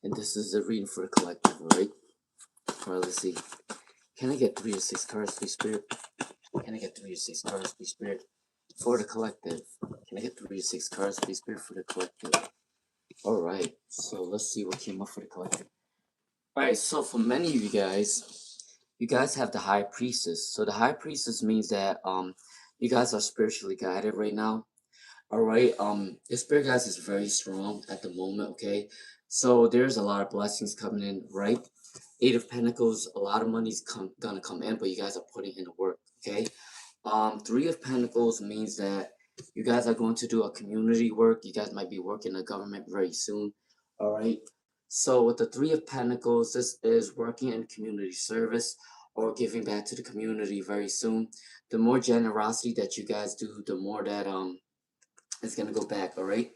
And this is a reading for the collective, alright? Alright, let's see. Can I get 3 or 6 cards, please, Spirit? Can I get 3 or 6 cards, please, Spirit? For the collective. Can I get 3 or 6 cards, please, Spirit, for the collective? Alright, so let's see what came up for the collective. Alright, so for many of you guys have the High Priestess. So the High Priestess means that you guys are spiritually guided right now. Alright, your spirit guys is very strong at the moment, okay? So there's a lot of blessings coming in, right? 8 of Pentacles, a lot of money's gonna come in, but you guys are putting in the work, okay? 3 of Pentacles means that you guys are going to do a community work. You guys might be working in the government very soon, alright? So with the 3 of Pentacles, this is working in community service or giving back to the community very soon. The more generosity that you guys do, the more that it's gonna go back, alright?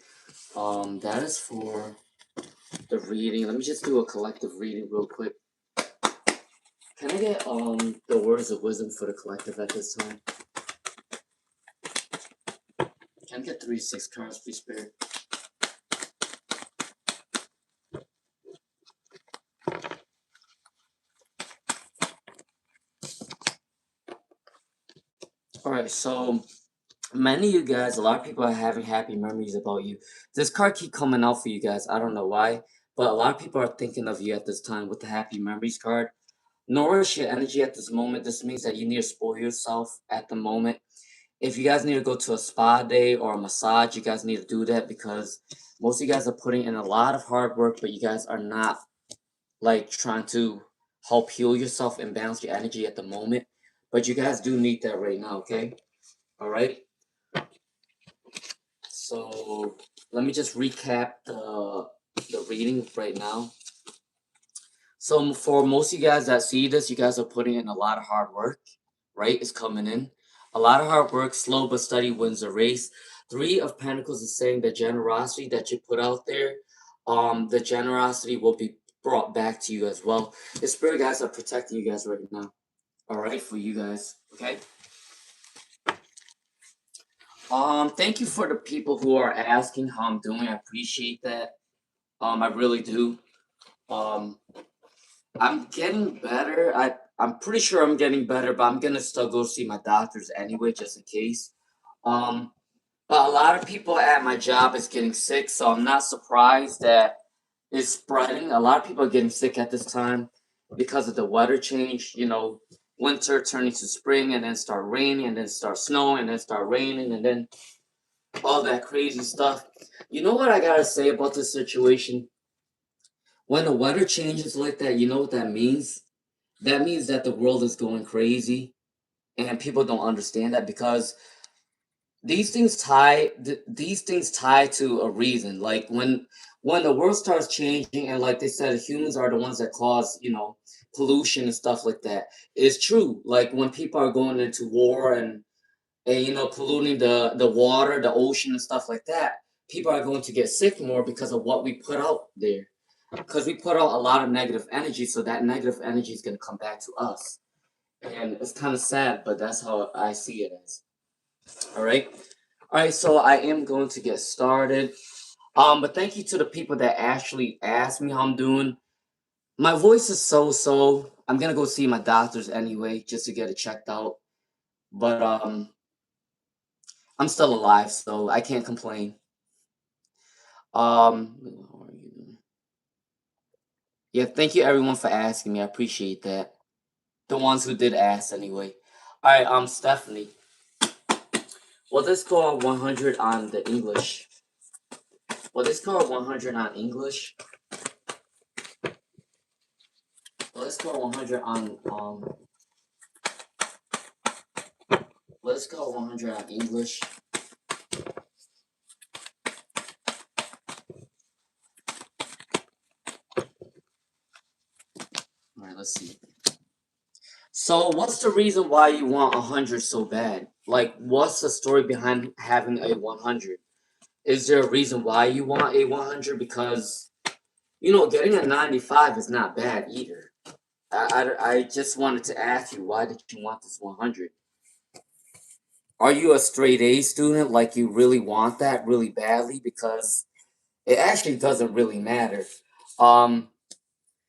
That is for the reading. Let me just do a collective reading real quick. Can I get the words of wisdom for the collective at this time? Can I get 3 6 cards, please, Spirit? Alright, so many of you guys, a lot of people are having happy memories about you. This card keep coming out for you guys. I don't know why, but a lot of people are thinking of you at this time with the happy memories card. Nourish your energy at this moment. This means that you need to spoil yourself at the moment. If you guys need to go to a spa day or a massage, you guys need to do that because most of you guys are putting in a lot of hard work, but you guys are not like trying to help heal yourself and balance your energy at the moment. But you guys do need that right now, okay? All right. So let me just recap the reading right now. So for most of you guys that see this, you guys are putting in a lot of hard work, right? It's coming in. A lot of hard work, slow but steady wins the race. 3 of Pentacles is saying the generosity that you put out there, the generosity will be brought back to you as well. The spirit guys are protecting you guys right now. All right, for you guys, okay? Thank you for the people who are asking how I'm doing. I appreciate that. I really do. I'm getting better. I'm pretty sure I'm getting better, but I'm gonna still go see my doctors anyway, just in case. But a lot of people at my job is getting sick, so I'm not surprised that it's spreading. A lot of people are getting sick at this time because of the weather change. You know, winter turning to spring, and then start raining, and then start snowing, and then start raining, and then all that crazy stuff. You know what I gotta say about this situation? When the weather changes like that, you know what that means? That means that the world is going crazy, and people don't understand that because these things tie to a reason. Like when the world starts changing, and like they said, humans are the ones that cause pollution and stuff like that. It's true. Like when people are going into war and polluting the water, the ocean, and stuff like that, people are going to get sick more because of what we put out there. Because we put out a lot of negative energy, so that negative energy is going to come back to us. And it's kind of sad, but that's how I see it as. All right. All right. So I am going to get started. But thank you to the people that actually asked me how I'm doing. My voice is so. I'm gonna go see my doctors anyway, just to get it checked out. But I'm still alive, so I can't complain. How are you? Yeah, thank you everyone for asking me. I appreciate that. The ones who did ask anyway. All right, Stephanie. Well, let's go on 100 on the English. Well, let's go on 100 on English. Well, let's go 100 on Let's go 100 on English. All right, let's see. So, what's the reason why you want 100 so bad? Like, what's the story behind having a 100? Is there a reason why you want a 100? Because, getting a 95 is not bad either. I just wanted to ask you, why did you want this 100? Are you a straight A student? Like, you really want that really badly? Because it actually doesn't really matter. Um,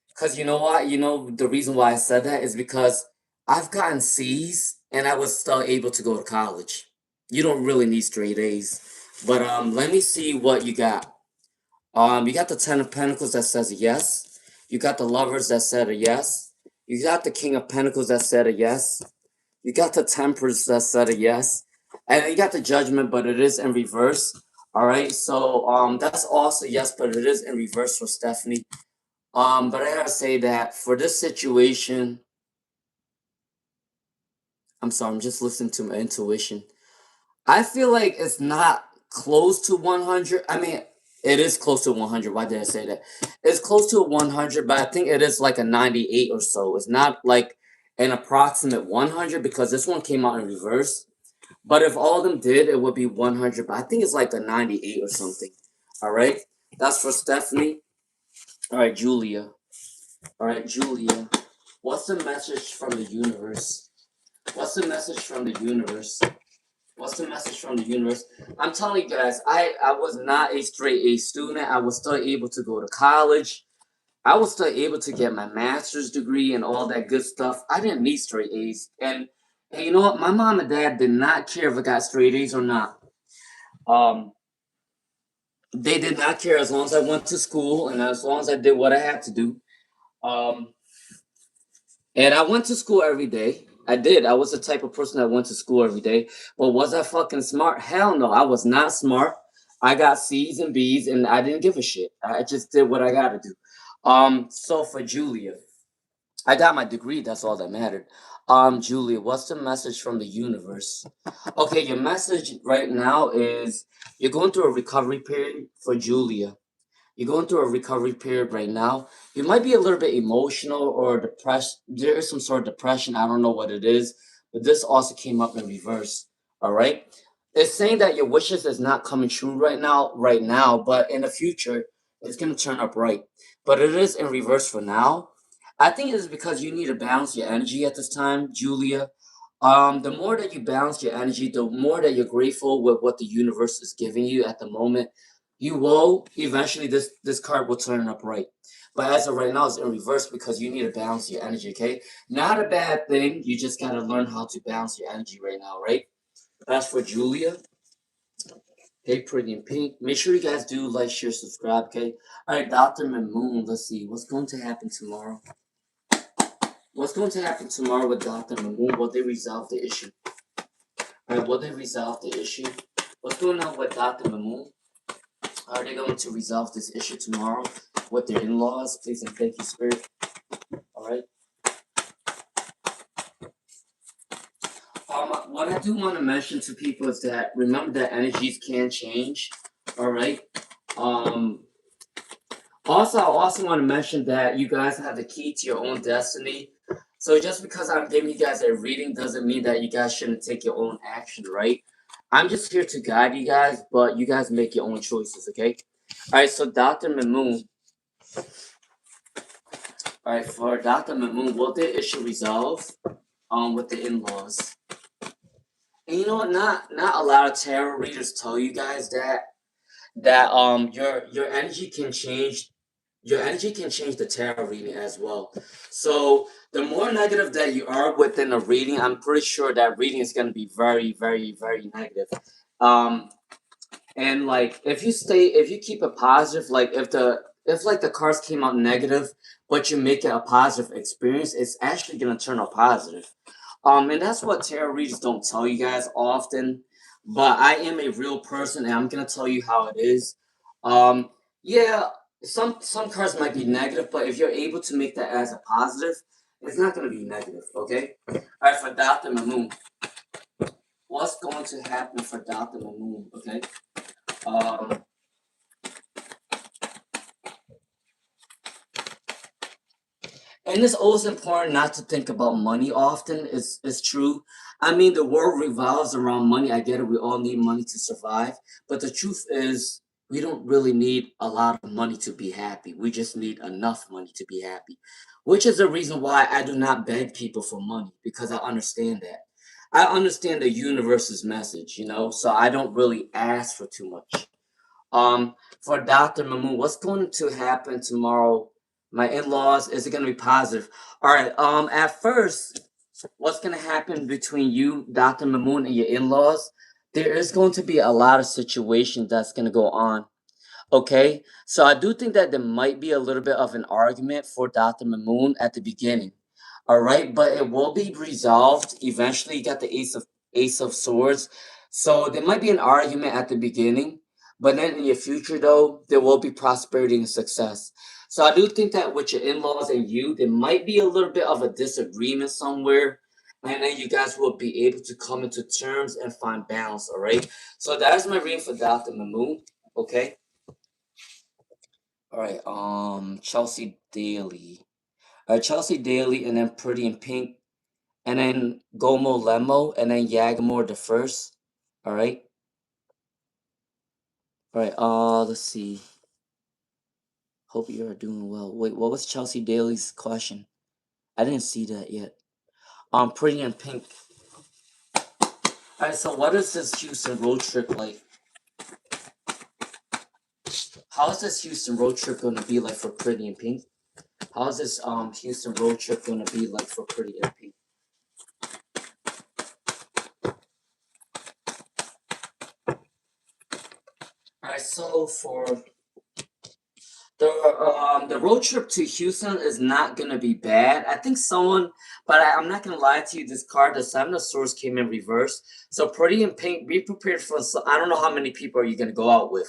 because you know what? You know the reason why I said that is because I've gotten C's and I was still able to go to college. You don't really need straight A's. But let me see what you got. You got the Ten of Pentacles that says yes. You got the Lovers that said a yes. You got the King of Pentacles that said a yes. You got the Temperance that said a yes. And you got the Judgment, but it is in reverse. All right, so that's also yes, but it is in reverse for Stephanie. But I gotta say that for this situation, I'm sorry, I'm just listening to my intuition. I feel like it's not close to 100. I mean, it is close to 100. Why did I say that? It's close to 100, but I think it is like a 98 or so. It's not like an approximate 100 because this one came out in reverse. But if all of them did, it would be 100. But I think it's like a 98 or something. All right. That's for Stephanie. All right, Julia. All right, Julia. What's the message from the universe? What's the message from the universe? What's the message from the universe? I'm telling you guys, I was not a straight A student. I was still able to go to college. I was still able to get my master's degree and all that good stuff. I didn't need straight A's. And you know what? My mom and dad did not care if I got straight A's or not. Um, they did not care as long as I went to school and as long as I did what I had to do. Um, And I went to school every day. I did. I was the type of person that went to school every day. But was I fucking smart? Hell no. I was not smart. I got C's and B's and I didn't give a shit. I just did what I gotta do. So for Julia, I got my degree, that's all that mattered. Julia, what's the message from the universe? Okay, your message right now is you're going through a recovery period for Julia. You're going through a recovery period right now. You might be a little bit emotional or depressed. There is some sort of depression. I don't know what it is, but this also came up in reverse. All right. It's saying that your wishes is not coming true right now, but in the future, it's gonna turn up right. But it is in reverse for now. I think it is because you need to balance your energy at this time, Julia. The more that you balance your energy, the more that you're grateful with what the universe is giving you at the moment, you will eventually this card will turn up right. But as of right now, it's in reverse because you need to balance your energy, okay? Not a bad thing. You just gotta learn how to balance your energy right now, right? As for Julia, hey pretty in pink. Make sure you guys do like, share, subscribe, okay? Alright, Dr. Moon, let's see. What's going to happen tomorrow? What's going to happen tomorrow with Dr. Moon? Will they resolve the issue? Alright, will they resolve the issue? What's going on with Dr. Moon? Are they going to resolve this issue tomorrow with their in-laws? Please and thank you, Spirit. All right. What I do want to mention to people is that remember that energies can change. All right. Um. I also want to mention that you guys have the key to your own destiny. So just because I'm giving you guys a reading doesn't mean that you guys shouldn't take your own action, right? I'm just here to guide you guys, but you guys make your own choices, okay? All right. So Dr. Mamoon. All right, for Dr. Mamoon, will the issue resolve with the in-laws? And you know what? Not a lot of tarot readers tell you guys that your energy can change. Your energy can change the tarot reading as well. So the more negative that you are within a reading, I'm pretty sure that reading is going to be very, very, very negative. Um, And like if you keep it positive, like if like the cards came out negative, but you make it a positive experience, it's actually gonna turn out positive. And that's what tarot readers don't tell you guys often. But I am a real person and I'm gonna tell you how it is. Um, yeah, some cards might be negative, but if you're able to make that as a positive, it's not gonna be negative, okay? Alright, for Dr. Mamoon. What's going to happen for Dr. Mamoon, okay? Um And it's also important not to think about money often. It's true. I mean, the world revolves around money. I get it. We all need money to survive. But the truth is, we don't really need a lot of money to be happy. We just need enough money to be happy, which is the reason why I do not beg people for money because I understand that. I understand the universe's message, so I don't really ask for too much. For Dr. Mamoon, what's going to happen tomorrow? My in-laws, is it going to be positive? All right. At first, what's going to happen between you, Dr. Mamoon, and your in-laws? There is going to be a lot of situations that's going to go on. Okay, so I do think that there might be a little bit of an argument for Dr. Mamoon at the beginning. All right, but it will be resolved eventually. You got the Ace of Swords, so there might be an argument at the beginning, but then in your future, though, there will be prosperity and success. So I do think that with your in-laws and you, there might be a little bit of a disagreement somewhere, and then you guys will be able to come into terms and find balance. All right, so that is my reading for Dr. Mamoon. Okay. All right, Chelsea Daly. All right, Chelsea Daly, and then Pretty in Pink, and then Gomo Lemo, and then Yagamore the first. All right. All right. Let's see. Hope you are doing well. Wait, what was Chelsea Daly's question? I didn't see that yet. Pretty in Pink. All right. So, what is this Houston road trip like? How is this Houston road trip gonna be like for Pretty in Pink? How is this Houston road trip gonna be like for Pretty in Pink? All right. So for the road trip to Houston is not gonna be bad. I think someone, but I'm not gonna lie to you. This card, the Seven of Swords, came in reverse. So Pretty in Pink, be prepared for. I don't know how many people are you gonna go out with,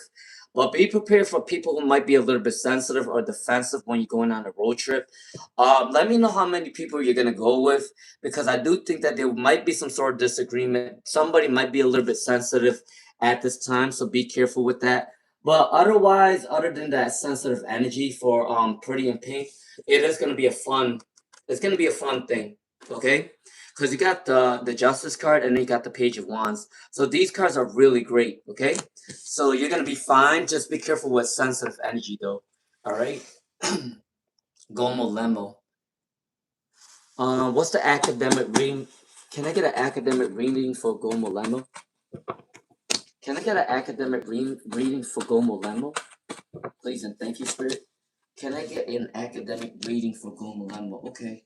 but be prepared for people who might be a little bit sensitive or defensive when you're going on a road trip. Let me know how many people you're gonna go with, because I do think that there might be some sort of disagreement. Somebody might be a little bit sensitive at this time, so be careful with that. But otherwise, other than that sensitive energy for Pretty in Pink, it is gonna be a fun. It's gonna be a fun thing, okay? Because you got the Justice card and then you got the Page of Wands. So these cards are really great, okay? So you're gonna be fine. Just be careful with sensitive energy, though. All right. Gomo Lembo. What's the academic reading? Can I get an academic reading for Gomo Lembo? Can I get an academic reading for Gomo Lembo? Please and thank you, Spirit. Can I get an academic reading for Gomo Lembo? Okay.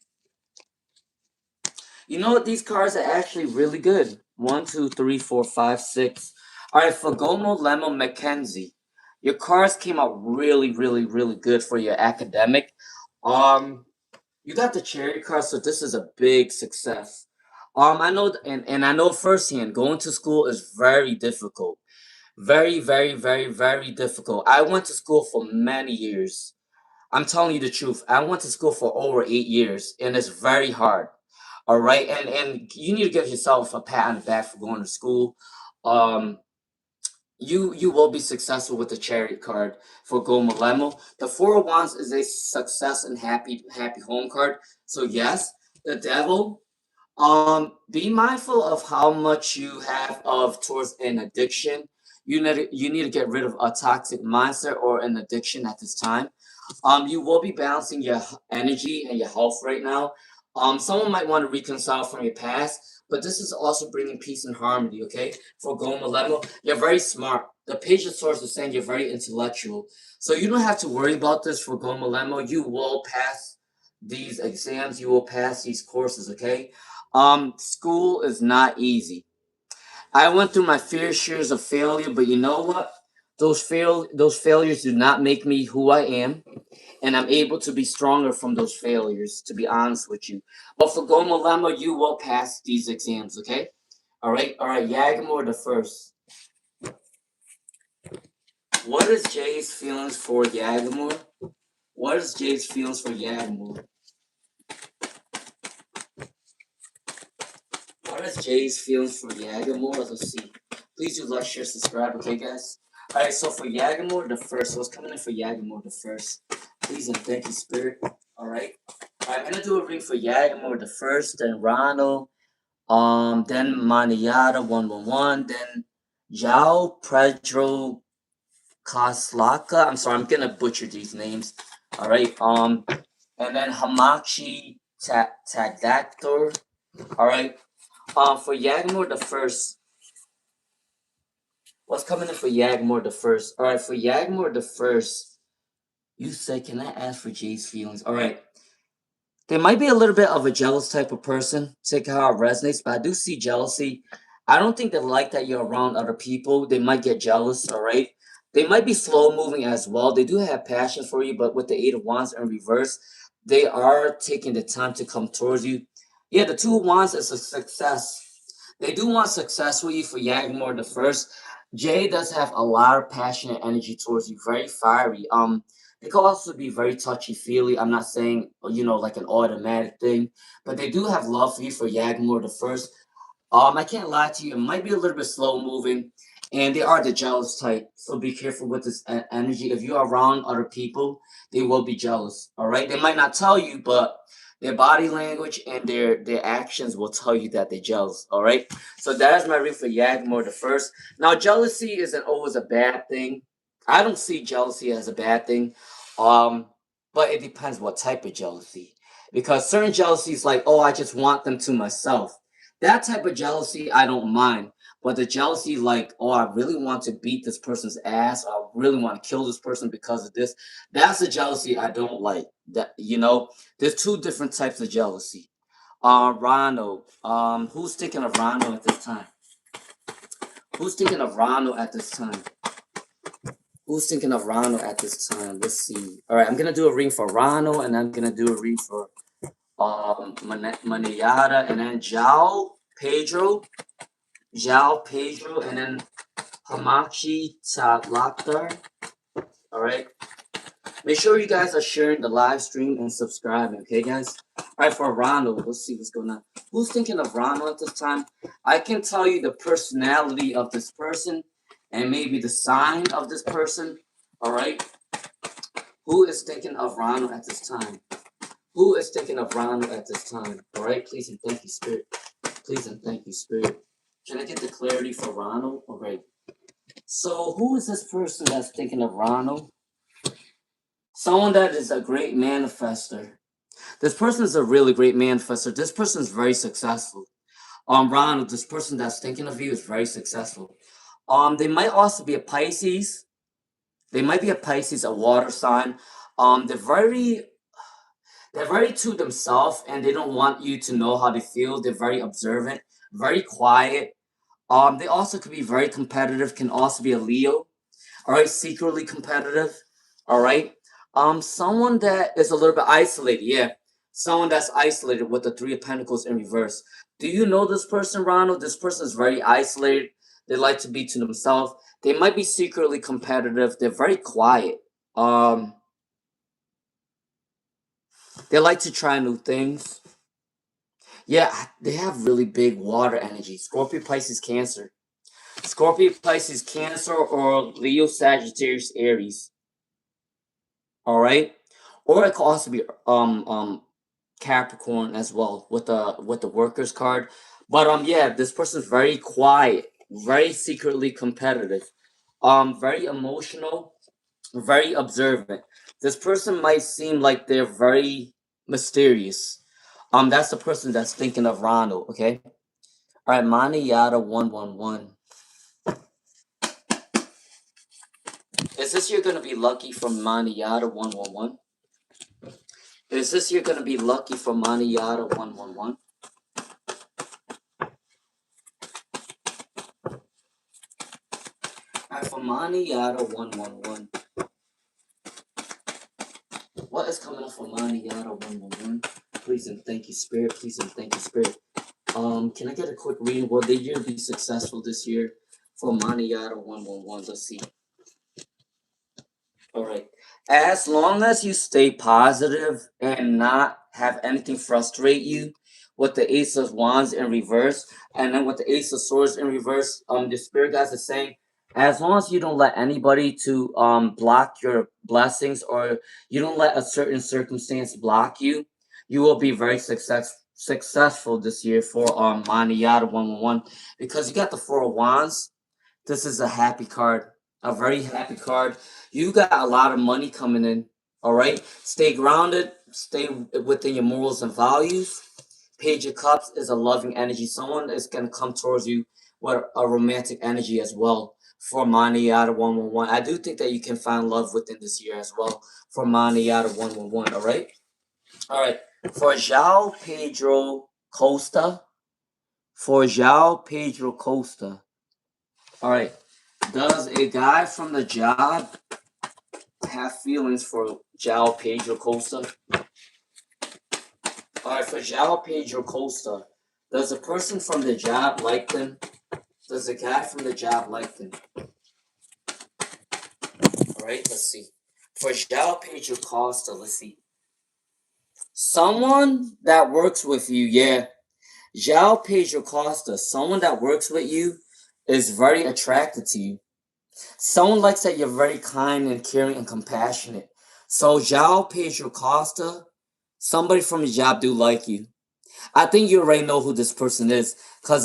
You know what? These cards are actually really good. 1, 2, 3, 4, 5, 6. All right, for Gomo Lemon Mackenzie, your cards came out really, really, really good for your academic. You got the cherry card, so this is a big success. I know, and I know firsthand, going to school is very difficult. Very, very, very, very difficult. I went to school for many years. I'm telling you the truth. I went to school for over 8 years, and it's very hard. All right, and you need to give yourself a pat on the back for going to school. Um, you will be successful with the Chariot card for Go Malemo. The Four of Wands is a success and happy home card. So yes, the Devil. Be mindful of how much you have of towards an addiction. You need to get rid of a toxic mindset or an addiction at this time. You will be balancing your energy and your health right now. Someone might want to reconcile from your past, but this is also bringing peace and harmony. Okay, for Goma level, you're very smart. The Page of Swords is saying you're very intellectual, so you don't have to worry about this for Goma Lemo. You will pass these exams. You will pass these courses. Okay. School is not easy. I went through my fair shares of failure, but you know what? Those failures do not make me who I am, and I'm able to be stronger from those failures, to be honest with you. But for Goma Lemma, you will pass these exams, okay? All right, Yagamore the first. What is Jay's feelings for Yagamore? What is Jay's feelings for Yagamore? What is Jay's feelings for Yagamore? Let's see. Please do like, share, subscribe, okay, guys? All right, so for Yagamore the first, what's coming in for Yagamore the first? Please and thank you, Spirit. All right. I'm gonna do a ring for Yagamore the first, then Ronald, then Maniata 111, then Jao Pedro Kaslaka. I'm sorry, I'm gonna butcher these names. All right. And then Hamachi Tagdactor. All right. For Yagamore the first, What's coming in for Yagmore the first? All right, for Yagmore the first, you said, can I ask for Jay's feelings? All right. They might be a little bit of a jealous type of person, take how it resonates, but I do see jealousy. I don't think they like that you're around other people. They might get jealous, all right? They might be slow moving as well. They do have passion for you, but with the Eight of Wands in reverse, they are taking the time to come towards you. Yeah, the Two of Wands is a success. They do want success with you for Yagmore the first. Jay does have a lot of passion and energy towards you, very fiery. They could also be very touchy feely. I'm not saying, like an automatic thing, but they do have love for you for Yagmore the first. I can't lie to you. It might be a little bit slow moving, and they are the jealous type. So be careful with this energy. If you're around other people, they will be jealous. All right, they might not tell you, but their body language and their actions will tell you that they're jealous. All right. So that is my read for Yagmore the first. Now, jealousy isn't always a bad thing. I don't see jealousy as a bad thing. Um, but it depends what type of jealousy. Because certain jealousy is like, oh, I just want them to myself. That type of jealousy, I don't mind. But the jealousy, like, oh, I really want to beat this person's ass. I really want to kill this person because of this. That's a jealousy I don't like. There's two different types of jealousy. Ronald. Who's thinking of Ronald at this time? Who's thinking of Ronald at this time? Who's thinking of Ronald at this time? Let's see. All right, I'm gonna do a read for Ronald, and I'm gonna do a read for Manayada, and then Jao Pedro, and then Hamachi Tablatar. All right. Make sure you guys are sharing the live stream and subscribing, okay, guys? All right, for Ronald, let's see what's going on. Who's thinking of Ronald at this time? I can tell you the personality of this person and maybe the sign of this person. All right. Who is thinking of Ronald at this time? Who is thinking of Ronald at this time? All right, please and thank you, Spirit. Please and thank you, Spirit. Can I get the clarity for Ronald? All right. So, who is this person that's thinking of Ronald? Someone that is a great manifester. This person is a really great manifester. This person is very successful. Ronald, this person that's thinking of you is very successful. They might also be a Pisces. They might be a Pisces, a water sign. They're very to themselves, and they don't want you to know how they feel. They're very observant, very quiet. They also could be very competitive. Can also be a Leo. All right, secretly competitive. All right. Someone that is a little bit isolated. Yeah, someone that's isolated with the Three of Pentacles in reverse. Do you know this person, Ronald? This person is very isolated. They like to be to themselves. They might be secretly competitive. They're very quiet. Um, they like to try new things. Yeah, they have really big water energy. Scorpio, Pisces, Cancer. Scorpio, Pisces, Cancer, or Leo, Sagittarius, Aries. All right, or it could also be Capricorn as well with the workers card. But yeah, this person's very quiet, very secretly competitive, very emotional, very observant. This person might seem like they're very mysterious. That's the person that's thinking of Ronald. Okay. All right, Mani Yada 111. Is this you're gonna be lucky from Mani Yada 111? Is this you're gonna be lucky from Mani Yada 111? Alright, for Mani Yada 111. What is coming up for Mani Yada 111? Please and thank you, Spirit. Please and thank you, Spirit. Can I get a quick reading? Will the year be successful this year for Mani Yada 111? Let's see. All right. As long as you stay positive and not have anything frustrate you with the Ace of Wands in reverse, and then with the Ace of Swords in reverse, the Spirit guys are saying, as long as you don't let anybody to block your blessings, or you don't let a certain circumstance block you, you will be very successful this year for Mani Yada 111, because you got the Four of Wands. This is a happy card, a very happy card. You got a lot of money coming in. All right. Stay grounded. Stay within your morals and values. Page of Cups is a loving energy. Someone is going to come towards you with a romantic energy as well for Maniyata 111. I do think that you can find love within this year as well for Maniyata 111. All right. All right. For João Pedro Costa. For João Pedro Costa. All right. Does a guy from the job have feelings for João Pedro Costa? All right. For João Pedro Costa, does a person from the job like them? Does a guy from the job like them? All right. Let's see. For João Pedro Costa, let's see. Someone that works with you, yeah. João Pedro Costa, someone that works with you is very attracted to you. Someone likes that you're very kind and caring and compassionate. So João Pedro Costa, somebody from the job do like you. I think you already know who this person is. Cause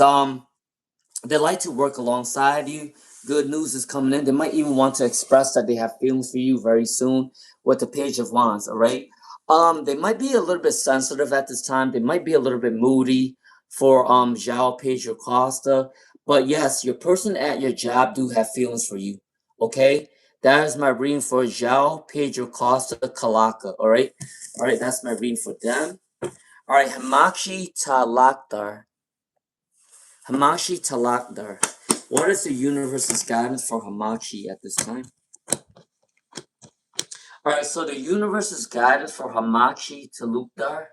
they like to work alongside you. Good news is coming in. They might even want to express that they have feelings for you very soon with the Page of Wands, all right? They might be a little bit sensitive at this time. They might be a little bit moody for João Pedro Costa. But yes, your person at your job do have feelings for you. Okay? That is my reading for João Pedro Costa Kalaka. Alright? Alright, that's my reading for them. Alright, Hamachi Talakdar. Hamachi Talakdar. What is the universe's guidance for Hamachi at this time? Alright, so the universe's guidance for Hamachi Talukdar.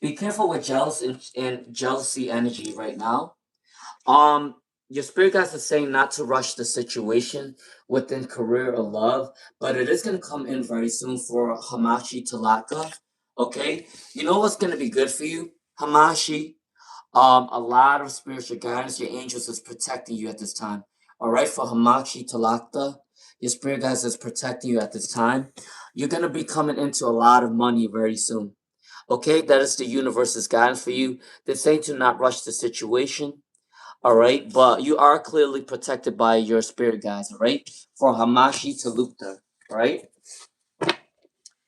Be careful with jealousy energy right now. Your spirit guides are saying not to rush the situation within career or love, but it is gonna come in very soon for Hamachi Talaka. Okay? You know what's gonna be good for you? Hamachi. A lot of spiritual guidance, your angels is protecting you at this time. All right, for Hamachi Talakta, your spirit guides is protecting you at this time. You're gonna be coming into a lot of money very soon. Okay, that is the universe's guidance for you. They're saying to not rush the situation. All right, but you are clearly protected by your spirit guides. All right, for Hamachi Talukta. All right.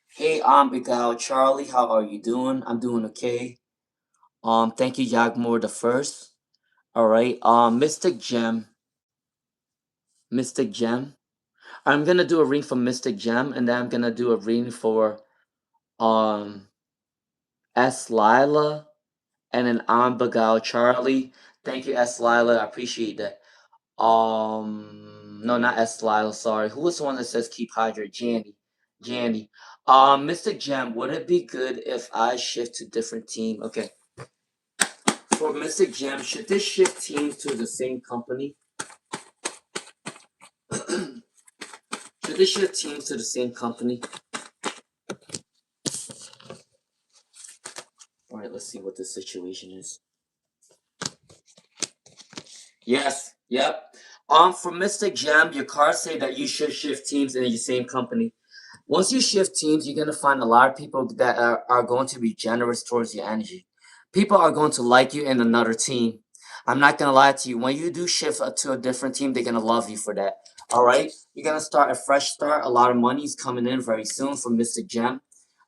Hey, Miguel, Charlie, how are you doing? I'm doing okay. Thank you, Yagmore the first. All right. Mystic Gem. Mystic Gem. I'm gonna do a reading for Mystic Gem, and then I'm gonna do a reading for um S Lila and an Ambagal Charlie. Thank you, S Lila. I appreciate that. No, not S Lila. Sorry. Who was the one that says keep hydrated? Jandy. Jandy. Mystic Gem. Would it be good if I shift to different team? Okay. For Mystic Gem, should this shift teams to the same company? Should they shift teams to the same company? All right, let's see what the situation is. Yes, yep. For Mystic Gem, your cards say that you should shift teams in the same company. Once you shift teams, you're going to find a lot of people that are going to be generous towards your energy. People are going to like you in another team. I'm not going to lie to you. When you do shift to a different team, they're going to love you for that. All right? You're going to start a fresh start. A lot of money is coming in very soon from Mystic Gem.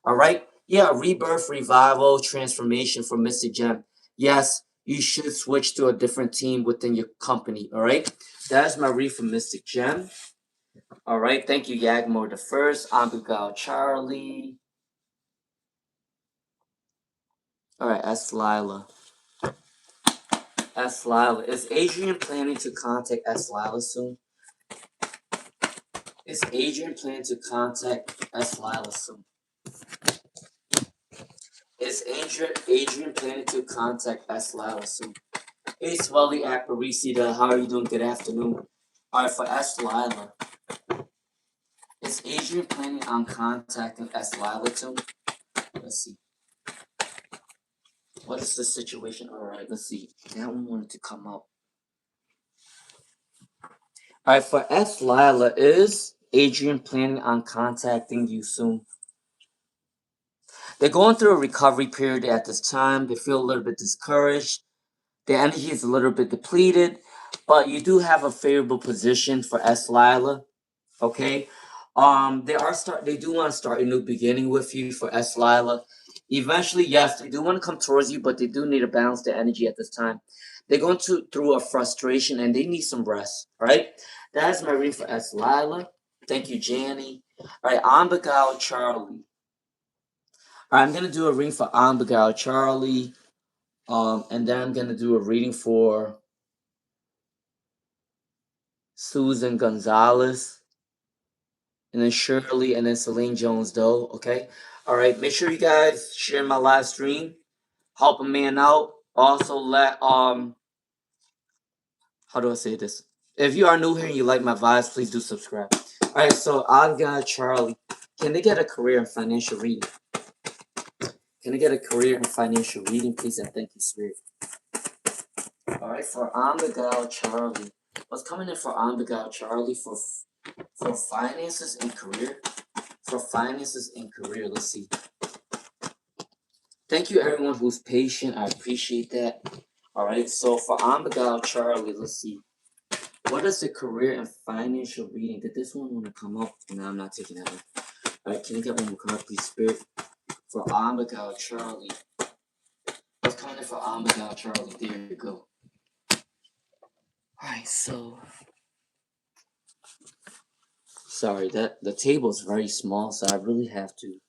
All right? Yeah, rebirth, revival, transformation for Mystic Gem. Yes, you should switch to a different team within your company. All right? That is my read for Mystic Gem. All right, thank you, Yagmore the first, Ambigal Charlie. All right, S. Lila. S. Lila. Is Adrian planning to contact S. Lila soon? Is Adrian planning to contact S. Lila soon? Is Adrian planning to contact S. Lila soon? Hey, Swelly Aparicida, how are you doing? Good afternoon. All right, for S. Lila. Is Adrian planning on contacting S. Lila soon? Let's see. What is the situation? All right, let's see. That one wanted to come up. All right, for S. Lila, is Adrian planning on contacting you soon? They're going through a recovery period at this time. They feel a little bit discouraged. Their energy is a little bit depleted, but you do have a favorable position for S. Lila. Okay. They do want to start a new beginning with you for S. Lila. Eventually, yes, they do want to come towards you, but they do need to balance their energy at this time. They're going through a frustration and they need some rest. All right. That's my reading for S. Lila. Thank you, Janny. All right, Ambigail Charlie. All right, I'm gonna do a reading for Ambigail Charlie. And then I'm gonna do a reading for Susan Gonzalez, and then Shirley, and then Celine Jones Doe. Okay. All right. Make sure you guys share my live stream. Help a man out. Also let how do I say this? If you are new here and you like my vibes, please do subscribe. All right, so I've got Charlie. Can they get a career in financial reading? Can I get a career in financial reading, please? And thank you, Spirit. All right, for Ambigail Charlie. What's coming in for Ambigail Charlie for finances and career? For finances and career, let's see. Thank you, everyone who's patient. I appreciate that. All right, so for Ambigail Charlie, let's see. What is the career and financial reading? Did this one want to come up? No, I'm not taking that one. All right, can I get one more card, please, Spirit? For Ambigail Charlie. What's coming in for Ambigail Charlie? There you go. Alright, so sorry that the table is very small, so I really have to.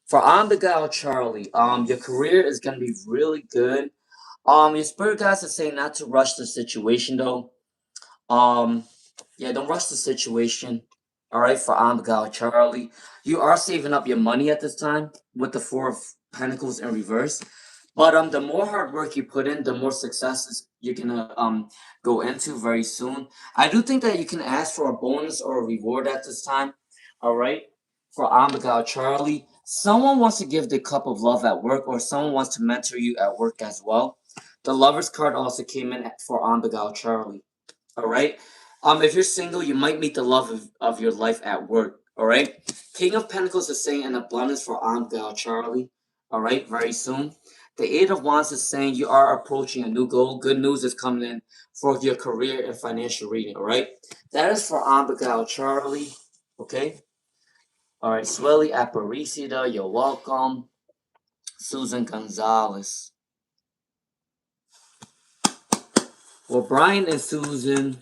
For Ambigail Charlie, your career is gonna be really good. Your spirit guides are saying not to rush the situation though. Yeah, don't rush the situation. Alright, for Ambigail Charlie. You are saving up your money at this time with the Four of Pentacles in reverse. But the more hard work you put in, the more successes you're gonna go into very soon. I do think that you can ask for a bonus or a reward at this time. All right, for Ambigail Charlie, someone wants to give the cup of love at work, or someone wants to mentor you at work as well. The Lovers card also came in for Ambigail Charlie. All right. If you're single, you might meet the love of your life at work. All right. King of Pentacles is saying an abundance for Ambigail Charlie. All right, very soon. The Eight of Wands is saying you are approaching a new goal. Good news is coming in for your career and financial reading. All right. That is for Ambigail Charlie. Okay. All right. Swelly Aparicida, you're welcome. Susan Gonzalez. Well, Brian and Susan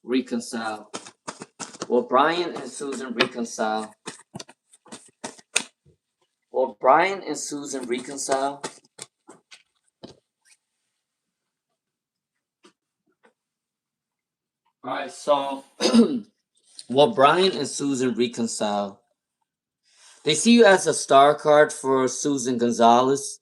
reconcile. Will Brian and Susan reconcile? Will Brian and Susan reconcile? Alright, so will Brian and Susan reconcile? They see you as a star card for Susan Gonzalez.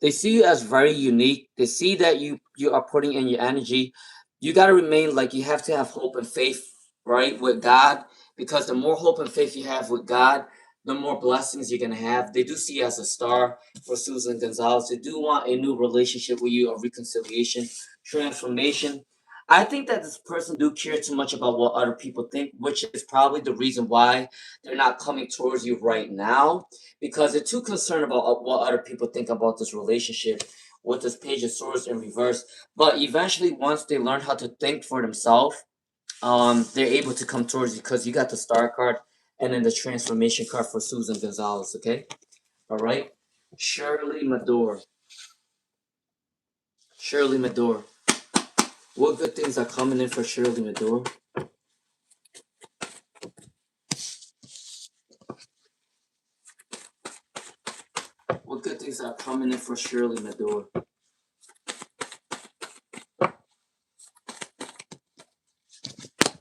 They see you as very unique. They see that you are putting in your energy. You got to remain like you have to have hope and faith, right, with God, because the more hope and faith you have with God, the more blessings you're going to have. They do see you as a star for Susan Gonzalez. They do want a new relationship with you, a reconciliation, transformation. I think that this person do care too much about what other people think, which is probably the reason why they're not coming towards you right now, because they're too concerned about what other people think about this relationship with this Page of Swords in reverse. But eventually, once they learn how to think for themselves, they're able to come towards you, because you got the Star card and then the Transformation card for Susan Gonzalez, okay? All right? Shirley Madore. Shirley Madore. What good things are coming in for Shirley Madore? What good things are coming in for Shirley Madore?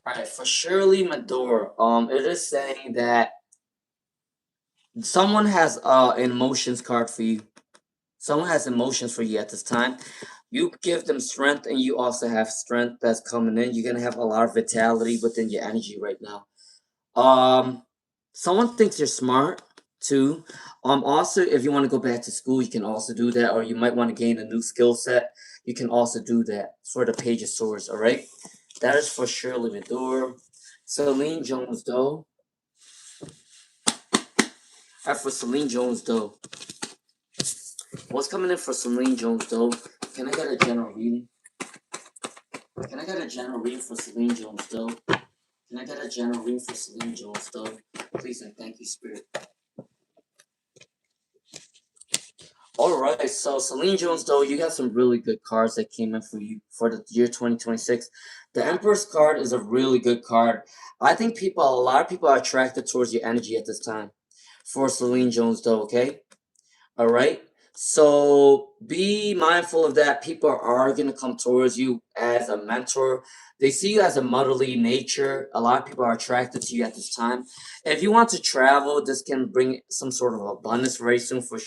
Alright, for Shirley Madore, it is saying that someone has an emotions card for you. Someone has emotions for you at this time. You give them strength, and you also have strength that's coming in. You're gonna have a lot of vitality within your energy right now. Someone thinks you're smart too. Also, if you want to go back to school, you can also do that, or you might want to gain a new skill set. You can also do that for the Page of Swords. All right, that is for Shirley Madore. Celine Jones Doe. For Celine Jones Doe. What's coming in for Celine Jones Doe? Can I get a general reading? Can I get a general reading for Celine Jones Doe? Can I get a general reading for Celine Jones Doe? Please and thank you, Spirit. Alright, so Celine Jones, though, you got some really good cards that came in for you for the year 2026. The Empress card is a really good card. I think a lot of people are attracted towards your energy at this time for Celine Jones, though, okay? Alright? So be mindful of that. People are going to come towards you as a mentor. They see you as a motherly nature. A lot of people are attracted to you at this time. If you want to travel, this can bring some sort of abundance very soon for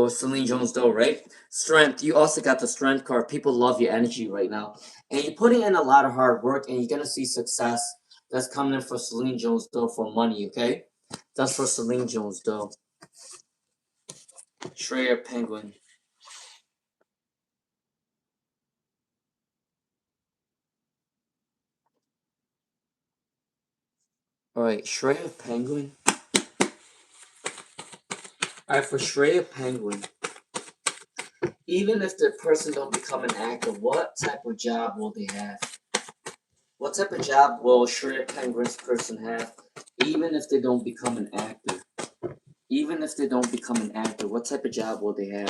Celine Jones, though, right? Strength. You also got the strength card. People love your energy right now. And you're putting in a lot of hard work and you're going to see success. That's coming in for Celine Jones, though, for money, okay? That's for Celine Jones, though. Shreya Penguin. Alright, Shreya Penguin. Alright, for Shreya Penguin. Even if the person don't become an actor, what type of job will they have? What type of job will Shreya Penguin's person have? Even if they don't become an actor. Even if they don't become an actor, what type of job will they have?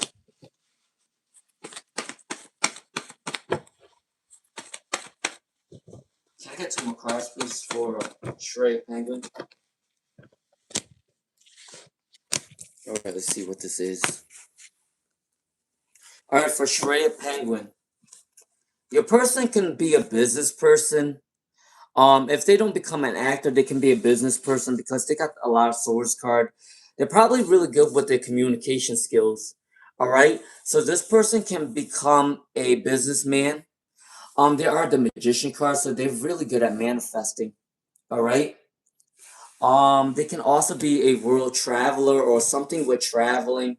Can I get two more cards, please, for Shreya Penguin? Alright, let's see what this is. Alright, for Shreya Penguin. Your person can be a business person. If they don't become an actor, they can be a business person because they got a lot of swords card. They're probably really good with their communication skills. All right, so this person can become a businessman. They are the magician card, so they're really good at manifesting. All right. They can also be a world traveler or something with traveling.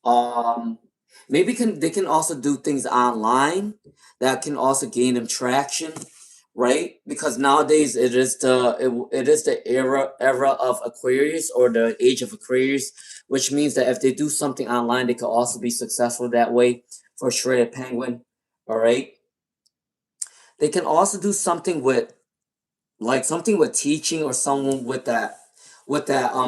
Um, maybe they can also do things online that can also gain them traction, right? Because nowadays it is the era of Aquarius or the age of Aquarius, which means that if they do something online, they could also be successful that way. For Shreya Penguin, all right. They can also do something with something with teaching or someone with that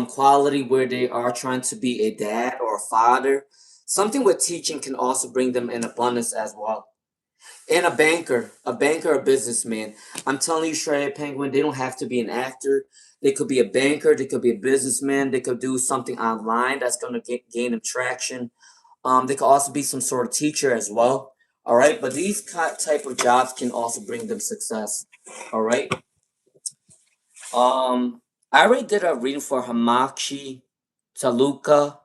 quality where they are trying to be a dad or a father. Something with teaching can also bring them in abundance as well. And a banker, a businessman. I'm telling you, Shreya Penguin, they don't have to be an actor. They could be a banker. They could be a businessman. They could do something online that's going to gain them traction. They could also be some sort of teacher as well. All right, but these type of jobs can also bring them success. All right. I already did a reading for Hamachi, Taluka.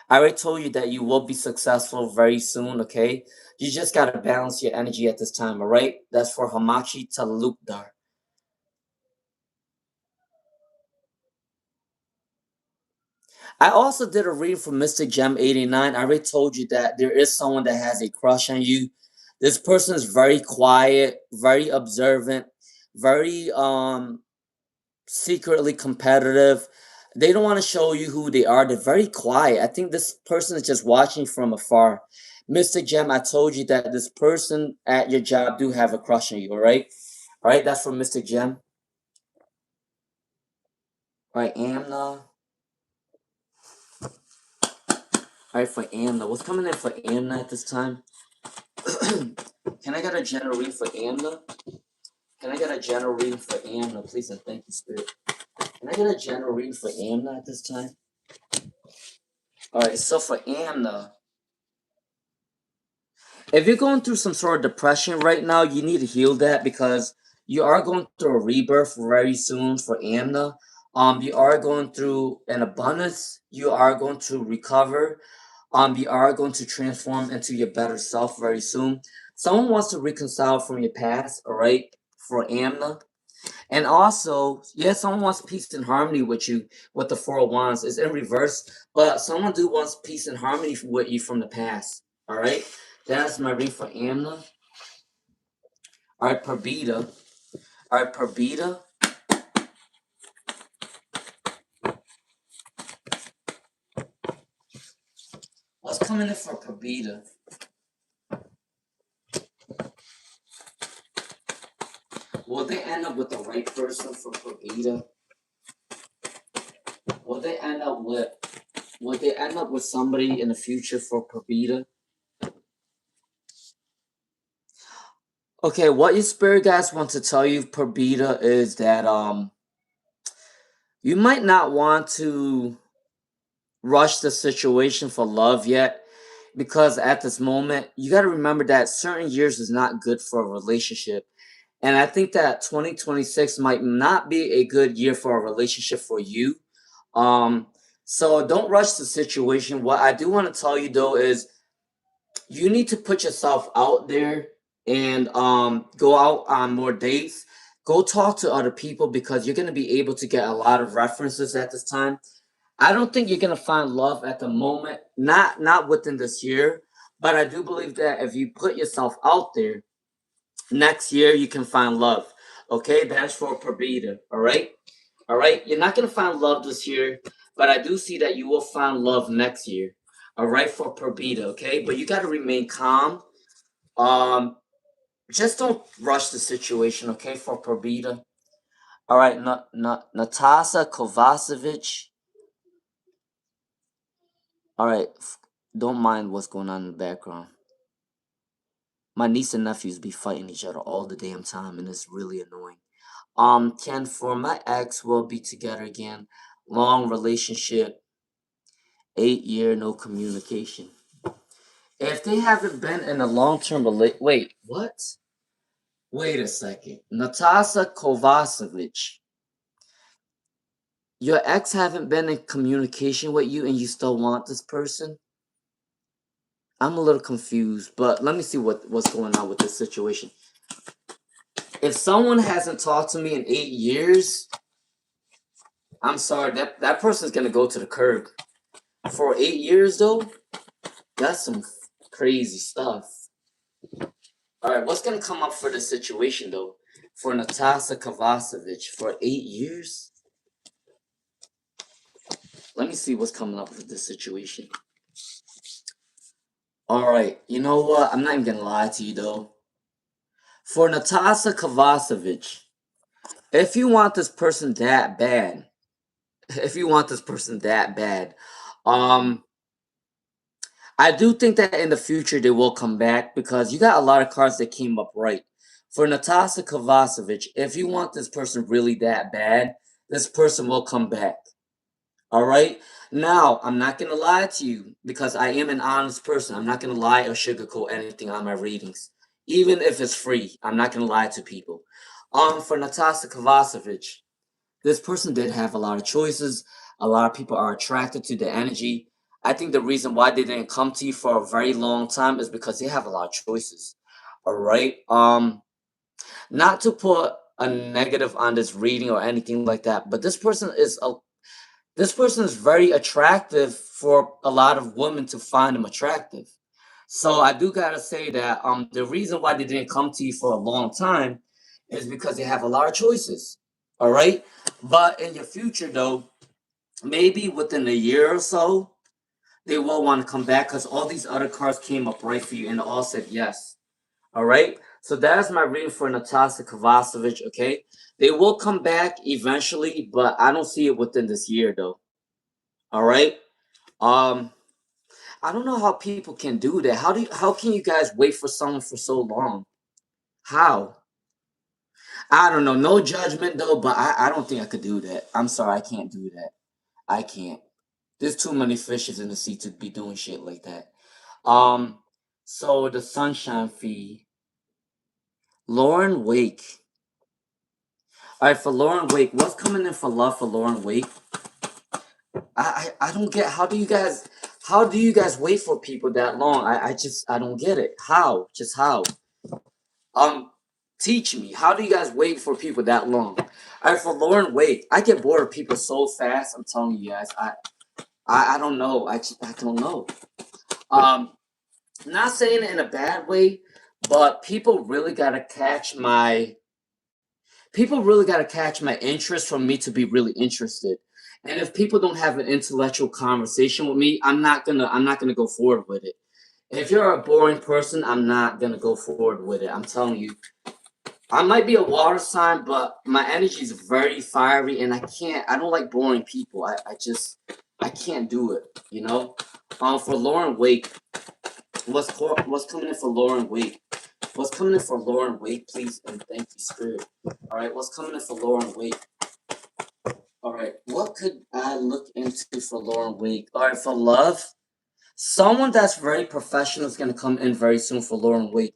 I already told you that you will be successful very soon, okay? You just gotta balance your energy at this time, alright? That's for Hamachi Talukdar. I also did a reading for Mystic Gem 89. I already told you that there is someone that has a crush on you. This person is very quiet, very observant, very secretly competitive. They don't want to show you who they are. They're very quiet. I think this person is just watching from afar. Mr. Gem, I told you that this person at your job do have a crush on you, all right? All right, that's for Mr. Gem. All right, Amna. All right, for Amna. What's coming in for Amna at this time? Can I get a general reading for Amna? Can I get a general reading for Amna, please? And thank you, Spirit. Can I get a general reading for Amna at this time? All right, so for Amna, if you're going through some sort of depression right now, you need to heal that because you are going through a rebirth very soon for Amna. You are going through an abundance. You are going to recover. You are going to transform into your better self very soon. Someone wants to reconcile from your past, all right, for Amna. And also, yeah, someone wants peace and harmony with you. With the Four of Wands is in reverse, but someone do wants peace and harmony with you from the past. All right, that's my read for Amna. All right, Parbita. All right, Parbita. What's coming in for Parbita? Will they end up with the right person for Parbita? Will they end up with Would they end up with somebody in the future for Perdita? Okay, what your spirit guides want to tell you, Perdita, is that you might not want to rush the situation for love yet, because at this moment you got to remember that certain years is not good for a relationship. And I think that 2026 might not be a good year for a relationship for you. Um, so don't rush the situation. What I do want to tell you though is you need to put yourself out there and go out on more dates. Go talk to other people because you're gonna be able to get a lot of references at this time. I don't think you're gonna find love at the moment, not within this year, but I do believe that if you put yourself out there, next year you can find love. Okay, that's for Perdita. All right, all right. You're not gonna find love this year, but I do see that you will find love next year. All right, for Perdita. Okay, but you got to remain calm. Um, just don't rush the situation. Okay, for Perdita. All right, Natasha Kovacevic. All right, don't mind what's going on in the background. My niece and nephews be fighting each other all the damn time, and it's really annoying. Ken, for my ex, we'll be together again. Long relationship, 8 year, no communication. If they haven't been in a long-term wait, what? Wait a second. Natasha Kovacevic. Your ex haven't been in communication with you and you still want this person? I'm a little confused, but let me see what's going on with this situation. If someone hasn't talked to me in 8 years, I'm sorry, that person's gonna go to the curb. For 8 years though, that's some crazy stuff. Alright, what's gonna come up for the situation though? For Natasha Kovacevic for 8 years? Let me see what's coming up with this situation. Alright, you know what? I'm not even gonna lie to you though. For Natasha Kovacevic, if you want this person that bad, if you want this person that bad, um, I do think that in the future they will come back because you got a lot of cards that came up right. For Natasha Kovacevic, if you want this person really that bad, this person will come back. All right. Now, I'm not going to lie to you because I am an honest person. I'm not going to lie or sugarcoat anything on my readings. Even if it's free, I'm not going to lie to people. For Natasha Kovacevic, this person did have a lot of choices. A lot of people are attracted to the energy. I think the reason why they didn't come to you for a very long time is because they have a lot of choices. All right. Not to put a negative on this reading or anything like that, but this person is very attractive for a lot of women to find him attractive. So I do gotta say that the reason why they didn't come to you for a long time is because they have a lot of choices. All right. But in your future though, maybe within a year or so, they will want to come back because all these other cards came up right for you and all said yes. All right. So that is my reading for Natasha Kovacevic. Okay. They will come back eventually, but I don't see it within this year though. All right. Um, I don't know how people can do that. How can you guys wait for someone for so long? How? I don't know. No judgment though, but I don't think I could do that. I'm sorry, I can't do that. I can't. There's too many fishes in the sea to be doing shit like that. Um, so the sunshine fee. Lauren Wake. Alright, for Lauren Wake, what's coming in for love for Lauren Wake? I don't get how do you guys wait for people that long? I don't get it. How? Just how? Um Teach me. How do you guys wait for people that long? Alright, for Lauren Wake, I get bored of people so fast. I'm telling you guys, I don't know. I don't know. Um Not saying it in a bad way, but people really gotta catch my interest for me to be really interested. And if people don't have an intellectual conversation with me, I'm not gonna go forward with it. If you're a boring person, I'm not gonna go forward with it. I'm telling you. I might be a water sign, but my energy is very fiery and I don't like boring people. I can't do it, you know? For Lauren Wake, what's coming in for Lauren Wake? What's coming in for Lauren Wake, please? And thank you, Spirit. All right, what's coming in for Lauren Wake? All right, what could I look into for Lauren Wake? All right, for love, someone that's very professional is going to come in very soon for Lauren Wake.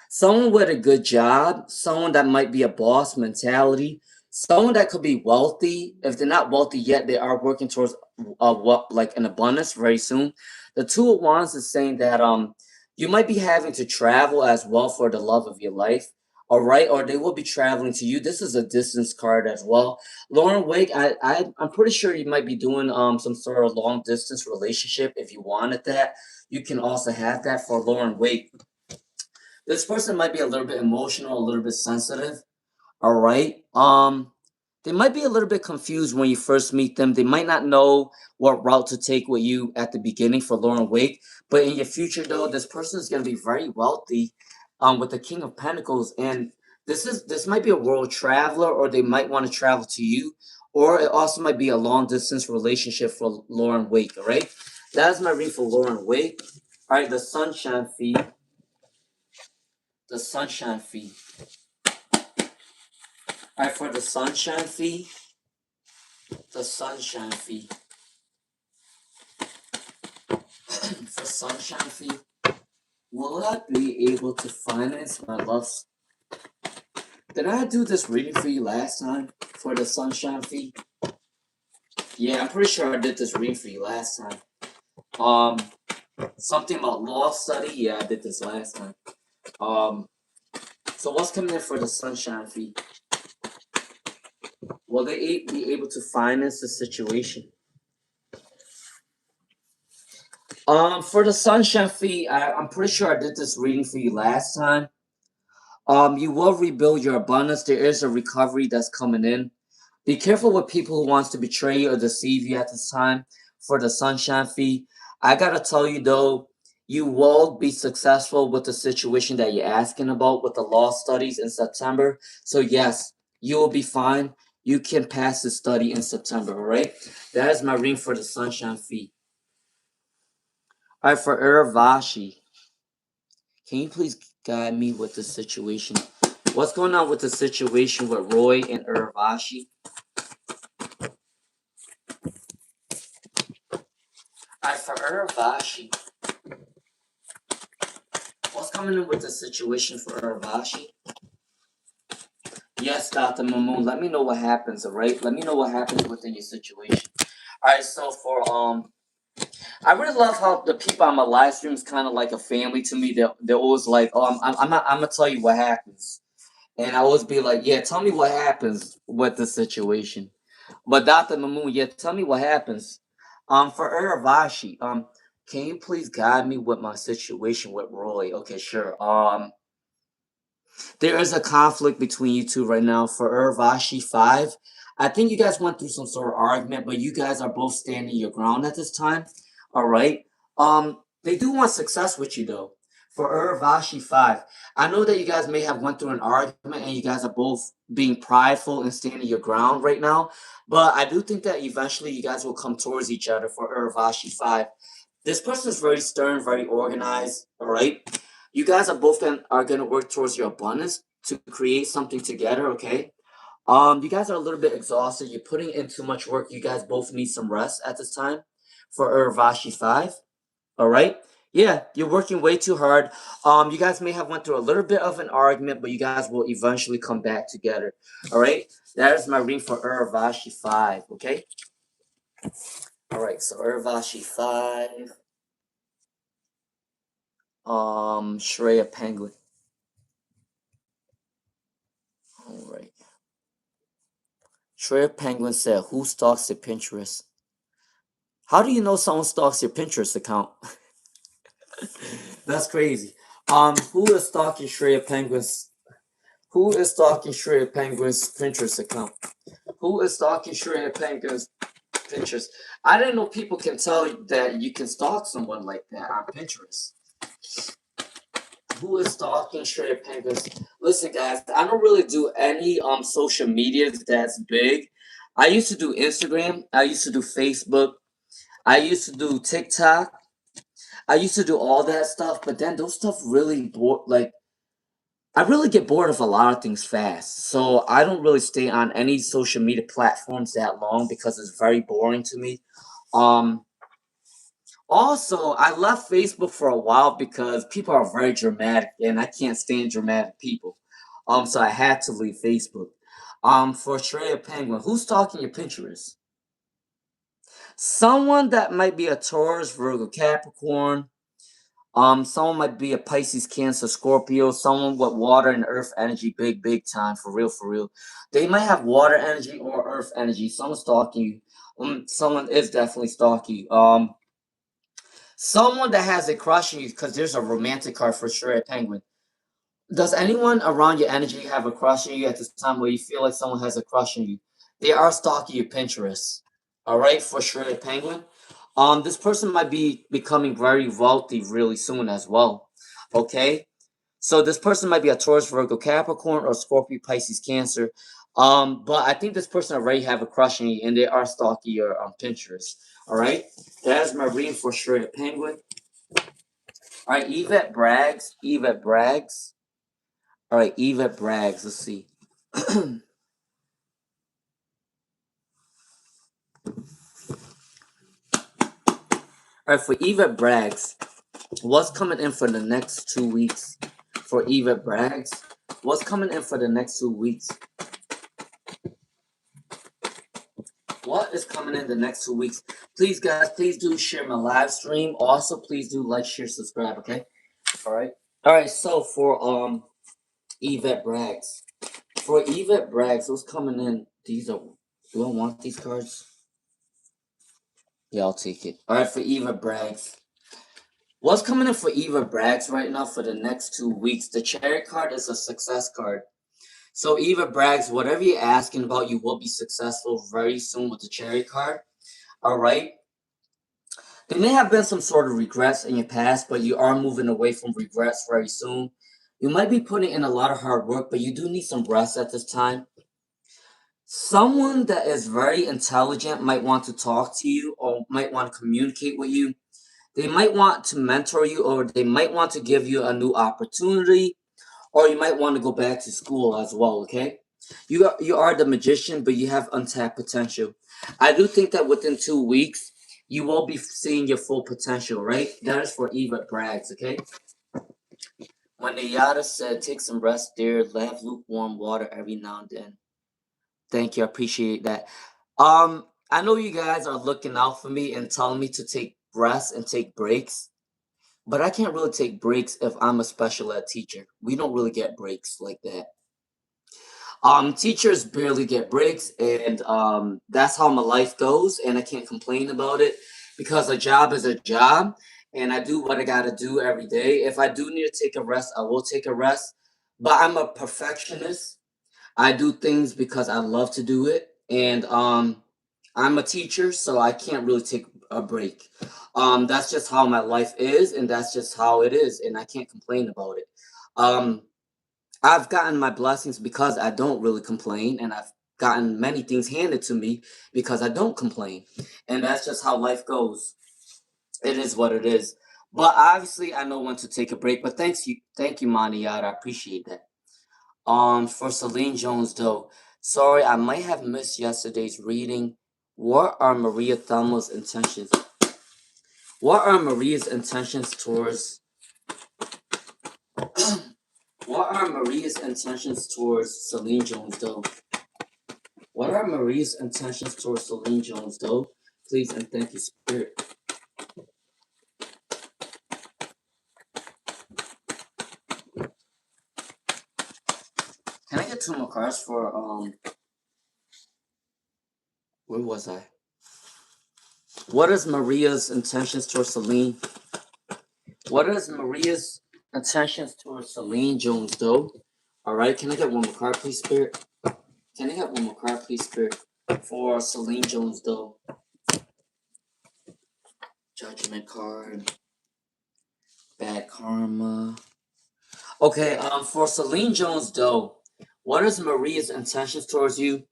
Someone with a good job, someone that might be a boss mentality, someone that could be wealthy. If they're not wealthy yet, they are working towards what like an abundance very soon. The Two of Wands is saying that you might be having to travel as well for the love of your life. All right, or they will be traveling to you. This is a distance card as well. Lauren Wake, I'm pretty sure you might be doing some sort of long distance relationship. If you wanted that, you can also have that for Lauren Wake. This person might be a little bit emotional, a little bit sensitive. All right. They might be a little bit confused when you first meet them. They might not know what route to take with you at the beginning for Lauren Wake. But in your future, though, this person is going to be very wealthy, with the King of Pentacles, and this might be a world traveler, or they might want to travel to you, or it also might be a long distance relationship for Lauren Wake. All right. That's my read for Lauren Wake. All right, the Sunshine Fee. The Sunshine Fee. All right, for the Sunshine Fee. The Sunshine Fee. For Sunshine Fee. Will I be able to finance my love? Did I do this reading for you last time? For the Sunshine Fee? Yeah, I'm pretty sure I did this reading for you last time. Something about law study? Yeah, I did this last time. So what's coming in for the Sunshine Fee? Will they be able to finance the situation? For the Sunshine Fee, I'm pretty sure I did this reading for you last time. You will rebuild your abundance. There is a recovery that's coming in. Be careful with people who wants to betray you or deceive you at this time for the Sunshine Fee. I gotta tell you though, you will be successful with the situation that you're asking about with the law studies in September. So yes, you will be fine. You can pass the study in September, all right? That is my reading for the Sunshine Fee. All right, for Urvashi, can you please guide me with the situation? What's going on with the situation with Roy and Urvashi? Alright, for Urvashi, what's coming in with the situation for Urvashi? Yes, Dr. Mamoon, let me know what happens, alright? Let me know what happens within your situation. Alright, so for I really love how the people on my live stream is kind of like a family to me. They're always like, oh, I'm gonna tell you what happens. And I always be like, yeah, tell me what happens with the situation. But Dr. Mamoon, yeah, tell me what happens. For Urvashi, can you please guide me with my situation with Roy? Okay, sure. There is a conflict between you two right now for Urvashi 5. I think you guys went through some sort of argument, but you guys are both standing your ground at this time. All right. They do want success with you though. For Urvashi 5. I know that you guys may have went through an argument and you guys are both being prideful and standing your ground right now. But I do think that eventually you guys will come towards each other for Urvashi 5. This person is very stern, very organized. All right. You guys are both are gonna work towards your abundance to create something together, okay? You guys are a little bit exhausted. You're putting in too much work. You guys both need some rest at this time for Urvashi 5. All right. Yeah, you're working way too hard. You guys may have went through a little bit of an argument, but you guys will eventually come back together. All right. That is my reading for Urvashi 5. Okay. All right. So Urvashi 5. Shreya Penguin. All right. Shreya Penguin said, "Who stalks your Pinterest?" How do you know someone stalks your Pinterest account? That's crazy. Who is stalking Shreya Penguin's? Who is stalking Shreya Penguin's Pinterest account? Who is stalking Shreya Penguin's Pinterest? I didn't know people can tell you that you can stalk someone like that on Pinterest. Who is stalking Shreya Penguins? Listen, guys, I don't really do any social media that's big. I used to do Instagram. I used to do Facebook. I used to do TikTok. I used to do all that stuff, but then those stuff really bore. Like I really get bored of a lot of things fast, so I don't really stay on any social media platforms that long because it's very boring to me. Um, Also, I left Facebook for a while because people are very dramatic, and I can't stand dramatic people. So I had to leave Facebook. For Australia Penguin, who's stalking your Pinterest? Someone that might be a Taurus, Virgo, Capricorn. Someone might be a Pisces, Cancer, Scorpio. Someone with water and earth energy, big time, for real, for real. They might have water energy or earth energy. Someone's stalking you. Someone is definitely stalking you. Someone that has a crush on you, because there's a romantic card for sure at Penguin. Does anyone around your energy have a crush on you at this time where you feel like someone has a crush on you? They are stalking your Pinterest. All right, for sure at Penguin. This person might be becoming very wealthy really soon as well. Okay, so this person might be a Taurus, Virgo, Capricorn, or Scorpio, Pisces, Cancer. But I think this person already have a crush on you, and they are stalking your Pinterest. All right, that is my reading for sure at Penguin. All right, Yvette Braggs. Yvette Braggs. All right, Yvette Braggs. Let's see. All right, for Yvette Braggs, what's coming in for the next 2 weeks? For Yvette Braggs, what's coming in for the next 2 weeks? What is coming in the next 2 weeks? Please, guys, please do share my live stream. Also, please do like, share, subscribe. Okay. All right. All right. So for Yvette Braggs, what's coming in? These are. Do I want these cards? Yeah, I'll take it. All right, for Yvette Braggs. What's coming in for Yvette Braggs right now for the next 2 weeks? The Chariot card is a success card. So Yvette Braggs, whatever you're asking about, you will be successful very soon with the Chariot card. All right. There may have been some sort of regrets in your past, but you are moving away from regrets very soon. You might be putting in a lot of hard work, but you do need some rest at this time. Someone that is very intelligent might want to talk to you or might want to communicate with you. They might want to mentor you, or they might want to give you a new opportunity, or you might want to go back to school as well, okay? You are the magician, but you have untapped potential. I do think that within 2 weeks, you will be seeing your full potential, right? That is for Yvette Braggs, okay? When the Yada said, take some rest, dear, have lukewarm water every now and then. Thank you, I appreciate that. I know you guys are looking out for me and telling me to take rest and take breaks. But I can't really take breaks if I'm a special ed teacher. We don't really get breaks like that. Teachers barely get breaks, and that's how my life goes, and I can't complain about it because a job is a job, and I do what I gotta do every day. If I do need to take a rest, I will take a rest. But I'm a perfectionist. I do things because I love to do it, and I'm a teacher, so I can't really take a break. That's just how my life is, and that's just how it is, and I can't complain about it. Um, I've gotten my blessings because I don't really complain, and I've gotten many things handed to me because I don't complain, and that's just how life goes. It is what it is. But obviously, I know when to take a break. But thank you, Maniata. I appreciate that. For Celine Jones, though, sorry, I might have missed yesterday's reading. What are Maria Thelma's intentions? What are Maria's intentions towards? What are Maria's intentions towards Celine Jones, though? What are Maria's intentions towards Celine Jones, though? Please and thank you, Spirit. Can I get two more cards for where was I? What is Maria's intentions towards Celine? What is Maria's intentions towards Celine Jones, though? All right, can I get one more card, please, Spirit? Can I get one more card, please, Spirit? For Celine Jones, though. Judgment card. Bad karma. Okay, for Celine Jones, though, what is Maria's intentions towards you?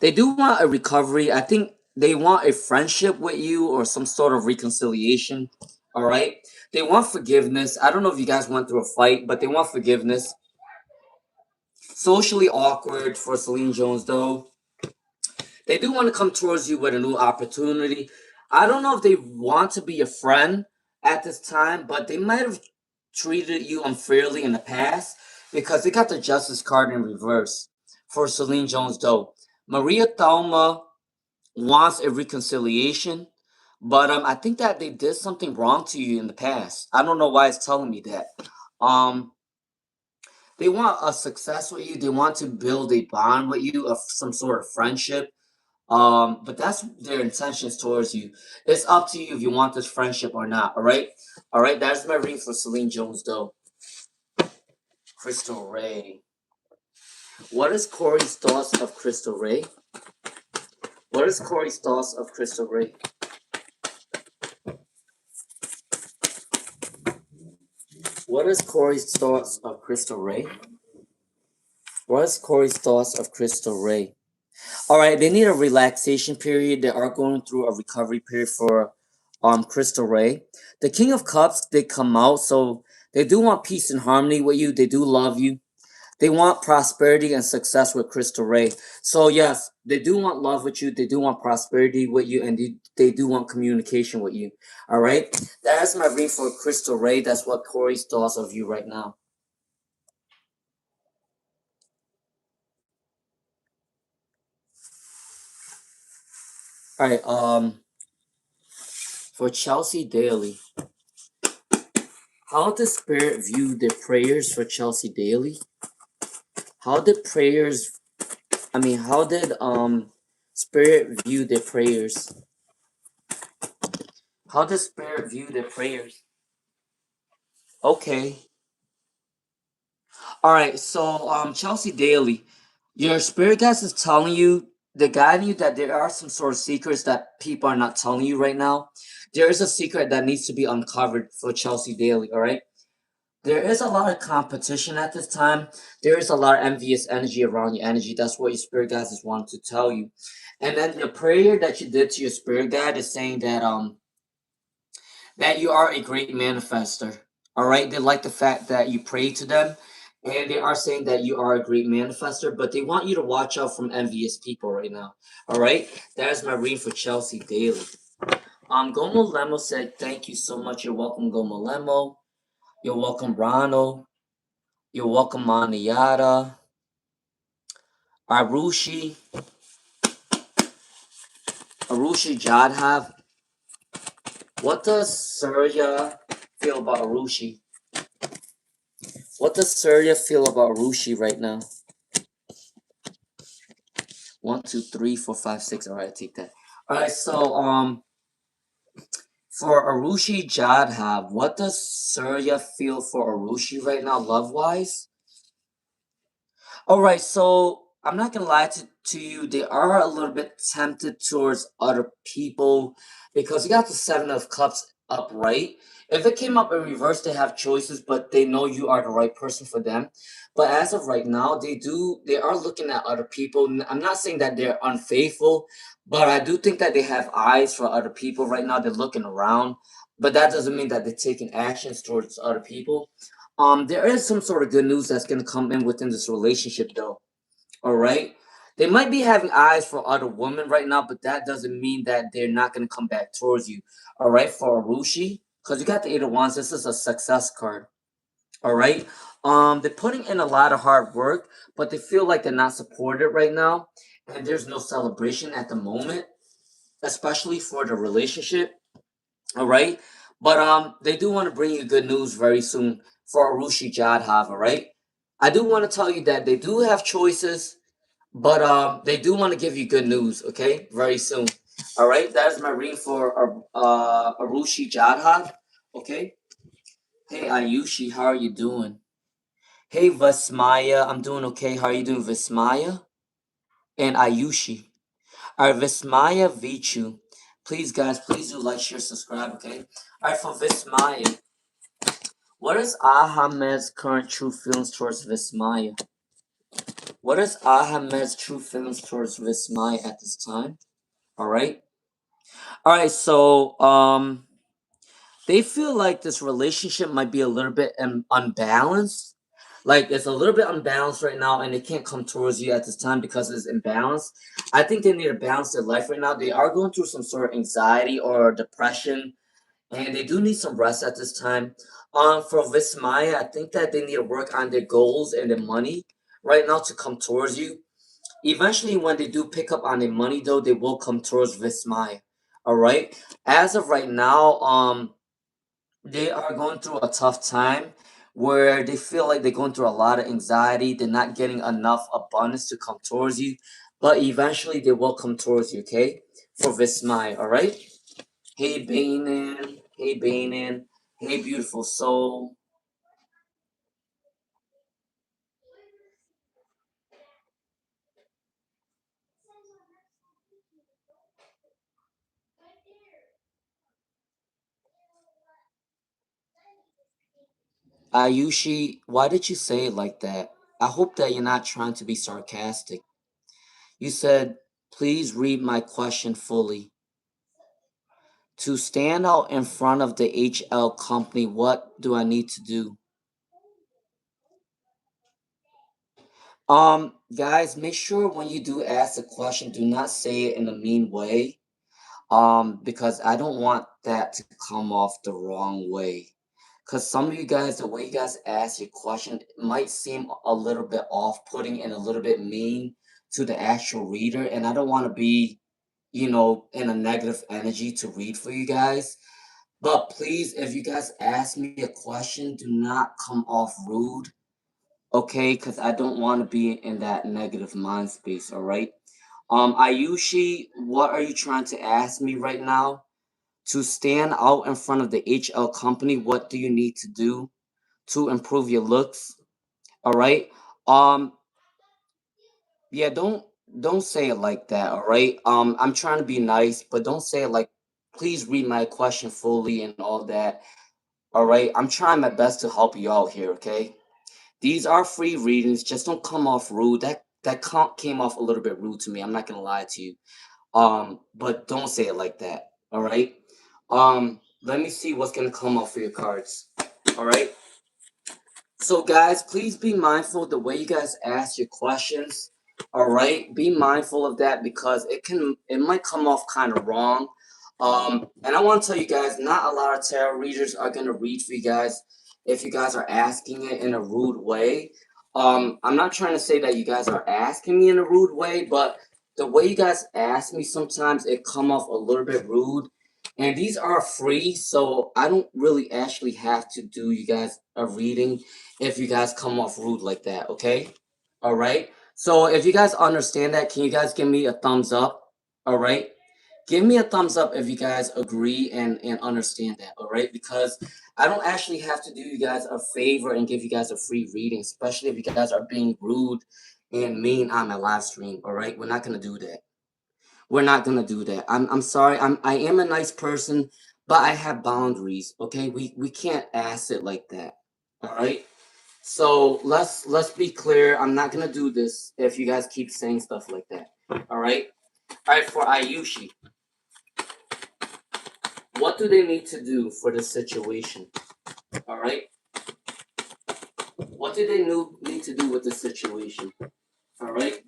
They do want a recovery. I think they want a friendship with you or some sort of reconciliation. All right. They want forgiveness. I don't know if you guys went through a fight, but they want forgiveness. Socially awkward for Celine Jones, though. They do want to come towards you with a new opportunity. I don't know if they want to be a friend at this time, but they might have treated you unfairly in the past because they got the justice card in reverse for Celine Jones, though. Maria Thalma wants a reconciliation, but I think that they did something wrong to you in the past. I don't know why it's telling me that. Um, they want a success with you. They want to build a bond with you of some sort of friendship. But that's their intentions towards you. It's up to you if you want this friendship or not. All right. That's my reading for Celine Jones, though. Crystal Ray. What is Corey's thoughts of Crystal Ray? What is Corey's thoughts of Crystal Ray? What is Corey's thoughts of Crystal Ray? What is Corey's thoughts of Crystal Ray? All right, they need a relaxation period. They are going through a recovery period for Crystal Ray. The King of Cups did come out, so they do want peace and harmony with you. They do love you. They want prosperity and success with Crystal Ray. So yes, they do want love with you. They do want prosperity with you, and they do want communication with you. All right, that's my read for Crystal Ray. That's what Corey's thoughts of you right now. All right, for Chelsea Daly, how did Spirit view the prayers for Chelsea Daly? How did prayers? How did Spirit view the prayers? How did Spirit view the prayers? Okay. All right. So Chelsea Daly, your spirit guide is telling you, they're guiding you that there are some sort of secrets that people are not telling you right now. There is a secret that needs to be uncovered for Chelsea Daly. All right. There is a lot of competition at this time. There is a lot of envious energy around your energy. That's what your spirit guides is wanting to tell you. And then the prayer that you did to your spirit guide is saying that you are a great manifester. All right. They like the fact that you pray to them. And they are saying that you are a great manifester, but they want you to watch out from envious people right now. All right. That is my reading for Chelsea Daly. Gomo Lemo said, thank you so much. You're welcome, Gomo Lemo. You're welcome, Ronald. You're welcome, Maniyata. Arushi. Arushi Jadhav. What does Surya feel about Arushi? What does Surya feel about Arushi right now? 1, 2, 3, 4, 5, 6. All right, take that. All right, so for Arushi Jadhav, what does Surya feel for Arushi right now, love wise? All right, so I'm not gonna lie to you. They are a little bit tempted towards other people because you got the Seven of Cups upright. If it came up in reverse, they have choices, but they know you are the right person for them. But as of right now, they are looking at other people. I'm not saying that they're unfaithful, but I do think that they have eyes for other people right now. They're looking around, but that doesn't mean that they're taking actions towards other people. There is some sort of good news that's gonna come in within this relationship, though. All right, they might be having eyes for other women right now, but that doesn't mean that they're not gonna come back towards you. All right, for Arushi, because you got the Eight of Wands. This is a success card. All right. They're putting in a lot of hard work, but they feel like they're not supported right now, and there's no celebration at the moment, especially for the relationship. All right. But they do want to bring you good news very soon for Arushi Jadhav. All right. I do want to tell you that they do have choices, but they do want to give you good news. Okay, very soon. All right. That is my reading for Arushi Jadhav. Okay. Hey Ayushi, how are you doing? Hey Vismaya, I'm doing okay. How are you doing, Vismaya? And Ayushi. Alright, Vismaya Vichu. Please, guys, please do like, share, subscribe, okay? Alright, for Vismaya. What is Ahmed's current true feelings towards Vismaya? What is Ahmed's true feelings towards Vismai at this time? All right. All right. So, they feel like this relationship might be a little bit unbalanced. Like it's a little bit unbalanced right now, and they can't come towards you at this time because it's imbalanced. I think they need to balance their life right now. They are going through some sort of anxiety or depression, and they do need some rest at this time. For Vismaya, I think that they need to work on their goals and their money right now to come towards you. Eventually, when they do pick up on their money, though, they will come towards Vismaya. All right. As of right now, they are going through a tough time where they feel like they're going through a lot of anxiety. They're not getting enough abundance to come towards you, but eventually they will come towards you, okay? For Vismai, all right? Hey, Bainin. Hey, Bainin. Hey, beautiful soul. Ayushi, why did you say it like that? I hope that you're not trying to be sarcastic. You said, please read my question fully. To stand out in front of the HL company, what do I need to do? Guys, make sure when you do ask a question, do not say it in a mean way. Because I don't want that to come off the wrong way. Because some of you guys, the way you guys ask your question might seem a little bit off-putting and a little bit mean to the actual reader, and I don't want to be, in a negative energy to read for you guys. But please, if you guys ask me a question, do not come off rude, okay? Because I don't want to be in that negative mind space, all right? Ayushi, what are you trying to ask me right now? To stand out in front of the HL company, what do you need to do to improve your looks? All right. Um, yeah, don't say it like that, all right? I'm trying to be nice, but don't say it like, please read my question fully and all that. All right. I'm trying my best to help you out here, okay? These are free readings. Just don't come off rude. That came off a little bit rude to me. I'm not gonna lie to you. But don't say it like that. All right. Let me see what's gonna come off for your cards. All right. So guys, please be mindful the way you guys ask your questions. All right, be mindful of that because it might come off kind of wrong. And I want to tell you guys, not a lot of tarot readers are gonna read for you guys if you guys are asking it in a rude way. I'm not trying to say that you guys are asking me in a rude way, but the way you guys ask me sometimes it come off a little bit rude. And these are free, so I don't really actually have to do you guys a reading if you guys come off rude like that, okay? All right. So if you guys understand that, can you guys give me a thumbs up? All right. Give me a thumbs up if you guys agree and understand that, all right? Because I don't actually have to do you guys a favor and give you guys a free reading, especially if you guys are being rude and mean on my live stream, all right? We're not gonna do that. We're not gonna do that. I'm sorry. I am a nice person, but I have boundaries, okay? We can't ask it like that. All right? So let's be clear. I'm not gonna do this if you guys keep saying stuff like that. All right. All right. For Ayushi, what do they need to do for this situation? All right. What do they need to do with this situation? All right.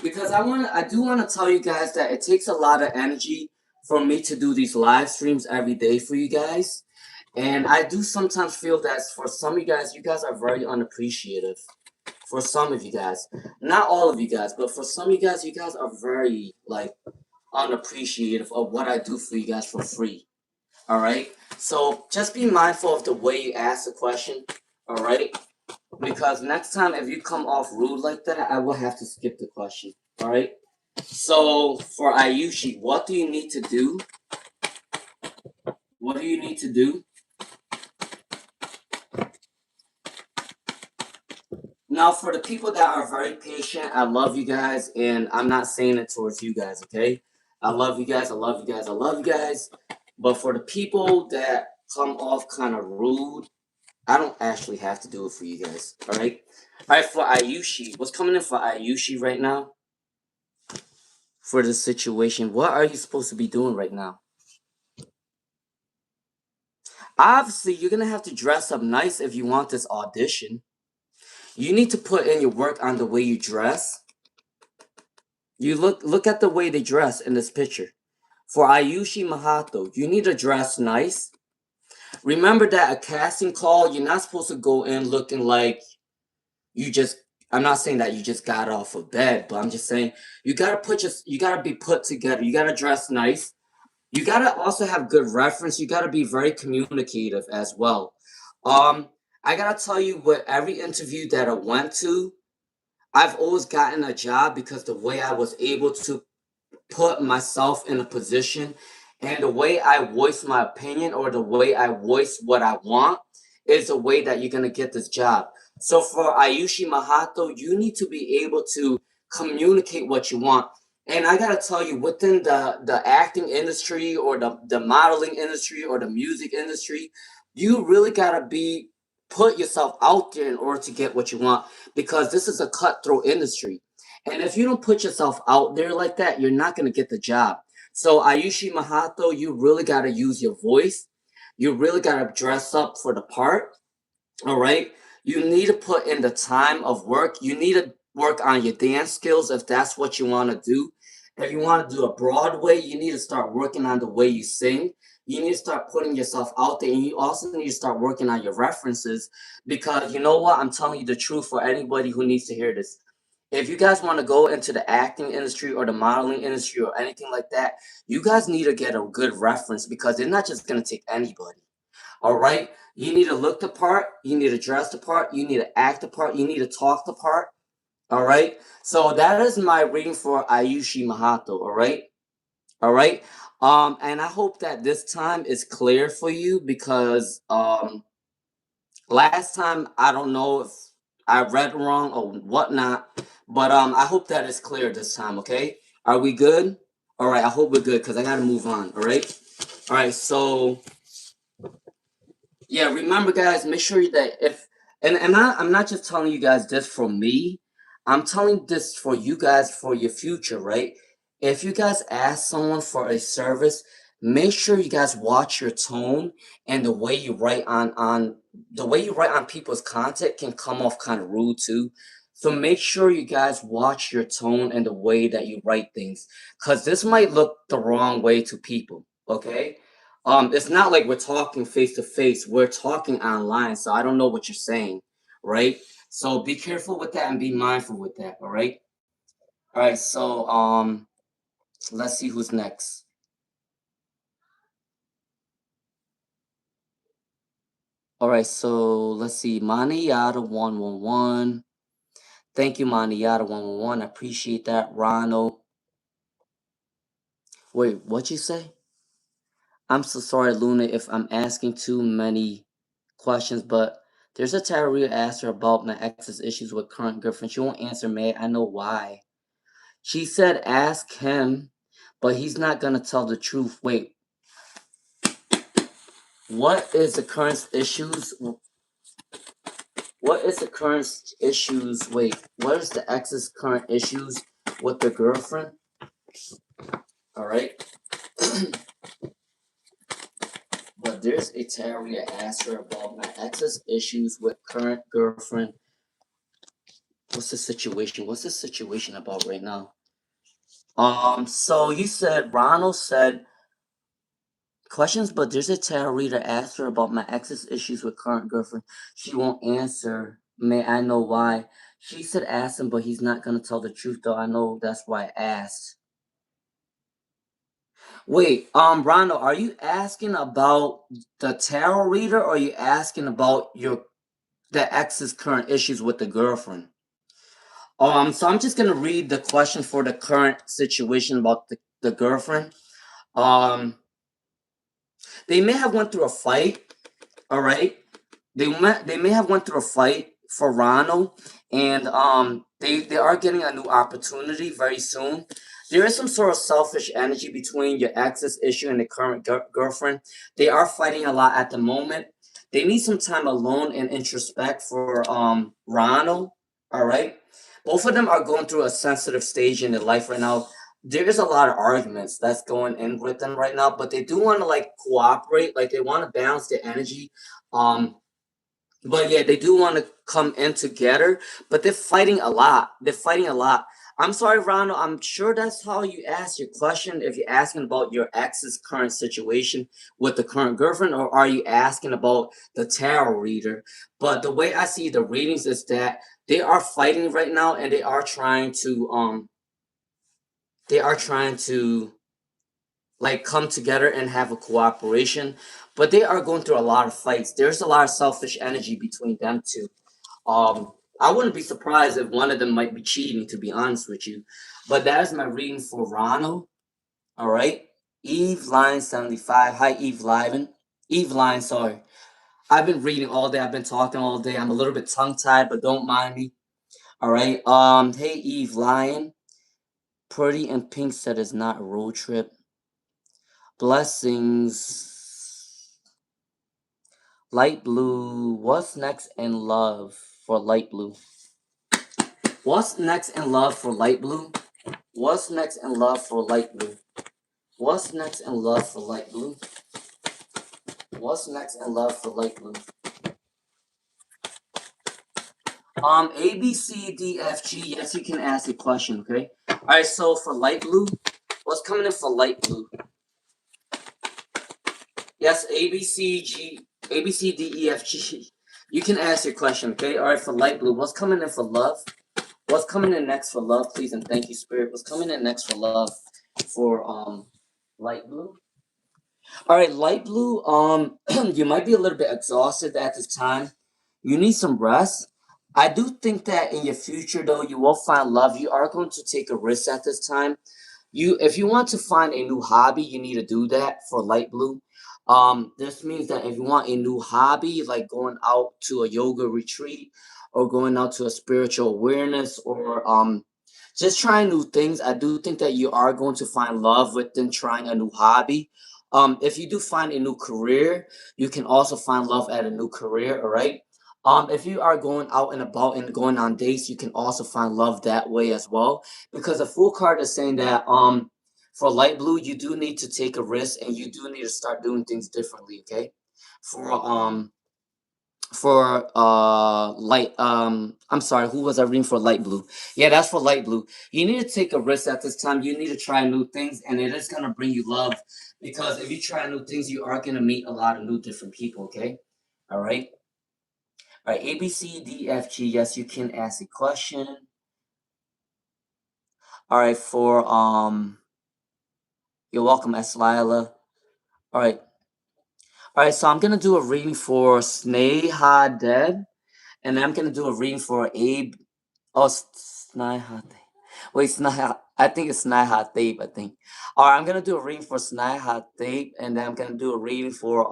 Because I do want to tell you guys that it takes a lot of energy for me to do these live streams every day for you guys. And I do sometimes feel that for some of you guys are very unappreciative. For some of you guys, not all of you guys, but for some of you guys are very like unappreciative of what I do for you guys for free. All right. So just be mindful of the way you ask the question. All right. Because next time if you come off rude like that, I will have to skip the question. All right. So for Ayushi, what do you need to do? What do you need to do? Now, for the people that are very patient, I love you guys, and I'm not saying it towards you guys, okay? I love you guys, I love you guys, I love you guys. But for the people that come off kind of rude, I don't actually have to do it for you guys, all right? Alright, for Ayushi, what's coming in for Ayushi right now? For the situation, what are you supposed to be doing right now? Obviously, you're gonna have to dress up nice if you want this audition. You need to put in your work on the way you dress. You look at the way they dress in this picture. For Ayushi Mahato, you need to dress nice. Remember that a casting call, you're not supposed to go in looking like you just, I'm not saying that you just got off of bed, but I'm just saying you gotta be put together. You gotta dress nice. You gotta also have good reference. You gotta be very communicative as well. I gotta tell you, with every interview that I went to, I've always gotten a job because the way I was able to put myself in a position and the way I voice my opinion or the way I voice what I want is the way that you're going to get this job. So for Ayushi Mahato, you need to be able to communicate what you want. And I got to tell you, within the acting industry or the modeling industry or the music industry, you really got to be put yourself out there in order to get what you want, because this is a cutthroat industry. And if you don't put yourself out there like that, you're not going to get the job. So Ayushi Mahato, you really got to use your voice. You really got to dress up for the part. All right. You need to put in the time of work. You need to work on your dance skills if that's what you want to do. If you want to do a Broadway, you need to start working on the way you sing. You need to start putting yourself out there, and you also need to start working on your references, because you know what? I'm telling you the truth for anybody who needs to hear this. If you guys want to go into the acting industry or the modeling industry or anything like that, you guys need to get a good reference, because they're not just going to take anybody. All right? You need to look the part, you need to dress the part, you need to act the part, you need to talk the part. All right? So that is my reading for Ayushi Mahato. All right? All right? And I hope that this time is clear for you, because last time I don't know if I read wrong or whatnot, but I hope that is clear this time. Okay, are we good? All right, I hope we're good, because I gotta move on. All right. So yeah, remember, guys, make sure that if, and I'm not just telling you guys this for me, I'm telling this for you guys for your future, right? If you guys ask someone for a service, make sure you guys watch your tone, and the way you write on the way you write on people's content can come off kind of rude too. So make sure you guys watch your tone and the way that you write things, because this might look the wrong way to people. Okay, it's not like we're talking face to face. We're talking online, so I don't know what you're saying, right? So be careful with that and be mindful with that. All right. All right. So let's see who's next. All right. So let's see. Maniyata 111. Thank you, Maniyata 111. I appreciate that. Ronald. Wait, what'd you say? I'm so sorry, Luna, if I'm asking too many questions, but there's a tarot reader asked her about my ex's issues with current girlfriend. She won't answer me. I know why. She said ask him, but he's not gonna tell the truth. Wait, what is the current issues? What is the current issues? Wait, what is the ex's current issues with the girlfriend? All right. But there's a tarot reader asked her about my ex's issues with current girlfriend. What's the situation? What's the situation about right now? So you said Ronald said questions, but there's a tarot reader asked her about my ex's issues with current girlfriend. She won't answer. May I know why? She said ask him, but he's not gonna tell the truth though. I know, that's why I asked. Wait, Ronald, are you asking about the tarot reader, or are you asking about the ex's current issues with the girlfriend? So I'm just gonna read the question for the current situation about the girlfriend. Um, they may have went through a fight. All right, they may have went through a fight for Ronald, and they are getting a new opportunity very soon. There is some sort of selfish energy between your ex's issue and the current girlfriend. They are fighting a lot at the moment. They need some time alone and introspect for Ronald. All right. Both of them are going through a sensitive stage in their life right now. There is a lot of arguments that's going in with them right now, but they do want to like cooperate, like they want to balance their energy. Um, but yeah, they do want to come in together, but they're fighting a lot. They're fighting a lot. I'm sorry, Ronald. I'm sure that's how you ask your question. If you're asking about your ex's current situation with the current girlfriend, or are you asking about the tarot reader? But the way I see the readings is that they are fighting right now, and they are trying to like come together and have a cooperation, but they are going through a lot of fights. There's a lot of selfish energy between them two. I wouldn't be surprised if one of them might be cheating, to be honest with you. But that is my reading for Ronald. All right. Eve Line 75. Hi, Eve Liven. Eve Line, sorry. I've been reading all day. I've been talking all day. I'm a little bit tongue tied, but don't mind me. All right. Hey, Eve Lion. Pretty and Pink said it's not a road trip. Blessings. Light blue. What's next in love for light blue? What's next in love for light blue? What's next in love for light blue? What's next in love for light blue? What's next in love for light blue? A, B, C, D, F, G. Yes, you can ask a question, okay? Alright, so for light blue, what's coming in for light blue? Yes, A, B, C, G, A, B, C, D, E, F, G. You can ask your question, okay? Alright, for light blue, what's coming in for love? What's coming in next for love, please, and thank you, Spirit. What's coming in next for love for light blue? All right, light blue. You might be a little bit exhausted at this time. You need some rest. I do think that in your future, though, you will find love. You are going to take a risk at this time. If you want to find a new hobby, you need to do that for light blue. This means that if you want a new hobby, like going out to a yoga retreat or going out to a spiritual awareness or just trying new things, I do think that you are going to find love within trying a new hobby. If you do find a new career, you can also find love at a new career, all right? If you are going out and about and going on dates, you can also find love that way as well. Because the Fool card is saying that for light blue, you do need to take a risk and you do need to start doing things differently, okay? For light I'm sorry, who was I reading for light blue? Yeah, that's for light blue. You need to take a risk at this time. You need to try new things, and it is gonna bring you love, because if you try new things, you are gonna meet a lot of new different people, okay? All right, A, B, C, D, F, G. Yes, you can ask a question. All right, for you're welcome, S. Lila. All right. All right, so I'm gonna do a reading for Sneha Deb, and I'm gonna do a reading for Abe. Oh, Sneha. Wait, Sneha. I think it's Sneha Tape. I think. All right, I'm gonna do a reading for Sneha Tape, and then I'm gonna do a reading for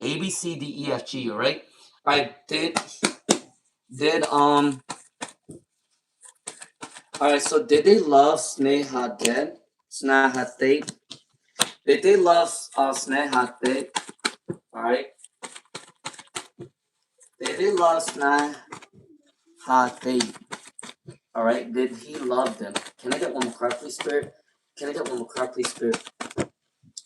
A B C D E F G. All right. All right. Did All right. So did they love Sneha Deb? Sneha Tape. Did they love Sneha Tape? All right. Did they love Sneha Tape? All right. Did he love them? Can I get one more card, please, Spirit? Can I get one more card, please, Spirit,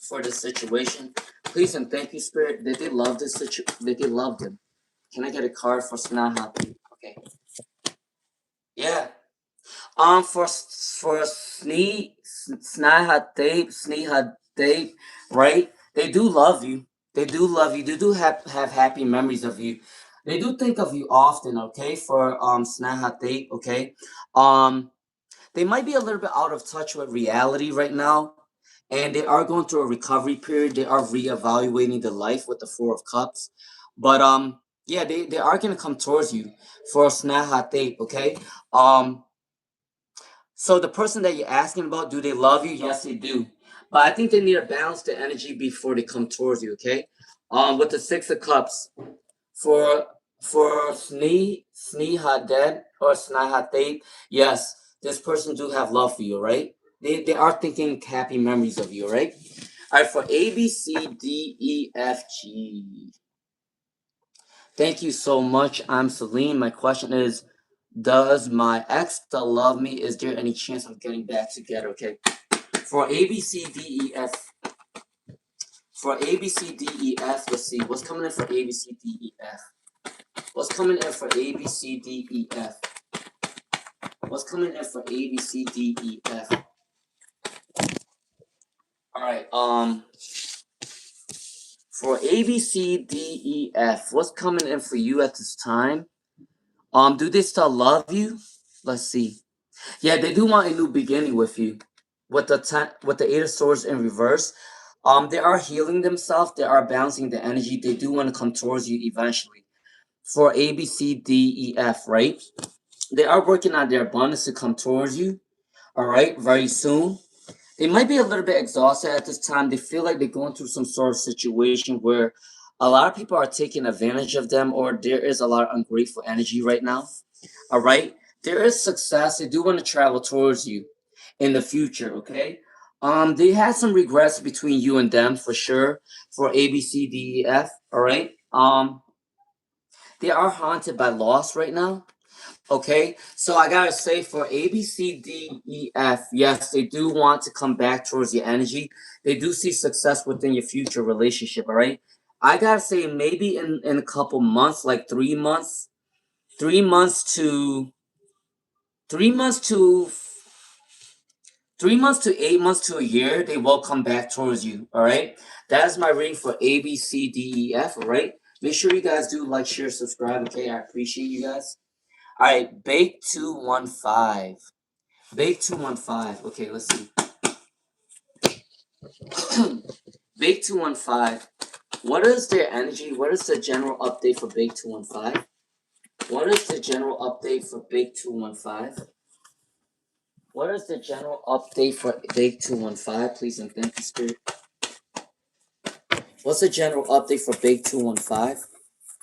for this situation? Please and thank you, Spirit. Did they love this situation? Did they love them? Can I get a card for Sneha? Okay. Yeah. For Sneha Tape, right? They do love you. They do love you. They do have happy memories of you. They do think of you often, okay? For Sneha Tape, okay? Um they might be a little bit out of touch with reality right now, and they are going through a recovery period. They are reevaluating the life with the Four of Cups, but yeah, they are gonna come towards you for Sneha Tape, okay? Um, so the person that you're asking about, do they love you? Yes, they do. But I think they need to balance the energy before they come towards you, okay? With the Six of Cups, for Sneha Dead or Sneha Tate, yes, this person do have love for you, right? They are thinking happy memories of you, right? All right, for A, B, C, D, E, F, G. Thank you so much. I'm Celine. My question is, Does my ex still love me? Is there any chance of getting back together? Okay. For A, B, C, D, E, F. For A, B, C, D, E, F, let's see. What's coming in for A, B, C, D, E, F? What's coming in for A, B, C, D, E, F? What's coming in for A, B, C, D, E, F? Alright, for A, B, C, D, E, F, what's coming in for you at this time? Do they still love you? Let's see. Yeah, they do want a new beginning with you. With the Eight of Swords in reverse, they are healing themselves. They are balancing the energy. They do want to come towards you eventually. For A, B, C, D, E, F, right? They are working on their abundance to come towards you. All right, very soon. They might be a little bit exhausted at this time. They feel like they're going through some sort of situation where a lot of people are taking advantage of them, or there is a lot of ungrateful energy right now. All right, there is success. They do want to travel towards you in the future. Okay. They had some regrets between you and them for sure. For A, B, C, D, E, F. All right. They are haunted by loss right now. Okay, so I gotta say for A, B, C, D, E, F, yes, they do want to come back towards your energy. They do see success within your future relationship, all right? I gotta say maybe in a couple months, like 3 months, 3 months to 3 months to 3 months to 8 months to a year, they will come back towards you, all right? That is my reading for A, B, C, D, E, F, all right? Make sure you guys do like, share, subscribe, okay? I appreciate you guys. All right, Bake 215. Bake 215. Okay, let's see. Bake 215. What is their energy? What is the general update for Bake 215? What is the general update for Bake 215? What is the general update for Bake 215? Please and thank you, Spirit. What's the general update for Bake 215?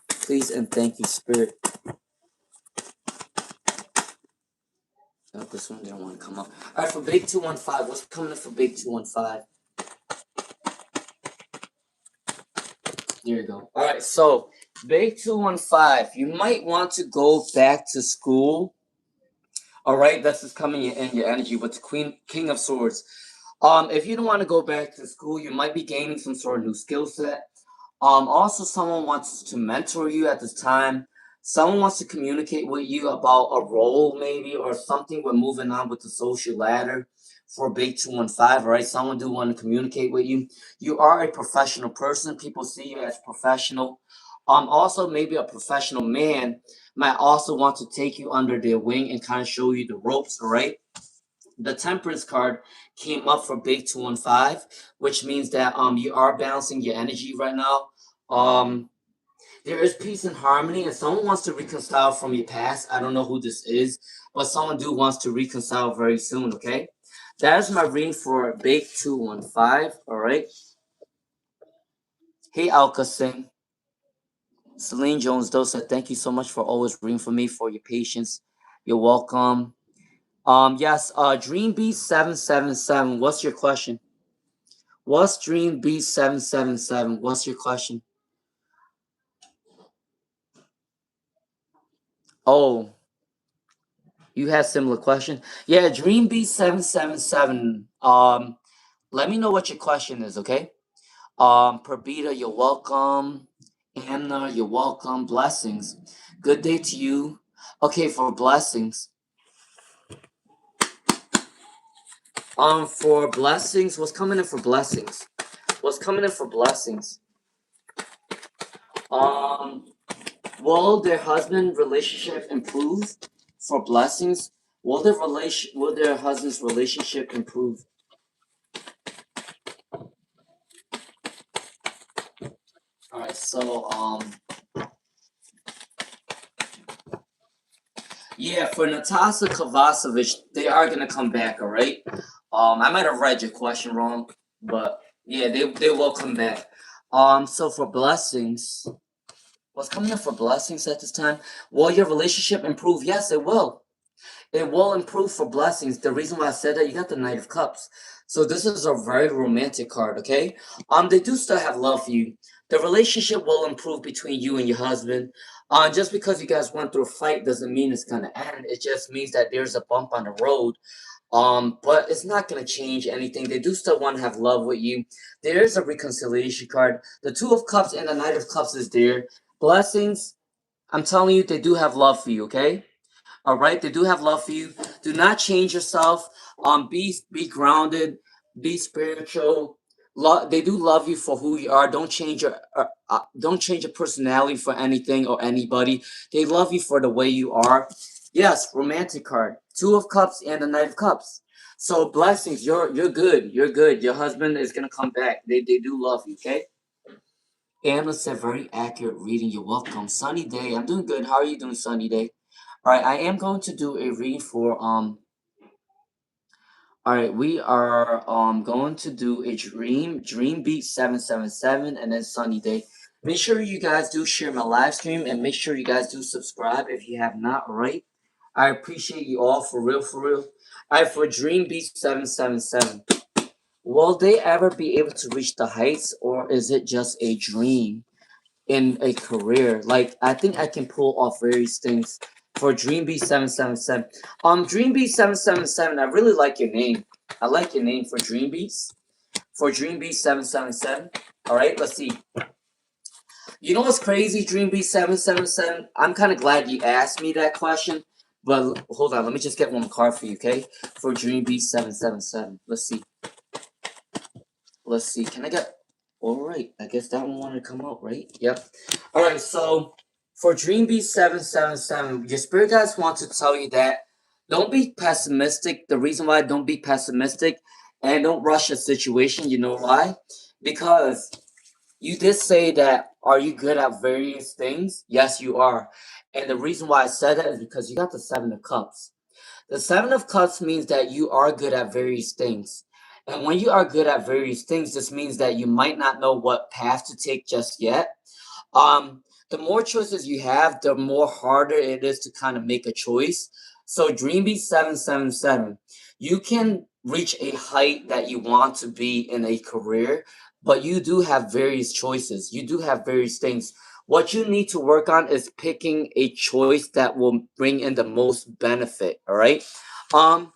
Please and thank you, Spirit. Oh, this one didn't want to come up. All right, for Bake 215, what's coming up for Bake 215? There you go. All right, so Big 215, you might want to go back to school. All right, that's just coming in your energy with the King of Swords. If you don't want to go back to school, you might be gaining some sort of new skill set. Also, someone wants to mentor you at this time. Someone wants to communicate with you about a role, maybe, or something. We're moving on with the social ladder for Big 215, right? Someone do want to communicate with you. You are a professional person. People see you as professional. Also, maybe a professional man might also want to take you under their wing and kind of show you the ropes, all right? The Temperance card came up for Big 215, which means that you are balancing your energy right now. Um there is peace and harmony, and someone wants to reconcile from your past. I don't know who this is, but someone do wants to reconcile very soon, okay? That is my reading for Big 215, all right? Hey, Alka Singh. Celine Jones Dosa, thank you so much for always reading for me, for your patience. You're welcome. Yes, Dream Beat 777, what's your question? What's Dream Beat 777? What's your question? Oh, you had similar question? Yeah, Dream Beat 777. Let me know what your question is, okay? Perbita, you're welcome. Anna, you're welcome. Blessings. Good day to you. Okay, for blessings. For blessings, what's coming in for blessings? What's coming in for blessings? Will their husband relationship improve? For blessings, will their husband's relationship improve? All right, so yeah, for Natasha Kovacevic, they are gonna come back. All right. I might have read your question wrong, but yeah, they will come back. So for blessings, what's coming up for blessings at this time? Will your relationship improve? Yes, it will. It will improve for blessings. The reason why I said that, you got the Knight of Cups. So this is a very romantic card, okay? They do still have love for you. The relationship will improve between you and your husband. Just because you guys went through a fight doesn't mean it's gonna end. It just means that there's a bump on the road. But it's not gonna change anything. They do still want to have love with you. There is a reconciliation card. The Two of Cups and the Knight of Cups is there. Blessings. I'm telling you, they do have love for you, okay? All right, they do have love for you. Do not change yourself. Be grounded. Be spiritual. They do love you for who you are. Don't change your personality for anything or anybody. They love you for the way you are. Yes, romantic card. Two of Cups and the Knight of Cups. So blessings. You're good. You're good. Your husband is gonna come back. They do love you. Okay. Anna said very accurate reading. You're welcome. Sunny day. I'm doing good. How are you doing, Sunny day? All right, I am going to do a read for all right, we are going to do a dream beat 777 and then sunny day. Make sure you guys do share my live stream and make sure you guys do subscribe if you have not already. I appreciate you all for real for real. All right, for dream beat 777. Will they ever be able to reach the heights or is it just a dream? In a career. Like I think I can pull off various things for Dreambeat 777. Dreambeat 777, I really like your name. I like your name for Dreambeats. For Dreambeat 777. Alright, let's see. You know what's crazy, Dreambeat 777? I'm kinda glad you asked me that question. But hold on, let me just get one card for you, okay? For Dreambeat 777. Let's see. Let's see. Can I get all right? I guess that one wanted to come out, right? Yep. All right. So for Dreambeat 777, your spirit guides want to tell you that don't be pessimistic. The reason why don't be pessimistic and don't rush a situation. You know why? Because you did say that. Are you good at various things? Yes, you are. And the reason why I said that is because you got the Seven of Cups. The Seven of Cups means that you are good at various things. And when you are good at various things, this means that you might not know what path to take just yet. The more choices you have, the more harder it is to kind of make a choice. So Dreambeat 777, you can reach a height that you want to be in a career, but you do have various choices. You do have various things. What you need to work on is picking a choice that will bring in the most benefit. All right. Um,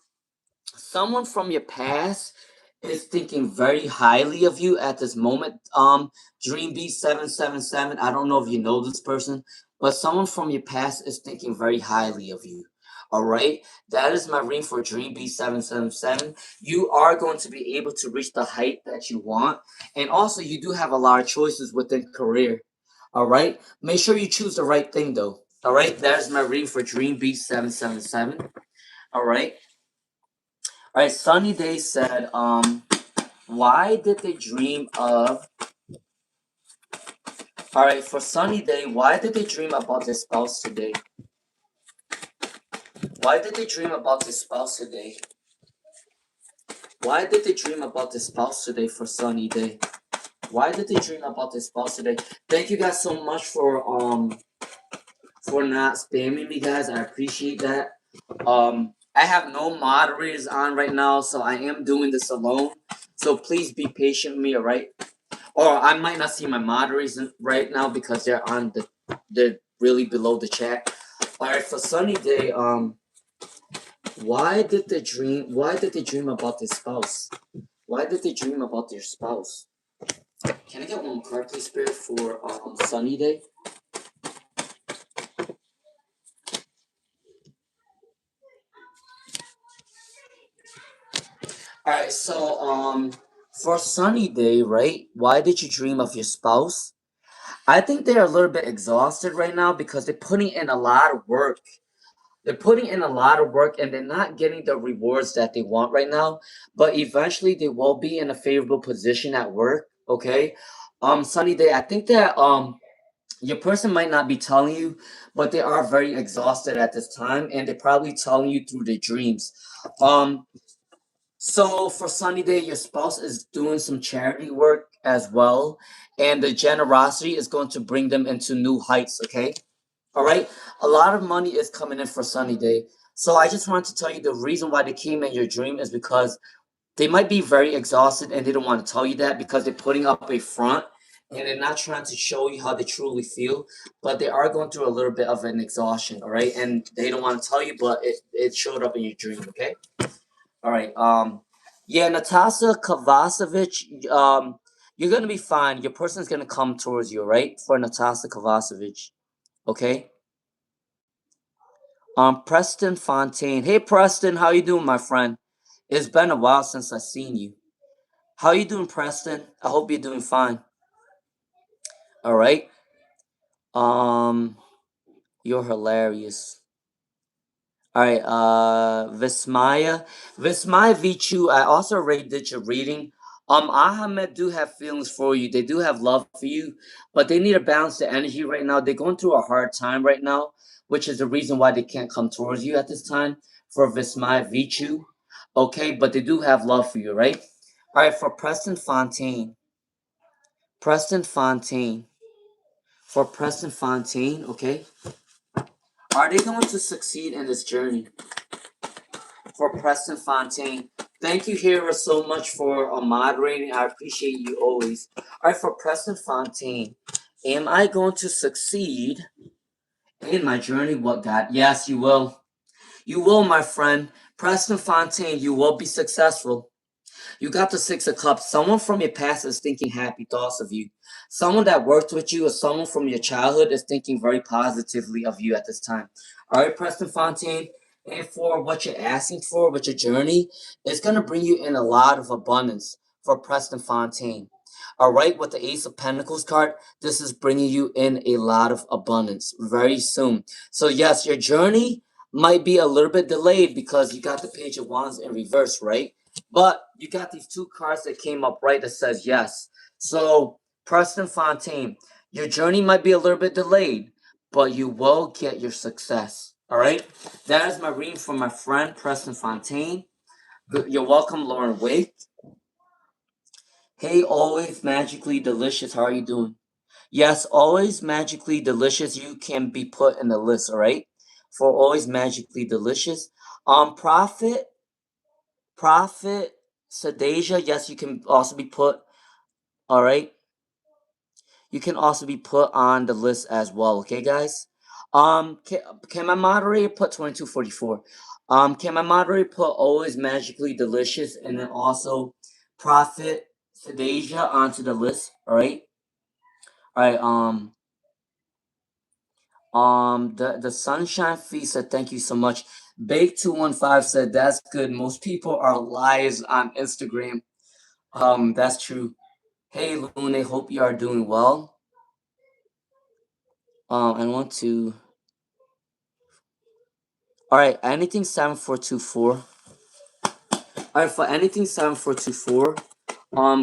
Someone from your past is thinking very highly of you at this moment. Dreambeat 777. I don't know if you know this person, but someone from your past is thinking very highly of you. All right, that is my ring for Dreambeat 777. You are going to be able to reach the height that you want, and also you do have a lot of choices within career. All right, make sure you choose the right thing though. All right, that is my ring for Dreambeat 777. All right. All right, Sunny Day said, why did they dream of? All right, for Sunny Day, why did they dream about their spouse today? Why did they dream about their spouse today? Why did they dream about their spouse today for Sunny Day? Why did they dream about their spouse today? Thank you guys so much for not spamming me, guys. I appreciate that. I have no moderators on right now, so I am doing this alone. So please be patient with me, all right? Or I might not see my moderators right now because they're really below the chat. All right, for Sunny Day, why did they dream about their spouse? Why did they dream about their spouse? Can I get one card, please, Spirit, for Sunny Day? All right, so for Sunny Day, right? Why did you dream of your spouse? I think they're a little bit exhausted right now because they're putting in a lot of work. They're putting in a lot of work and they're not getting the rewards that they want right now. But eventually they will be in a favorable position at work. Okay. Sunny Day, I think that your person might not be telling you, but they are very exhausted at this time and they're probably telling you through their dreams. Um, so for Sunny Day, your spouse is doing some charity work as well, and the generosity is going to bring them into new heights, okay? All right? A lot of money is coming in for Sunny Day. So I just want to tell you the reason why they came in your dream is because they might be very exhausted and they don't want to tell you that because they're putting up a front and they're not trying to show you how they truly feel, but they are going through a little bit of an exhaustion, all right? And they don't want to tell you, but it showed up in your dream, okay? All right. Yeah, Natasha Kovacevic, you're gonna be fine. Your person's gonna come towards you, right? For Natasha Kovacevic, okay? Preston Fontaine. Hey, Preston, how you doing, my friend? It's been a while since I've seen you. How you doing, Preston? I hope you're doing fine. All right. Um, you're hilarious. All right, Vismaya Vichu. I also already did your reading. Ahmed do have feelings for you. They do have love for you, but they need to balance the energy right now. They're going through a hard time right now, which is the reason why they can't come towards you at this time. For Vismaya Vichu, okay, but they do have love for you, right? All right, for Preston Fontaine, for Preston Fontaine, okay. Are they going to succeed in this journey? For Preston Fontaine. Thank you, Hera, so much for moderating. I appreciate you always. All right, for Preston Fontaine, am I going to succeed in my journey? What God? Yes, you will. You will, my friend. Preston Fontaine, you will be successful. You got the Six of Cups. Someone from your past is thinking happy thoughts of you. Someone that worked with you or someone from your childhood is thinking very positively of you at this time. All right, Preston Fontaine. And for what you're asking for with your journey, it's going to bring you in a lot of abundance for Preston Fontaine. All right, with the Ace of Pentacles card, this is bringing you in a lot of abundance very soon. So, yes, your journey might be a little bit delayed because you got the Page of Wands in reverse, right? But you got these two cards that came up right that says yes. So, Preston Fontaine, your journey might be a little bit delayed, but you will get your success. All right? That is my reading for my friend Preston Fontaine. You're welcome, Lauren Wake. Hey, always magically delicious. How are you doing? Yes, always magically delicious. You can be put in the list, all right? For always magically delicious. Prophet Sadasia, yes, you can also be put, all right? You can also be put on the list as well, okay, guys? Can my moderator put 2244? Can my moderator put always magically delicious and then also Prophet Sadasia onto the list, all right? All right, the Sunshine Feast said thank you so much. Bake215 said that's good. Most people are liars on Instagram. That's true. Hey Lune, hope you are doing well. I want to. All right, anything 7424. All right, for anything 7424.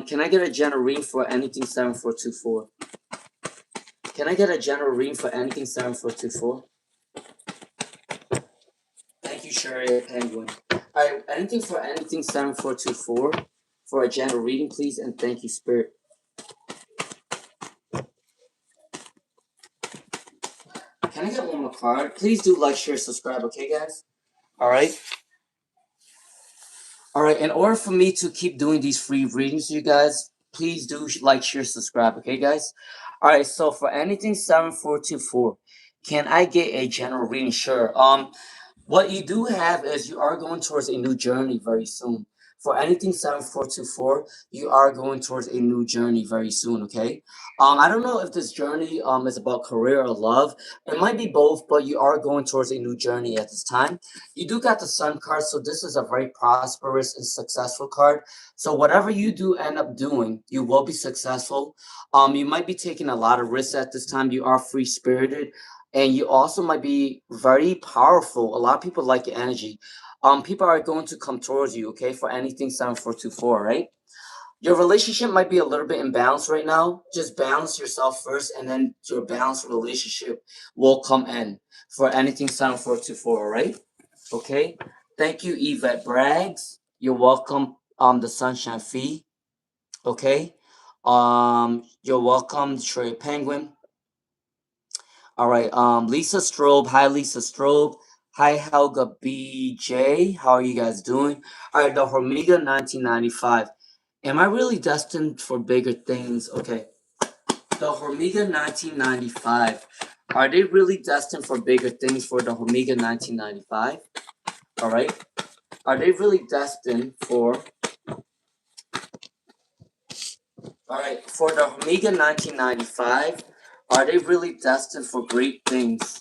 Can I get a general reading for anything 7424? Can I get a general reading for anything 7424? Thank you, Sherry Penguin. All right, anything for anything 7424 for a general reading, please, and thank you, Spirit. Can I get one more card? Please do like, share, subscribe, okay, guys? All right. All right. In order for me to keep doing these free readings, you guys, please do like, share, subscribe, okay, guys? All right. So for anything 7424, can I get a general reading? Sure. What you do have is you are going towards a new journey very soon. For anything 7424, you are going towards a new journey very soon, okay? I don't know if this journey is about career or love. It might be both, but you are going towards a new journey at this time. You do got the Sun card, so this is a very prosperous and successful card. So whatever you do end up doing, you will be successful. You might be taking a lot of risks at this time. You are free spirited and you also might be very powerful. A lot of people like your energy. People are going to come towards you, okay, for anything 7424, right? Your relationship might be a little bit imbalanced right now. Just balance yourself first, and then your balanced relationship will come in for anything 7424, right? Okay. Thank you, Yvette Braggs. You're welcome. The Sunshine Fee. Okay. You're welcome, Trey Penguin. All right. Lisa Strobe. Hi, Lisa Strobe. Hi, Helga BJ. How are you guys doing? All right, the Hormiga 1995. Am I really destined for bigger things? Okay. The Hormiga 1995. Are they really destined for bigger things for the Hormiga 1995? All right. Are they really destined for All right, for the Hormiga 1995, are they really destined for great things?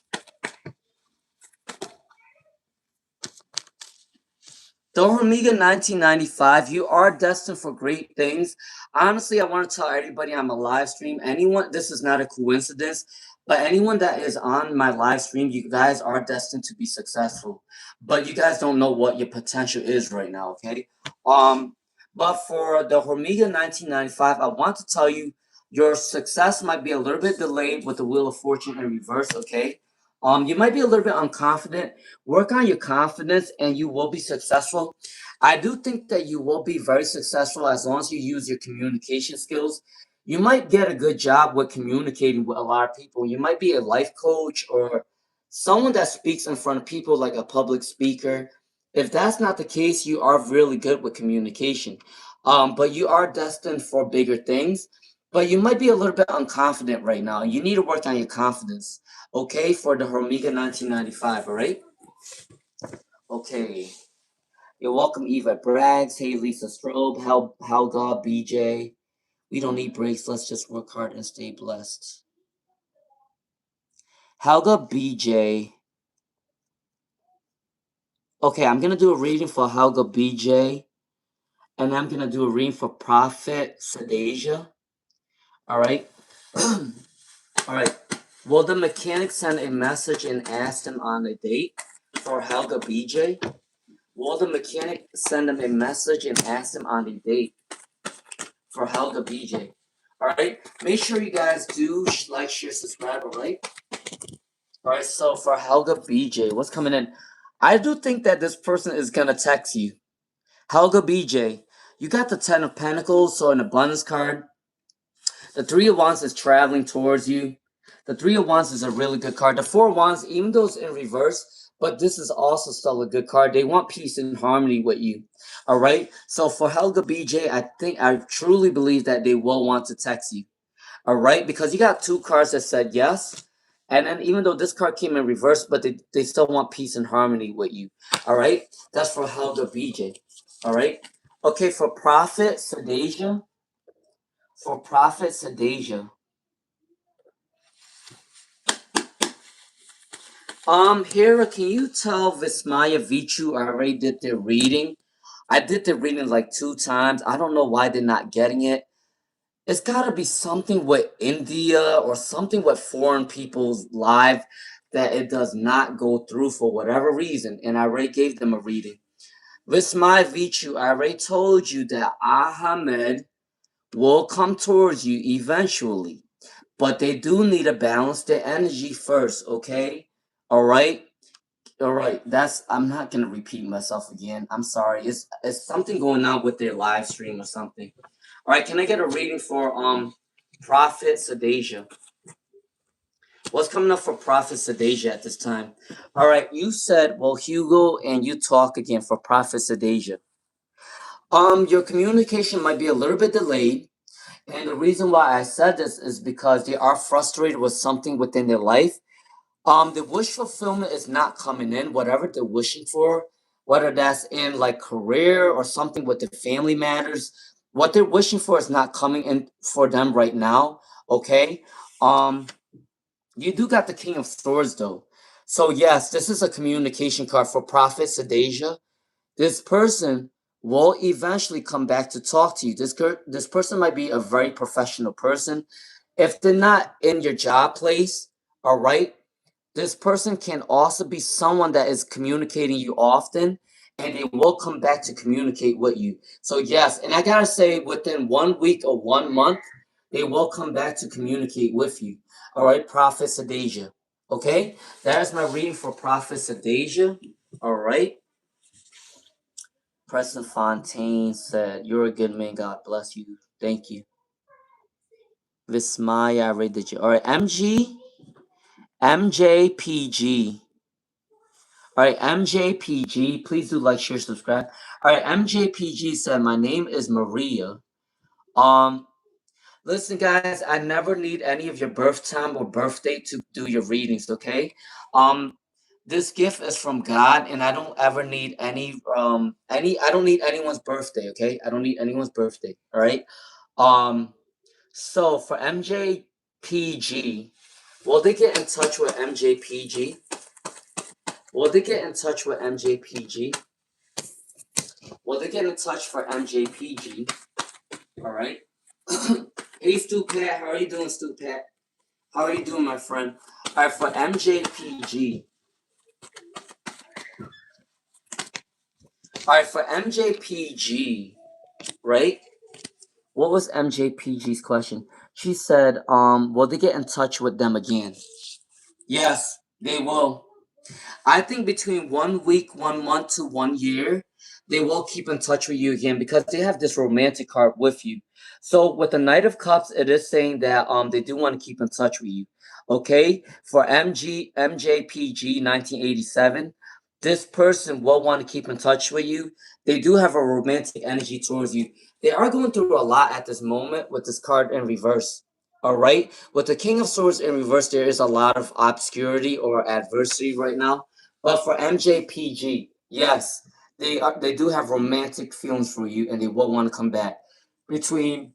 The Hormiga 1995, you are destined for great things. Honestly, I want to tell everybody on my live stream, anyone, this is not a coincidence, but anyone that is on my live stream, you guys are destined to be successful. But you guys don't know what your potential is right now, okay? Um, but for the Hormiga 1995, I want to tell you your success might be a little bit delayed with the Wheel of Fortune in reverse, okay? You might be a little bit unconfident. Work on your confidence and you will be successful. I do think that you will be very successful as long as you use your communication skills. You might get a good job with communicating with a lot of people. You might be a life coach or someone that speaks in front of people like a public speaker. If that's not the case, you are really good with communication. But you are destined for bigger things. But you might be a little bit unconfident right now. You need to work on your confidence. Okay, for the Hormiga 1995, all right? Okay. You're welcome, Eva Braggs. Hey, Lisa Strobe. Helga, BJ. We don't need breaks. Let's just work hard and stay blessed. Helga, BJ. Okay, I'm going to do a reading for Helga, BJ. And I'm going to do a reading for Prophet Sadasia. All right? All right. Will the mechanic send a message and ask him on a date for Helga, BJ? Will the mechanic send him a message and ask him on a date for Helga BJ? Alright, make sure you guys do like, share, subscribe, alright? Alright, so for Helga BJ, what's coming in? I do think that this person is gonna text you. Helga BJ, you got the 10 of Pentacles, so an abundance card. The 3 of Wands is traveling towards you. The 3 of Wands is a really good card. The 4 of Wands, even though it's in reverse, but this is also still a good card. They want peace and harmony with you. All right. So for Helga BJ, I truly believe that they will want to text you. All right. Because you got 2 cards that said yes. And then even though this card came in reverse, but they still want peace and harmony with you. All right. That's for Helga BJ. All right. Okay. For Prophet Sadasia. For Prophet Sadasia. Hera, can you tell Vismaya Vichu I already did the reading? I did the reading like 2 times. I don't know why they're not getting it. It's gotta be something with India or something with foreign people's life that it does not go through for whatever reason. And I already gave them a reading. Vismaya Vichu, I already told you that Ahmed will come towards you eventually. But they do need to balance their energy first, okay? All right? All right, I'm not gonna repeat myself again. I'm sorry. It's something going on with their live stream or something. All right, can I get a reading for Prophet Sadasia? What's coming up for Prophet Sadasia at this time? All right, you said, well, Hugo, and you talk again for Prophet Sadasia. Your communication might be a little bit delayed, and the reason why I said this is because they are frustrated with something within their life. The wish fulfillment is not coming in, whatever they're wishing for, whether that's in like career or something with the family matters. What they're wishing for is not coming in for them right now. Okay. Um, you do got the King of Swords though. So yes, this is a communication card for Prophet Sadasia. This person will eventually come back to talk to you. This person might be a very professional person. If they're not in your job place, all right, this person can also be someone that is communicating you often and they will come back to communicate with you. So yes, and I gotta say within 1 week or 1 month, they will come back to communicate with you. All right, Prophet Sadasia. Okay, that is my reading for Prophet Sadasia. All right. Preston Fontaine said, "You're a good man. God bless you. Thank you." Vismaya, I read that you. All right, MJPG. All right, MJPG, please do like, share, subscribe. All right, MJPG said, my name is Maria. Listen, guys, I never need any of your birth time or birthday to do your readings, okay? This gift is from God, and I don't ever need I don't need anyone's birthday, okay? I don't need anyone's birthday, all right? So for MJPG, will they get in touch with MJPG? Will they get in touch with MJPG? Will they get in touch for MJPG? All right. Hey, Stu Pat, how are you doing, Stu Pat? How are you doing, my friend? All right, for MJPG. All right, for MJPG, right? What was MJPG's question? She said, will they get in touch with them again? Yes, they will. I think between 1 week, 1 month to 1 year, they will keep in touch with you again because they have this romantic card with you. So with the Knight of Cups, it is saying that they do want to keep in touch with you. Okay, for MJPG 1987, this person will want to keep in touch with you. They do have a romantic energy towards you. They are going through a lot at this moment with this card in reverse. All right, with the King of Swords in reverse, there is a lot of obscurity or adversity right now. But for MJPG, yes, they do have romantic feelings for you, and they will want to come back between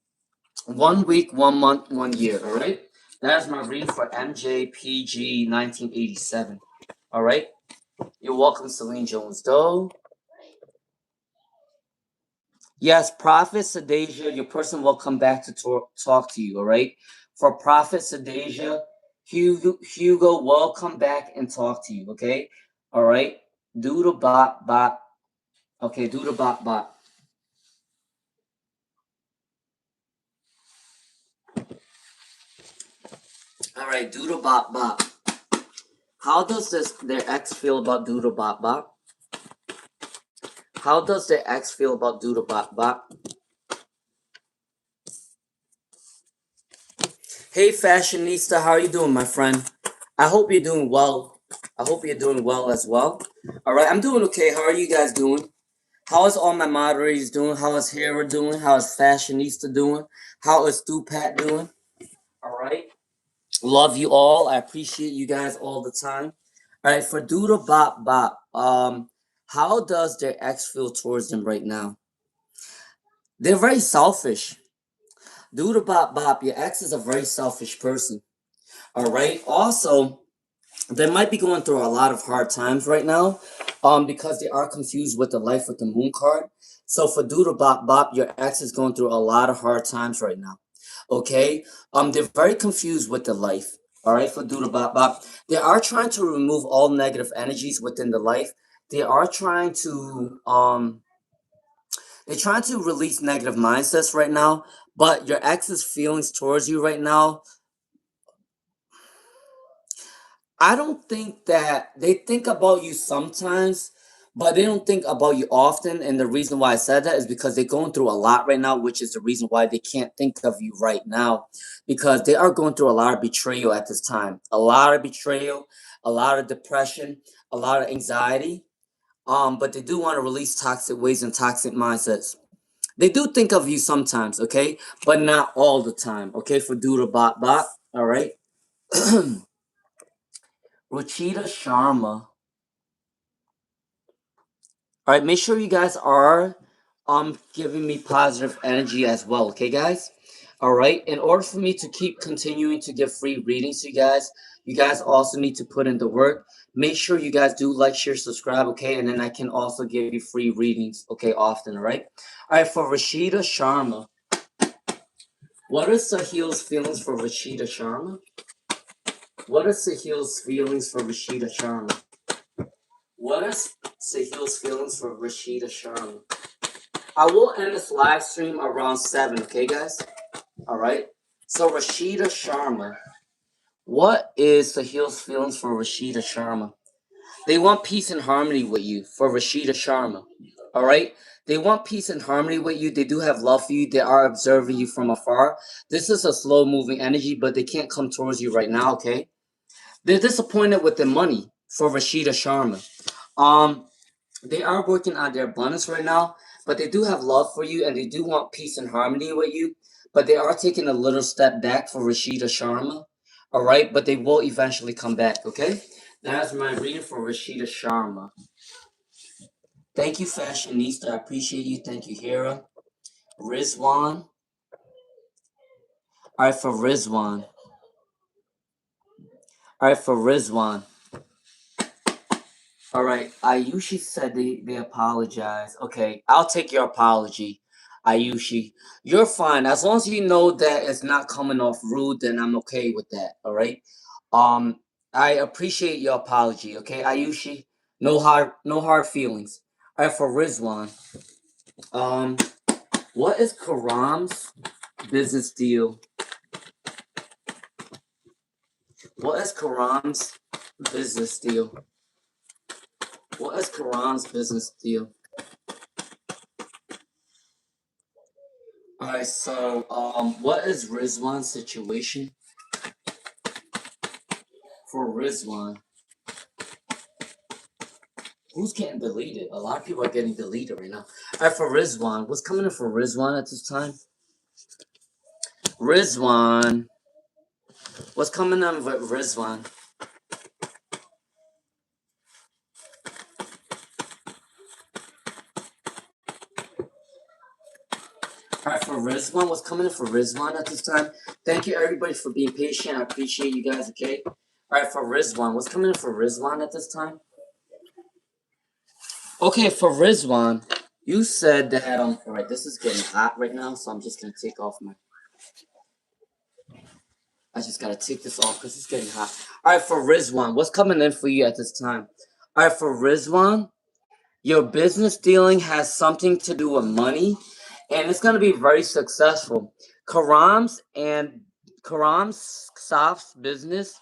1 week, 1 month, 1 year. All right, that's my read for MJPG 1987. All right, you're welcome, Celine Jones Doe. Yes, Prophet Sadasia, your person will come back to talk to you. All right, for Prophet Sadasia, Hugo will come back and talk to you. Okay, all right. Doodle bot bot. Okay, doodle bot bot. All right, doodle bot bot. How does their ex feel about doodle bot bot? How does their ex feel about doodle bot bot? Hey, fashionista, how are you doing, my friend? I hope you're doing well. I hope you're doing well as well. All right, I'm doing okay. How are you guys doing? How is all my moderators doing? How is Hera doing? How is fashionista doing? How is Stu Pat doing? All right. Love you all. I appreciate you guys all the time. All right, for Doodle Bop Bop, how does their ex feel towards them right now? They're very selfish. Doodle Bop Bop, your ex is a very selfish person. All right. Also, they might be going through a lot of hard times right now, because they are confused with the life with the moon card. So for Doodle Bop Bop, your ex is going through a lot of hard times right now. Okay, they're very confused with the life. All right, for Doodle Bop Bop, they are trying to remove all negative energies within the life. They are trying to they're trying to release negative mindsets right now. But your ex's feelings towards you right now, I don't think that they think about you sometimes, but they don't think about you often. And the reason why I said that is because they're going through a lot right now, which is the reason why they can't think of you right now, because they are going through a lot of betrayal at this time. A lot of betrayal, a lot of depression, a lot of anxiety. But they do want to release toxic ways and toxic mindsets. They do think of you sometimes, okay? But not all the time, okay? For Doodle Bot Bot, all right? Ruchita Sharma. All right, make sure you guys are giving me positive energy as well, okay, guys? All right, in order for me to keep continuing to give free readings to you guys also need to put in the work. Make sure you guys do like, share, subscribe, okay? And then I can also give you free readings, okay, often, all right? All right, for Rashida Sharma. What is Sahil's feelings for Rashida Sharma? What is Sahil's feelings for Rashida Sharma? What is Sahil's feelings for Rashida Sharma? I will end this live stream around 7, okay, guys? All right. So Rashida Sharma, what is Sahil's feelings for Rashida Sharma? They want peace and harmony with you for Rashida Sharma. All right. They want peace and harmony with you. They do have love for you. They are observing you from afar. This is a slow moving energy, but they can't come towards you right now, okay? They're disappointed with the money for Rashida Sharma. They are working on their abundance right now, but they do have love for you and they do want peace and harmony with you. But they are taking a little step back for Rashida Sharma. All right, but they will eventually come back. Okay, that's my reading for Rashida Sharma. Thank you, Fashionista. I appreciate you. Thank you, Hera. Rizwan. All right, for Rizwan. All right, for Rizwan. All right, Ayushi said they apologize. Okay, I'll take your apology, Ayushi. You're fine. As long as you know that it's not coming off rude, then I'm okay with that. All right. I appreciate your apology. Okay, Ayushi. No hard feelings. All right, for Rizwan. Um, what is Karam's business deal? What is Karam's business deal? What is Karam's business deal? Alright, so what is Rizwan's situation? For Rizwan, who's getting deleted? A lot of people are getting deleted right now. Alright, for Rizwan, what's coming in for Rizwan at this time? Rizwan, what's coming in with Rizwan? Alright, for Rizwan, what's coming in for Rizwan at this time? Thank you everybody for being patient. I appreciate you guys, okay? Alright, for Rizwan, what's coming in for Rizwan at this time? Okay, for Rizwan, you said that alright, this is getting hot right now, so I'm just gonna take off my I just gotta take this off because it's getting hot. Alright, for Rizwan, what's coming in for you at this time? Alright, for Rizwan, your business dealing has something to do with money, and it's gonna be very successful. Karam's Saf's business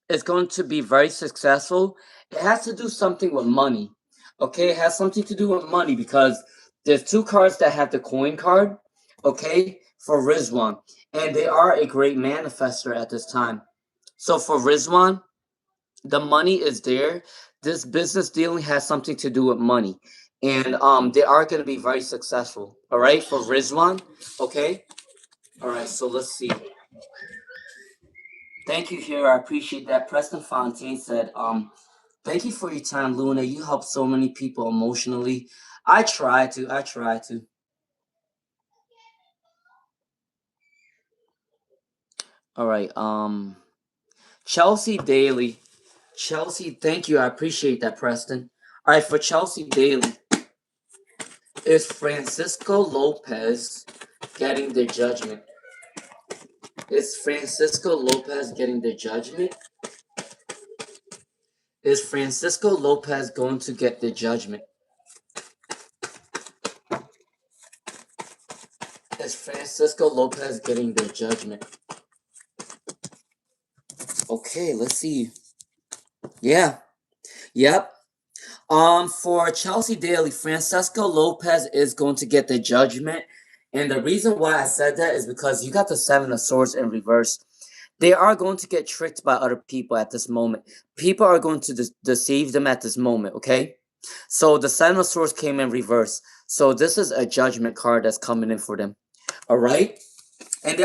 is going to be very successful. It has to do something with money. Okay, it has something to do with money because there's two cards that have the coin card, okay, for Rizwan. And they are a great manifester at this time. So for Rizwan, the money is there. This business dealing has something to do with money. And they are going to be very successful. All right, for Rizwan. Okay. All right, so let's see. Thank you, here. I appreciate that. Preston Fontaine said, thank you for your time, Luna. You help so many people emotionally. I try to. I try to. All right. Chelsea Daly. Chelsea, thank you. I appreciate that, Preston. All right, for Chelsea Daly, is Francisco Lopez getting their judgment? Is Francisco Lopez getting their judgment? Is Francisco Lopez going to get the judgment? Is Francisco Lopez getting the judgment? Okay, let's see. Yeah. Yep. For Chelsea Daly, Francisco Lopez is going to get the judgment. And the reason why I said that is because you got the Seven of Swords in reverse. They are going to get tricked by other people at this moment. People are going to deceive them at this moment, okay? So the Seven of Swords came in reverse. So this is a judgment card that's coming in for them. All right? And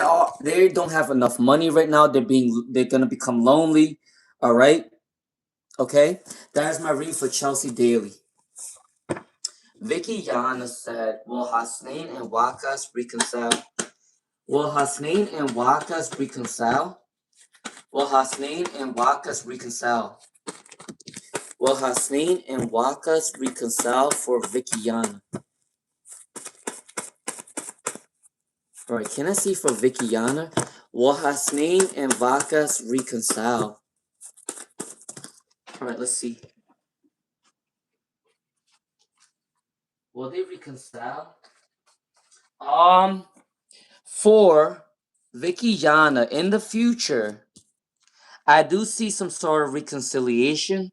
they don't have enough money right now. They're gonna become lonely. All right? Okay? That is my reading for Chelsea Daly. Vicky Yana said, will Hasnain and Wakas reconcile? Will Hasnain and Wakas reconcile? Will Hasnain and Wakas reconcile? Will Hasnain and Wakas reconcile for Vicky Yana? Alright, can I see for Vicky Yana? Will Hasnain and Wakas reconcile? Alright, let's see. Will they reconcile? For Vicky Yana in the future, I do see some sort of reconciliation,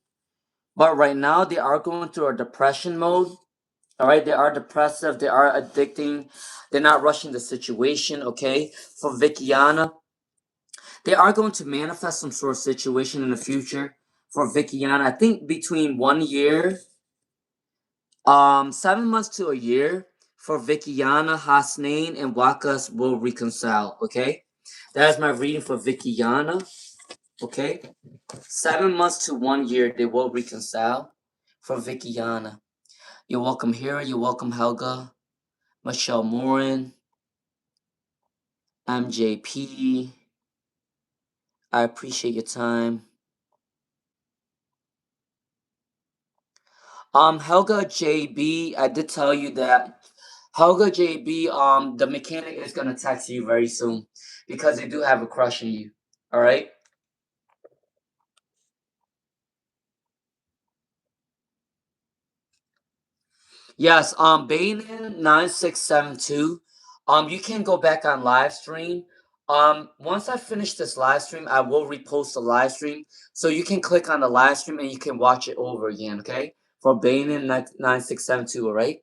but right now they are going through a depression mode. All right, they are depressive, they are addicting, they're not rushing the situation. Okay, for Vickiana, they are going to manifest some sort of situation in the future for Vickiana. I think between 1 year 7 months to a year for Vikiana, Hasnain, and Wakas will reconcile. Okay, that is my reading for Vikiana. Okay, 7 months to 1 year they will reconcile for Vikiana. You're welcome, Hira. You're welcome, Helga, Michelle Morin, MJP. I appreciate your time. Helga JB, I did tell you that Helga JB, the mechanic is gonna text you very soon because they do have a crush on you. All right. Yes. Bainin 9672. You can go back on live stream. Once I finish this live stream, I will repost the live stream so you can click on the live stream and you can watch it over again. Okay. For Bainin 9672. All right.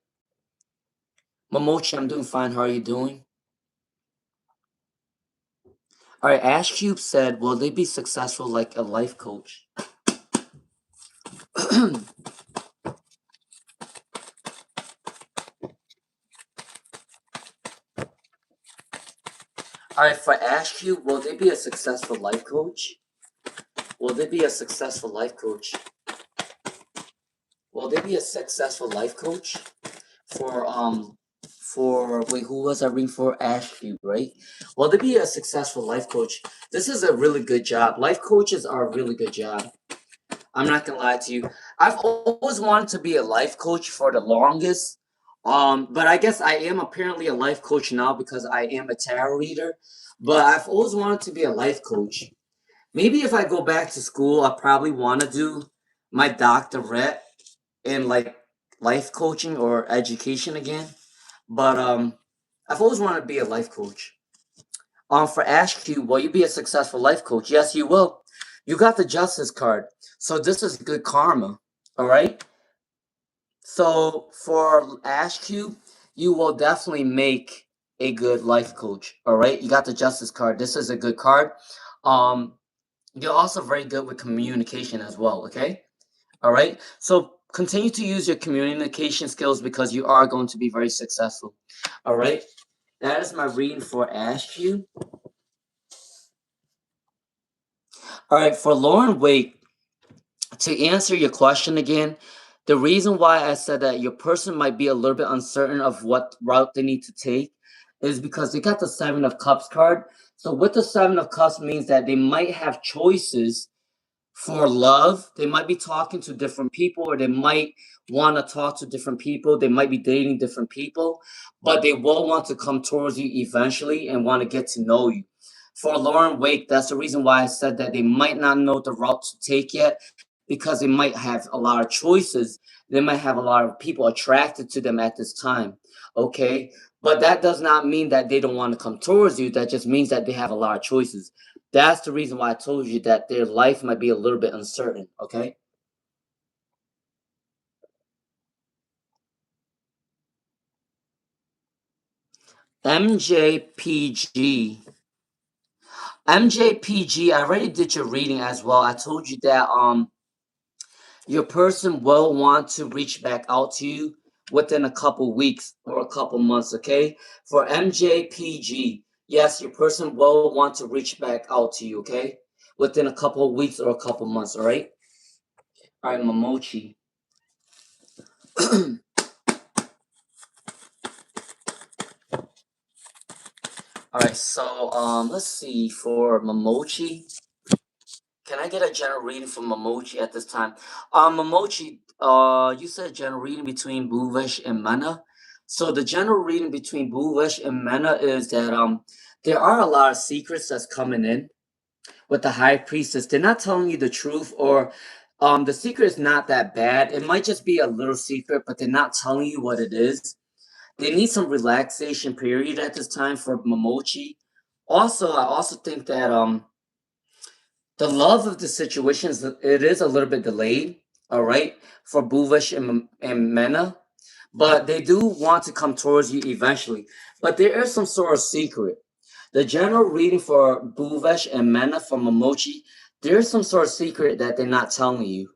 Momochi, I'm doing fine. How are you doing? All right, Ash Cube said, "Will they be successful like a life coach?" All right, for Ash Cube, will they be a successful life coach? Will they be a successful life coach? Will they be a successful life coach for wait, who was I reading for? Ash Cube, right? Will they be a successful life coach? This is a really good job. Life coaches are a really good job. I'm not gonna lie to you. I've always wanted to be a life coach for the longest. But I guess I am apparently a life coach now because I am a tarot reader. But I've always wanted to be a life coach. Maybe if I go back to school, I probably want to do my doctorate in like life coaching or education again. But I've always wanted to be a life coach. For Ash Cube, will you be a successful life coach? Yes, you will. You got the justice card. So this is good karma. All right. So for Ash Cube, you will definitely make a good life coach. All right. You got the justice card. This is a good card. Um, you're also very good with communication as well. Okay. All right. So continue to use your communication skills because you are going to be very successful. All right. That is my reading for Ash Cube. All right. For Lauren Wake, to answer your question again, the reason why I said that your person might be a little bit uncertain of what route they need to take is because they got the Seven of Cups card. So with the Seven of Cups means that they might have choices for love. They might be talking to different people, or they might want to talk to different people. They might be dating different people, but they will want to come towards you eventually and want to get to know you. For Lauren Wake, that's the reason why I said that they might not know the route to take yet because they might have a lot of choices. They might have a lot of people attracted to them at this time. Okay. But that does not mean that they don't want to come towards you. That just means that they have a lot of choices. That's the reason why I told you that their life might be a little bit uncertain. Okay. MJPG. MJPG, I already did your reading as well. I told you that your person will want to reach back out to you within a couple weeks or a couple months, okay? For MJPG, yes, your person will want to reach back out to you, okay? Within a couple of weeks or a couple months, all right? All right, Momochi. All right, so let's see for Momochi. Can I get a general reading from Momochi at this time? Momochi, you said general reading between Bhuvesh and Mana. So the general reading between Bhuvesh and Mana is that there are a lot of secrets that's coming in with the High Priestess. They're not telling you the truth, or the secret is not that bad. It might just be a little secret, but they're not telling you what it is. They need some relaxation period at this time for Momochi. Also, I also think that the love of the situation is it is a little bit delayed, all right, for Buvish and Mena, but they do want to come towards you eventually. But there is some sort of secret. The general reading for Buvesh and Mena from Momochi, there's some sort of secret that they're not telling you.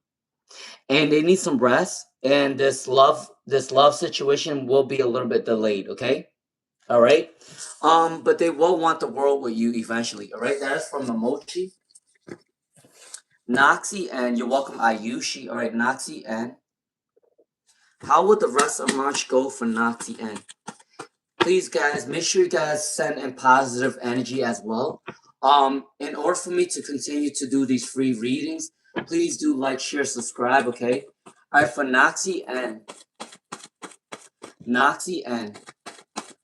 And they need some rest. And this love this love situation will be a little bit delayed, okay? All right. But they will want the world with you eventually. All right. That is from Hamachi. Noxie and you're welcome, Ayushi. All right, Noxie and how would the rest of March go for Noxie and? Please, guys, make sure you guys send in positive energy as well. In order for me to continue to do these free readings, please do like, share, subscribe. Okay. All right, for Noxie and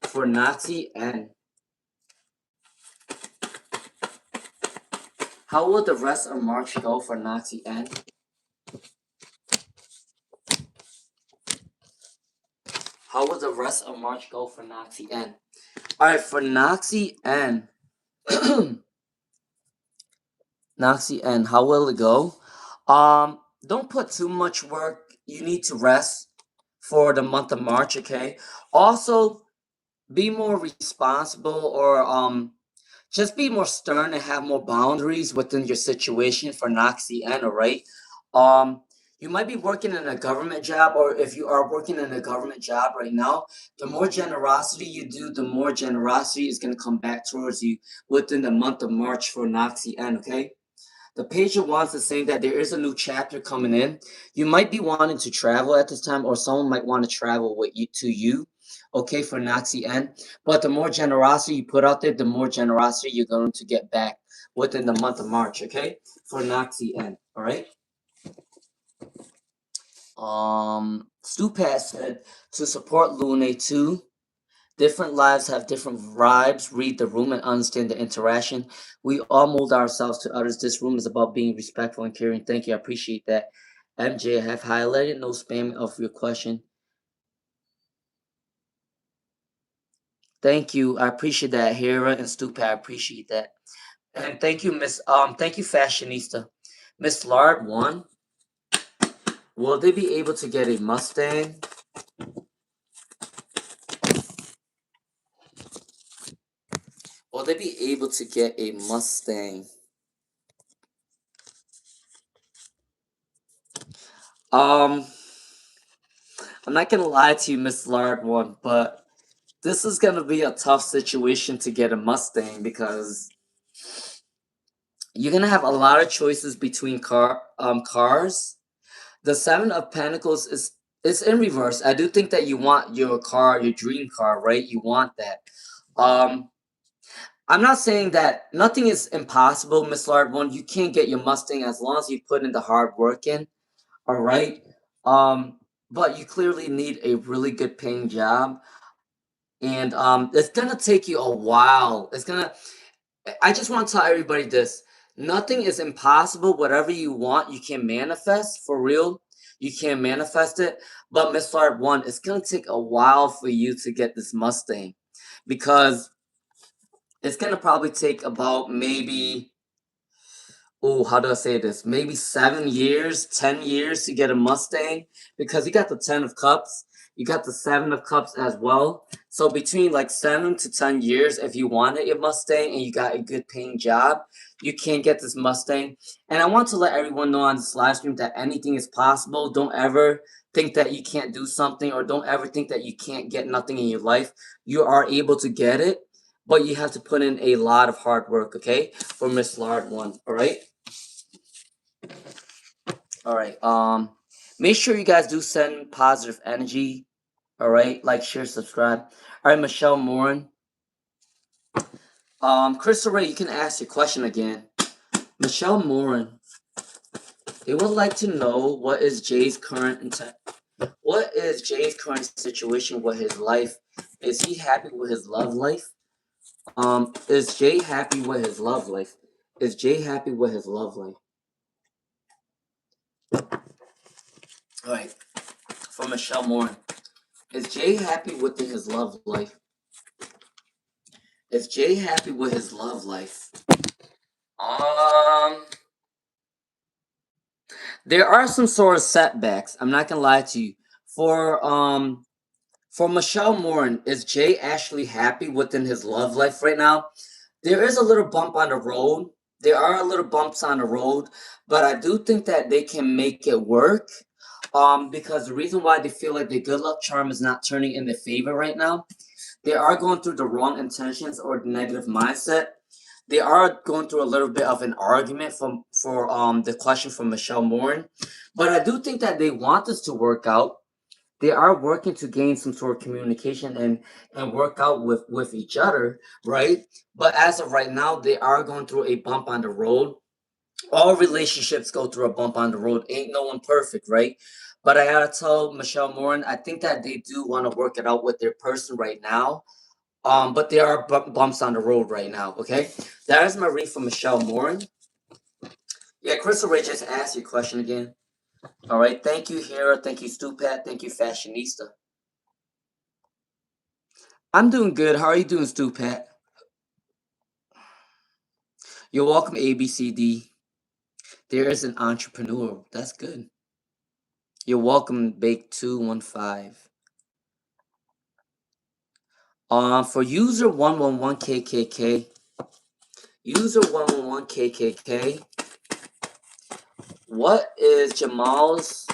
for Noxie and. How will the rest of March go for Noxie N? How will the rest of March go for Noxie N? Alright, for Noxie N. Noxie N, how will it go? Don't put too much work. You need to rest for the month of March, okay? Also, be more responsible or just be more stern and have more boundaries within your situation for Noxie N, alright? You might be working in a government job, or if you are working in a government job right now, the more generosity you do, the more generosity is going to come back towards you within the month of March for Noxie N, okay? The page of wands is saying that there is a new chapter coming in. You might be wanting to travel at this time, or someone might want to travel with you to you, okay, for Noxie N. But the more generosity you put out there, the more generosity you're going to get back within the month of March, okay, for Noxie N. All right. Stupat said to support Lune too. Different lives have different vibes. Read the room and understand the interaction. We all mold ourselves to others. This room is about being respectful and caring. Thank you. I appreciate that. MJ, I have highlighted no spam of your question. Thank you. I appreciate that. Hera and Stupa, I appreciate that. And thank you, thank you, Fashionista. Miss Lard one. Will they be able to get a Mustang? Will they be able to get a Mustang? I'm not gonna lie to you, Miss Lard one, but this is gonna be a tough situation to get a Mustang because you're gonna have a lot of choices between cars. The Seven of Pentacles is in reverse. I do think that you want your car, your dream car, right? You want that. I'm not saying that nothing is impossible, Miss Lard one. You can't get your Mustang as long as you put in the hard work in. All right. But you clearly need a really good paying job. And it's gonna take you a while. I just want to tell everybody this. Nothing is impossible. Whatever you want, you can manifest for real. You can manifest it. But Miss Lard one, it's gonna take a while for you to get this Mustang. Because it's gonna probably take about maybe, oh, how do I say this? Maybe 7 years, 10 years to get a Mustang, because you got the 10 of cups, you got the 7 of cups as well. So between like 7 to 10 years, if you wanted a Mustang and you got a good paying job, you can get this Mustang. And I want to let everyone know on this live stream that anything is possible. Don't ever think that you can't do something, or don't ever think that you can't get nothing in your life. You are able to get it, but you have to put in a lot of hard work, okay? For Miss Lard one, all right? All right. Make sure you guys do send positive energy. All right. Like, share, subscribe. All right, Michelle Morin. Crystal Ray, you can ask your question again. Michelle Morin. They would like to know what is Jay's current intent. What is Jay's current situation with his life? Is he happy with his love life? Is Jay happy with his love life? Is Jay happy with his love life? All right. For Michelle Morin. Is Jay happy with his love life? Is Jay happy with his love life? There are some sort of setbacks. I'm not gonna lie to you. For Michelle Morin, is Jay actually happy within his love life right now? There is a little bump on the road. There are a little bumps on the road, but I do think that they can make it work. Because the reason why they feel like the good luck charm is not turning in their favor right now, they are going through the wrong intentions or the negative mindset. They are going through a little bit of an argument for the question from Michelle Morin, but I do think that they want this to work out. They are working to gain some sort of communication and work out with each other, right? But as of right now, they are going through a bump on the road. All relationships go through a bump on the road. Ain't no one perfect, right? But I gotta tell Michelle Morin, I think that they do want to work it out with their person right now. But there are bumps on the road right now. Okay, that is my read for Michelle Morin. Yeah, Crystal Ray just asked your question again. All right, thank you, Hera. Thank you, Stupat. Thank you, Fashionista. I'm doing good. How are you doing, Stupat? You're welcome, ABCD. There is an entrepreneur. That's good. You're welcome, Bake 215. For user 111KKK, user 111KKK, what is Jamal's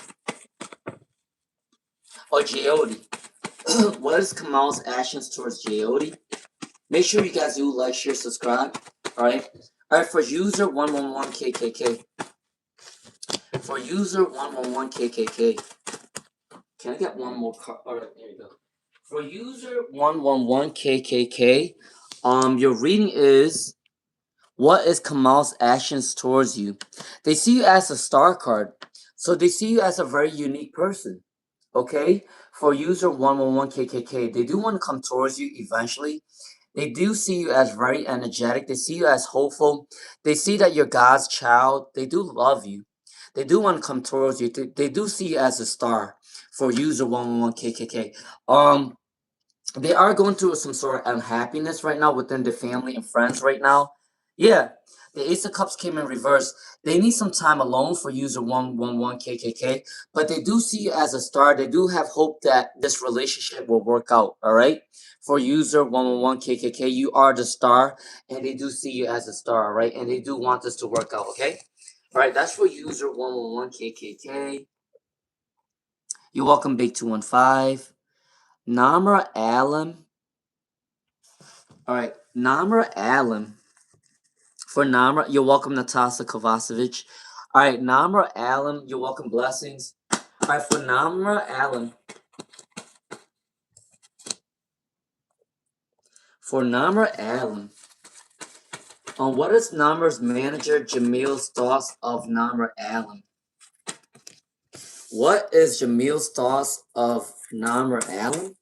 or Jyoti? What is Kamal's actions towards Jyoti? Make sure you guys do like, share, subscribe. Alright? Alright, for user 111KKK. For user 111KKK. Can I get one more card? Alright, there you go. For user 111KKK, your reading is, what is Kamal's actions towards you? They see you as a star card. So they see you as a very unique person. Okay? For user 111KKK, they do want to come towards you eventually. They do see you as very energetic. They see you as hopeful. They see that you're God's child. They do love you. They do want to come towards you. They do see you as a star for user 111KKK. They are going through some sort of unhappiness right now within the family and friends right now. Yeah, the Ace of Cups came in reverse. They need some time alone for user 111KKK, but they do see you as a star. They do have hope that this relationship will work out, all right? For user 111KKK, you are the star, and they do see you as a star, all right? And they do want this to work out, okay? All right, that's for user 111KKK. You're welcome, Big 215. Namra Allen. All right, Namra Allen. For Namra, you're welcome, Natasha Kovacevic. All right, Namra Allen, you're welcome, blessings. All right, for Namra Allen. For Namra Allen. What is Namra's manager Jamil's thoughts of Namra Allen? What is Jamil's thoughts of Namra Allen?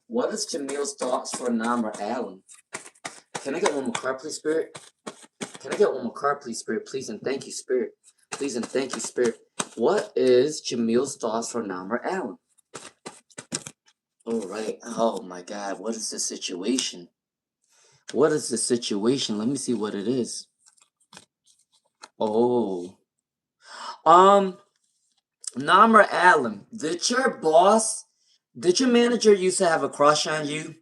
What is Jamil's thoughts for Namra Allen? Can I get one more card, please, Spirit? Can I get one more card, please, Spirit? Please and thank you, Spirit. Please and thank you, Spirit. What is Jamil's thoughts for Namra Allen? All right. Oh my God. What is the situation? What is the situation? Let me see what it is. Oh. Namra Allen, did your manager used to have a crush on you?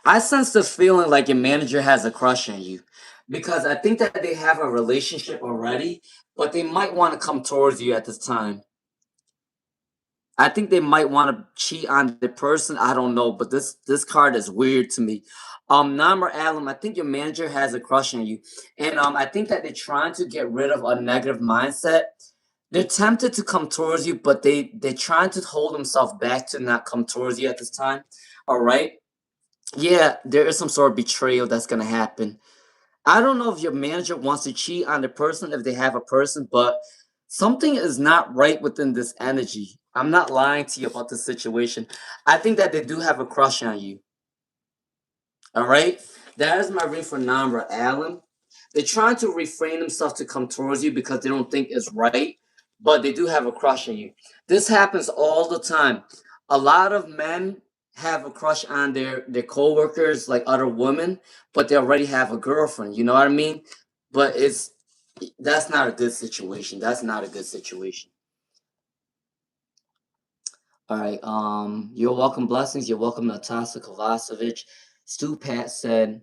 I sense the feeling like your manager has a crush on you because I think that they have a relationship already, but they might want to come towards you at this time. I think they might want to cheat on the person. I don't know, but this card is weird to me. Namra Allen, I think your manager has a crush on you, and I think that they're trying to get rid of a negative mindset. They're tempted to come towards you, but they're trying to hold themselves back to not come towards you at this time. All right. Yeah, there is some sort of betrayal that's gonna happen. I don't know if your manager wants to cheat on the person if they have a person, but something is not right within this energy. I'm not lying to you about the situation. I think that they do have a crush on you. All right? That is my read for Namra Allen. They're trying to refrain themselves to come towards you because they don't think it's right, but they do have a crush on you. This happens all the time. A lot of men have a crush on their co-workers, like other women, but they already have a girlfriend. You know what I mean? But that's not a good situation. That's not a good situation. All right. You're welcome, blessings. You're welcome, Natasha Kovacevic. Stu Pat said,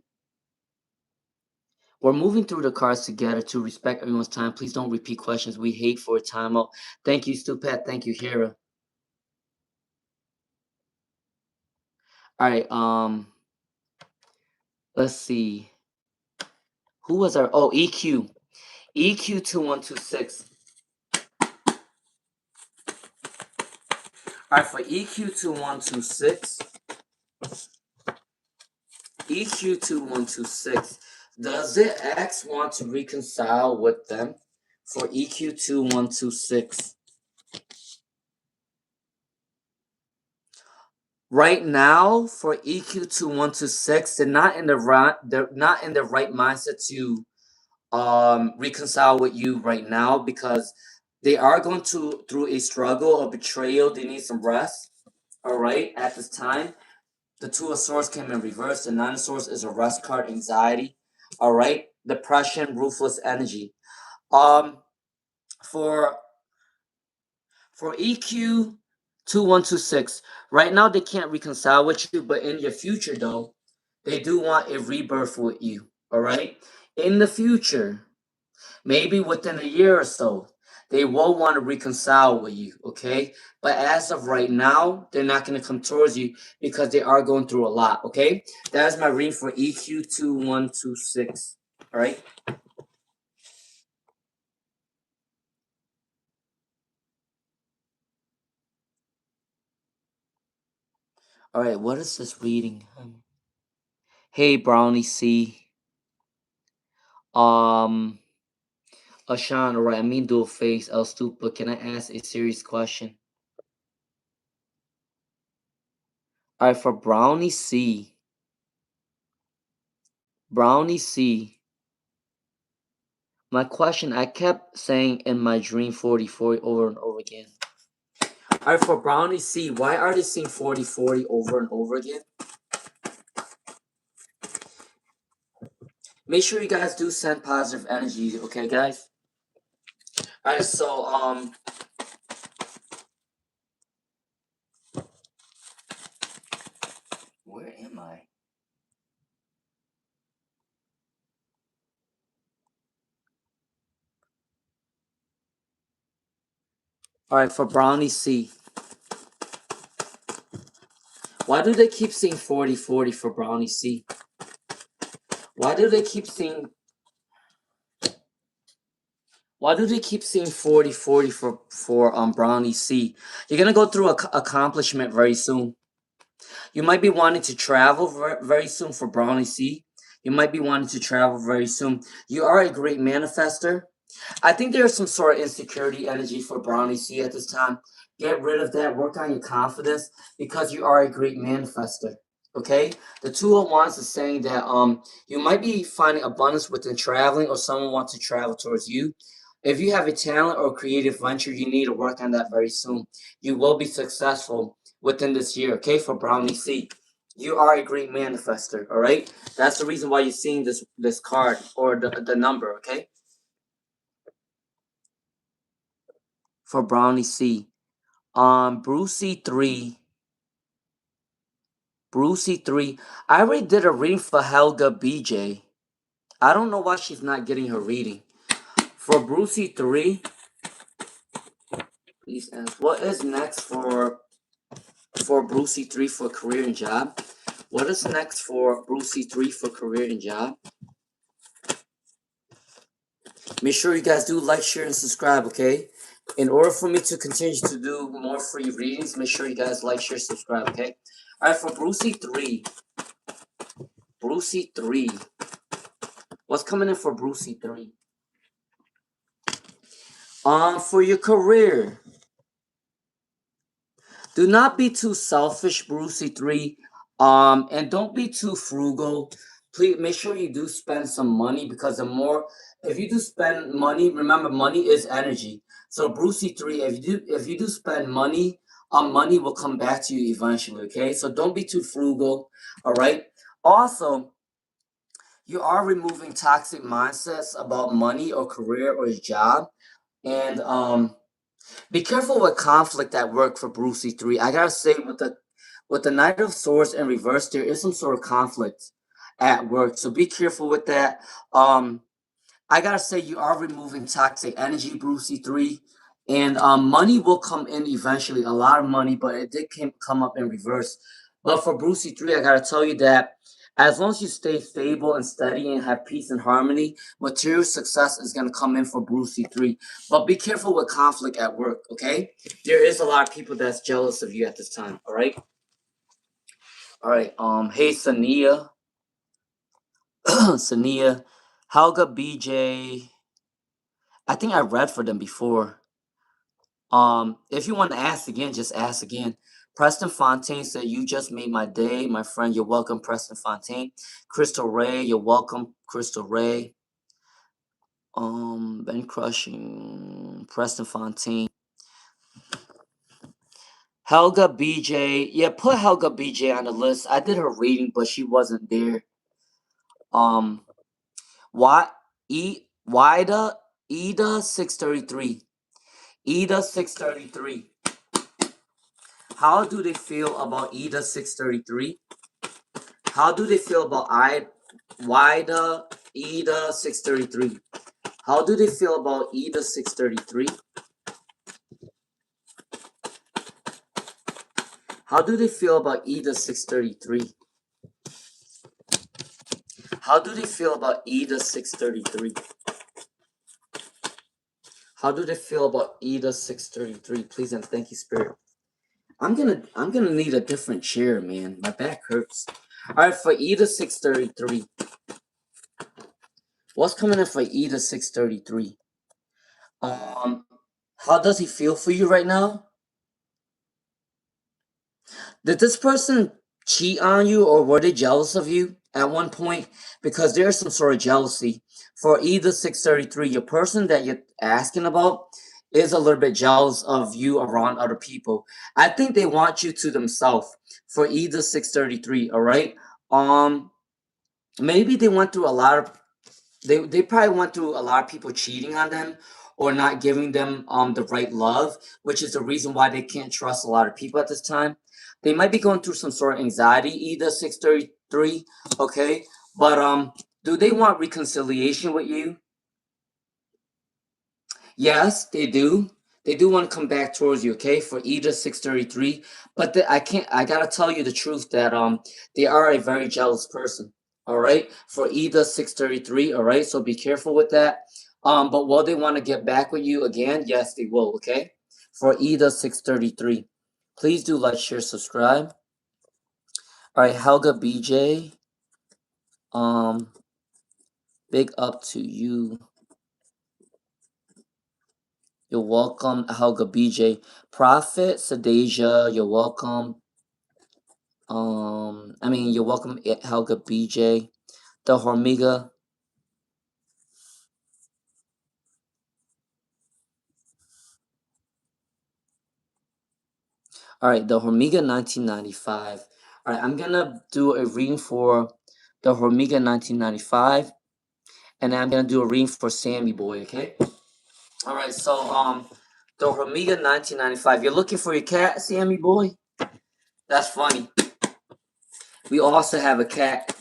We're moving through the cards together to respect everyone's time. Please don't repeat questions. We hate for a timeout. Thank you, Stupat. Thank you, Hera. All right. Let's see. Who was our? Oh, EQ. EQ 2126. All right, for EQ 2126. EQ 2126. Does it X want to reconcile with them? For EQ 2126. Right now, for EQ 2126, they're not in the right mindset to reconcile with you right now, because they are going through a struggle, a betrayal. They need some rest. All right, at this time, the Two of Swords came in reverse. The Nine of Swords is a rest card, anxiety. All right, depression, ruthless energy. Um, for EQ 2126, right now they can't reconcile with you, but in your future though, they do want a rebirth with you. All right, in the future, maybe within a year or so, they will want to reconcile with you. Okay, but as of right now, they're not going to come towards you because they are going through a lot. Okay, that is my reading for EQ 2126. All right. All right, what is this reading? Hey, Brownie C. Ashan, all right, I mean dual face, El Stupa. Can I ask a serious question? All right, for Brownie C. Brownie C. My question, I kept saying in my dream 40-40 over and over again. All right, for Brownie C, why are they saying 40-40 over and over again? Make sure you guys do send positive energy, okay, guys? All right, so where am I? All right, for Brownie C. Why do they keep saying 40-40 for Brownie C? Why do they keep saying 40-40 for Brownie C? You're gonna go through a accomplishment very soon. You might be wanting to travel very soon for Brownie C. You might be wanting to travel very soon. You are a great manifester. I think there's some sort of insecurity energy for Brownie C at this time. Get rid of that. Work on your confidence because you are a great manifester. Okay? The Two of Wands is saying that you might be finding abundance within traveling, or someone wants to travel towards you. If you have a talent or creative venture, you need to work on that very soon. You will be successful within this year, okay? For Brownie C. You are a great manifester, all right? That's the reason why you're seeing this card or the number, okay? For Brownie C. Brucey 3. Brucey 3. I already did a reading for Helga BJ. I don't know why she's not getting her reading. For Brucey 3, please ask, what is next for Brucey 3 for career and job? What is next for Brucey 3 for career and job? Make sure you guys do like, share, and subscribe, okay? In order for me to continue to do more free readings, make sure you guys like, share, subscribe, okay? All right, for Brucey 3. Brucey 3. What's coming in for Brucey 3? For your career. Do not be too selfish, Brucey 3. And don't be too frugal. Please make sure you do spend some money, because the more, if you do spend money, remember money is energy. So Brucey 3, if you do spend money, money will come back to you eventually, okay? So don't be too frugal, all right? Also, you are removing toxic mindsets about money or career or your job. And be careful with conflict at work for Brucey 3. I gotta say, with the Knight of Swords in reverse, there is some sort of conflict at work. So be careful with that. I gotta say, you are removing toxic energy, Brucey 3. And money will come in eventually, a lot of money, but it did come up in reverse. But for Brucey 3, I gotta tell you that as long as you stay stable and steady and have peace and harmony, material success is gonna come in for Brucey 3. But be careful with conflict at work, okay? There is a lot of people that's jealous of you at this time, all right? All right, hey, Sania. Sania, Helga, BJ. I think I read for them before. If you want to ask again, just ask again. Preston Fontaine said, "You just made my day, my friend. You're welcome, Preston Fontaine." Crystal Ray, you're welcome, Crystal Ray. Ben Crushing, Preston Fontaine. Helga BJ, yeah, put Helga BJ on the list. I did her reading, but she wasn't there. Why Wida Ida 633. Ida 633. How do they feel about Ida 633? How do they feel about Wida Ida 633? How do they feel about Ida 633? How do they feel about Ida 633? How do they feel about Ida 633? How do they feel about Ida 633? Please and thank you, Spirit. I'm gonna need a different chair, man. My back hurts. Alright, for Ida 633. What's coming in for Ida 633? How does he feel for you right now? Did this person cheat on you, or were they jealous of you at one point? Because there's some sort of jealousy. For Ida 633, your person that you're asking about is a little bit jealous of you around other people. I think they want you to themselves. For Ida 633, all right? Maybe they went through a lot of they probably went through a lot of people cheating on them or not giving them the right love, which is the reason why they can't trust a lot of people at this time. They might be going through some sort of anxiety, either 633, okay? But do they want reconciliation with you? Yes, they do. They do want to come back towards you, okay? For either 633. But I gotta tell you the truth that they are a very jealous person. All right. For either 633, all right. So be careful with that. But will they want to get back with you again? Yes, they will, okay? For either 633. Please do like, share, subscribe. All right, Helga BJ. Big up to you. You're welcome, Helga BJ. Prophet Sadasia, you're welcome. You're welcome, Helga BJ. The Hormiga. All right, the Hormiga 1995. All right, I'm gonna do a reading for the Hormiga 1995, and I'm gonna do a reading for Sammy Boy. Okay. All right, so the Hormiga 1995. You're looking for your cat, Sammy Boy? That's funny. We also have a cat.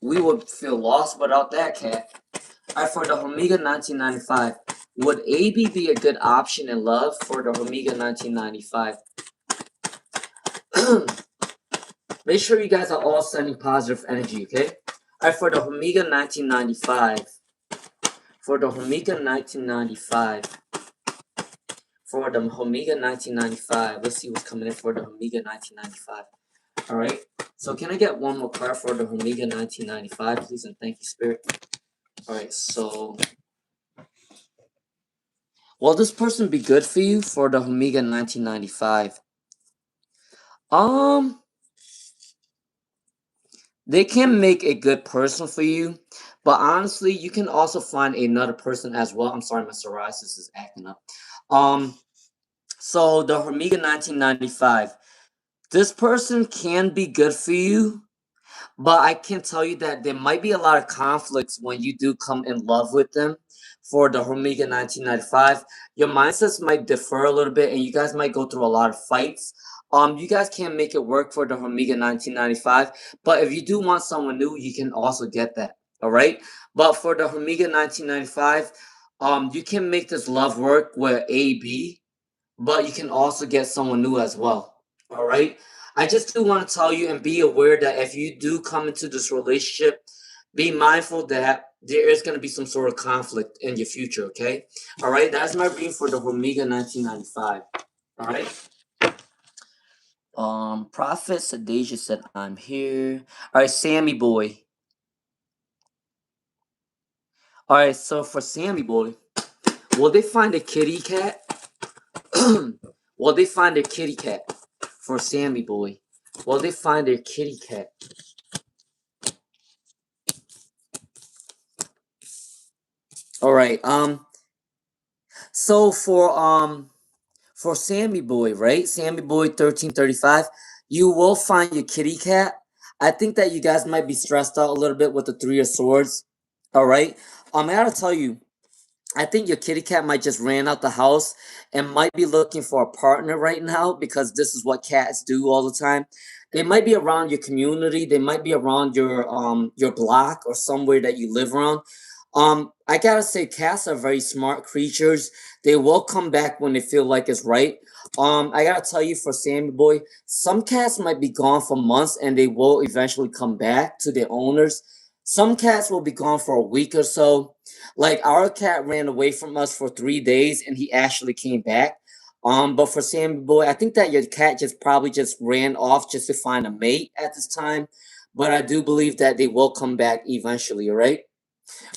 We would feel lost without that cat. All right, for the Hormiga 1995, would AB be a good option in love for the Hormiga 1995? Make sure you guys are all sending positive energy, okay? All right, for the Hormiga 1995. For the Hormiga 1995. For the Hormiga 1995. Let's see what's coming in for the Hormiga 1995. All right. So can I get one more card for the Hormiga 1995, please, and thank you, Spirit. All right. So, will this person be good for you for the Hormiga 1995? They can make a good person for you, but honestly, you can also find another person as well. I'm sorry, my psoriasis is acting up. So the Hormiga 1995. This person can be good for you, but I can tell you that there might be a lot of conflicts when you do come in love with them. For the Hormiga 1995, your mindsets might differ a little bit, and you guys might go through a lot of fights. You guys can't make it work for the Omega 1995, but if you do want someone new, you can also get that. All right, but for the Omega 1995, you can make this love work with AB, but you can also get someone new as well. All right. I just do want to tell you and be aware that if you do come into this relationship, be mindful that there is going to be some sort of conflict in your future. Okay. All right. That's my reading for the Omega 1995. All right. Prophet Sadasia said, I'm here. All right, Sammy boy. All right, so for Sammy boy, will they find a kitty cat? Will they find their kitty cat for Sammy boy? Will they find their kitty cat? All right. So for Sammy boy, right? Sammy boy 1335, you will find your kitty cat. I think that you guys might be stressed out a little bit with the 3 of Swords. All right. I gotta tell you, I think your kitty cat might just ran out the house and might be looking for a partner right now because this is what cats do all the time. They might be around your community, they might be around your block or somewhere that you live around. I gotta say, cats are very smart creatures. They will come back when they feel like it's right. I gotta tell you, for Sammy Boy, some cats might be gone for months and they will eventually come back to their owners. Some cats will be gone for a week or so. Like our cat ran away from us for 3 days and he actually came back. But for Sammy Boy, I think that your cat just probably just ran off just to find a mate at this time. But I do believe that they will come back eventually, all right?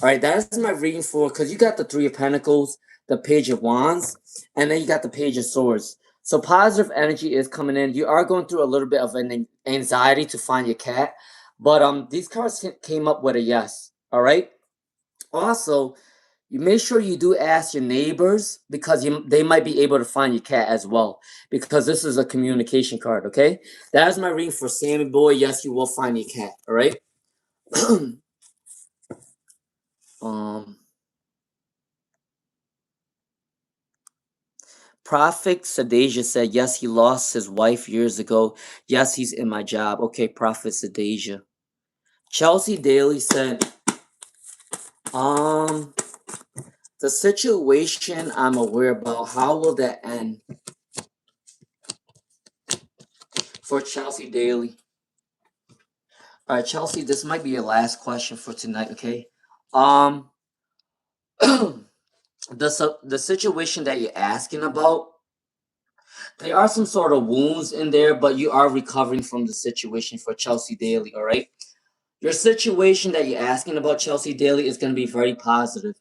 All right, that's my reading for, because you got the 3 of Pentacles, the Page of Wands, and then you got the Page of Swords. So positive energy is coming in. You are going through a little bit of an anxiety to find your cat, but these cards came up with a yes. All right. Also, you make sure you do ask your neighbors because they might be able to find your cat as well, because this is a communication card. Okay, that is my reading for Sammy Boy. Yes, you will find your cat. All right. um. Prophet Sadasia said, yes, he lost his wife years ago. Yes, he's in my job. Okay, Prophet Sadasia. Chelsea Daly said, um, the situation I'm aware about, how will that end? For Chelsea Daly. All right, Chelsea, this might be your last question for tonight, okay? Um, the situation that you're asking about, there are some sort of wounds in there, but you are recovering from the situation for Chelsea Daly, all right? Your situation that you're asking about, Chelsea Daly, is going to be very positive.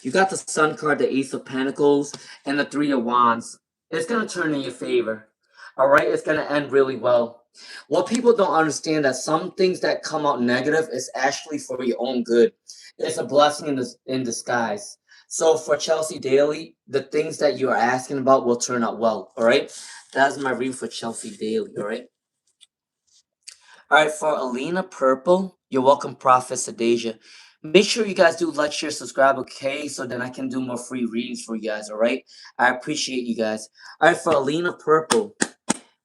You got the Sun card, the Ace of Pentacles, and the 3 of Wands. It's going to turn in your favor. All right? It's going to end really well. What people don't understand, that some things that come out negative is actually for your own good. It's a blessing in disguise. So for Chelsea Daly, the things that you are asking about will turn out well. All right? That's my reading for Chelsea Daly. All right? All right, for Alina Purple, you're welcome, Prophet Sadasia. Make sure you guys do like, share, subscribe, okay? So then I can do more free readings for you guys, all right? I appreciate you guys. All right, for Alina Purple,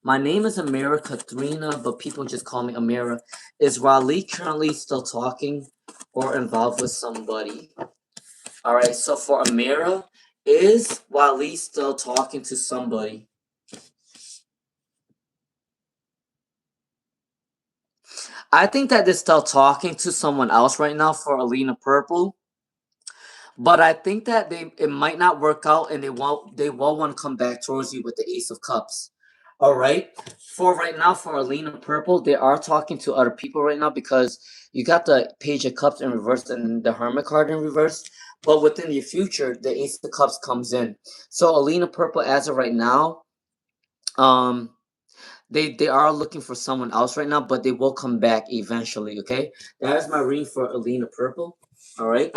my name is Amira Kathrina, but people just call me Amira. Is Raleigh currently still talking or involved with somebody? All right, so for Amira, is Waleed still talking to somebody? I think that they're still talking to someone else right now for Alina Purple. But I think that it might not work out, and they will want to come back towards you with the Ace of Cups. All right. For right now, for Alina Purple, they are talking to other people right now because you got the Page of Cups in reverse and the Hermit card in reverse. But within the future, the Ace of Cups comes in. So Alina Purple, as of right now, um, they are looking for someone else right now, but they will come back eventually. Okay, that is my reading for Alina Purple. All right.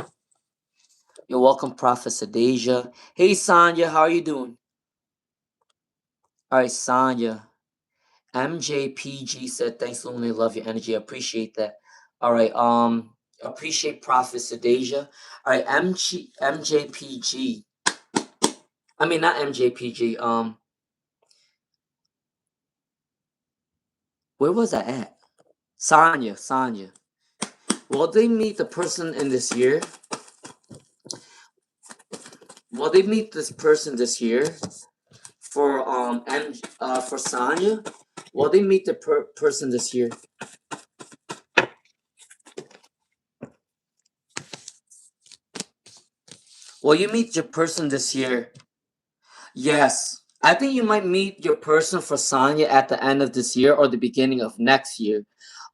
You're welcome, Prophet Sadasia. Hey, Sanya, how are you doing? All right, Sanya. MJPG said, thanks, Luna. Love your energy. I appreciate that. All right, appreciate Prophet Sadasia. All right, MJPG. I mean, not MJPG. Where was I at? Sanya. Will they meet the person in this year? Will they meet this person this year? For for Sanya, will they meet the person this year? Will you meet your person this year? Yes. I think you might meet your person for Sanya at the end of this year or the beginning of next year.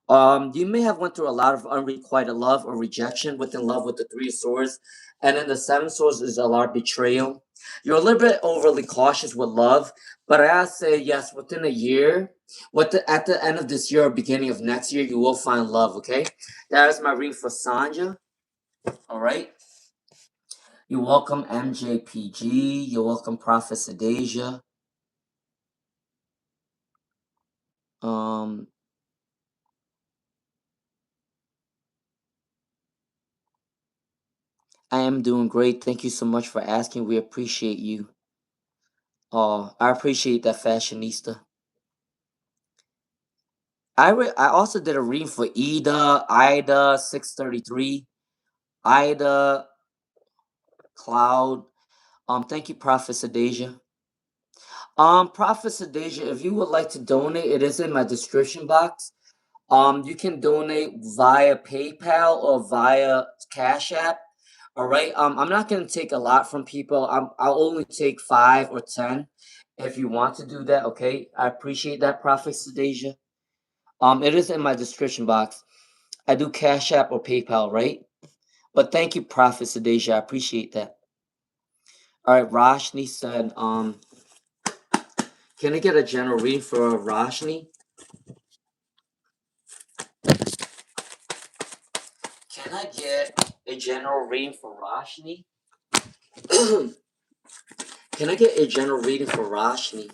You may have went through a lot of unrequited love or rejection within love with the Three of Swords, and then the Seven of Swords is a lot of betrayal. You're a little bit overly cautious with love, but I gotta say yes, within a year, at the end of this year or beginning of next year, you will find love. Okay, that is my reading for Sanja. All right. You're welcome, MJPG. You're welcome, Prophet Sadasia. Um, I am doing great. Thank you so much for asking. We appreciate you. I appreciate that, fashionista. I also did a reading for Ida 633, Ida Cloud. Thank you, Prophet Sadasia. Prophet Sadasia, if you would like to donate, it is in my description box. You can donate via PayPal or via Cash App. All right. I'm not gonna take a lot from people. I'll only take 5 or 10 if you want to do that. Okay. I appreciate that, Prophet Sadasia. It is in my description box. I do Cash App or PayPal, right? But thank you, Prophet Sadasia. I appreciate that. All right, Roshni said, can I get a general reading for Roshni? Can I get a general reading for Roshni? Can I get a general reading for Roshni?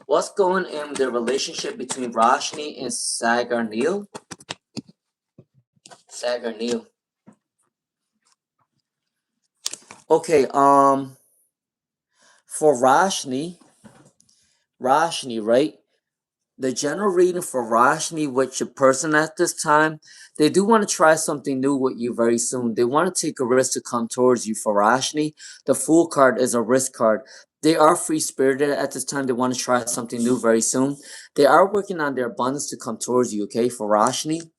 What's going in the relationship between Roshni and Sagar Neil? Sagar Neil. Okay, for Roshni, right? The general reading for Roshni with your person at this time, they do want to try something new with you very soon. They want to take a risk to come towards you for Roshni. The Fool card is a risk card. They are free spirited at this time. They want to try something new very soon. They are working on their abundance to come towards you, okay, for Roshni.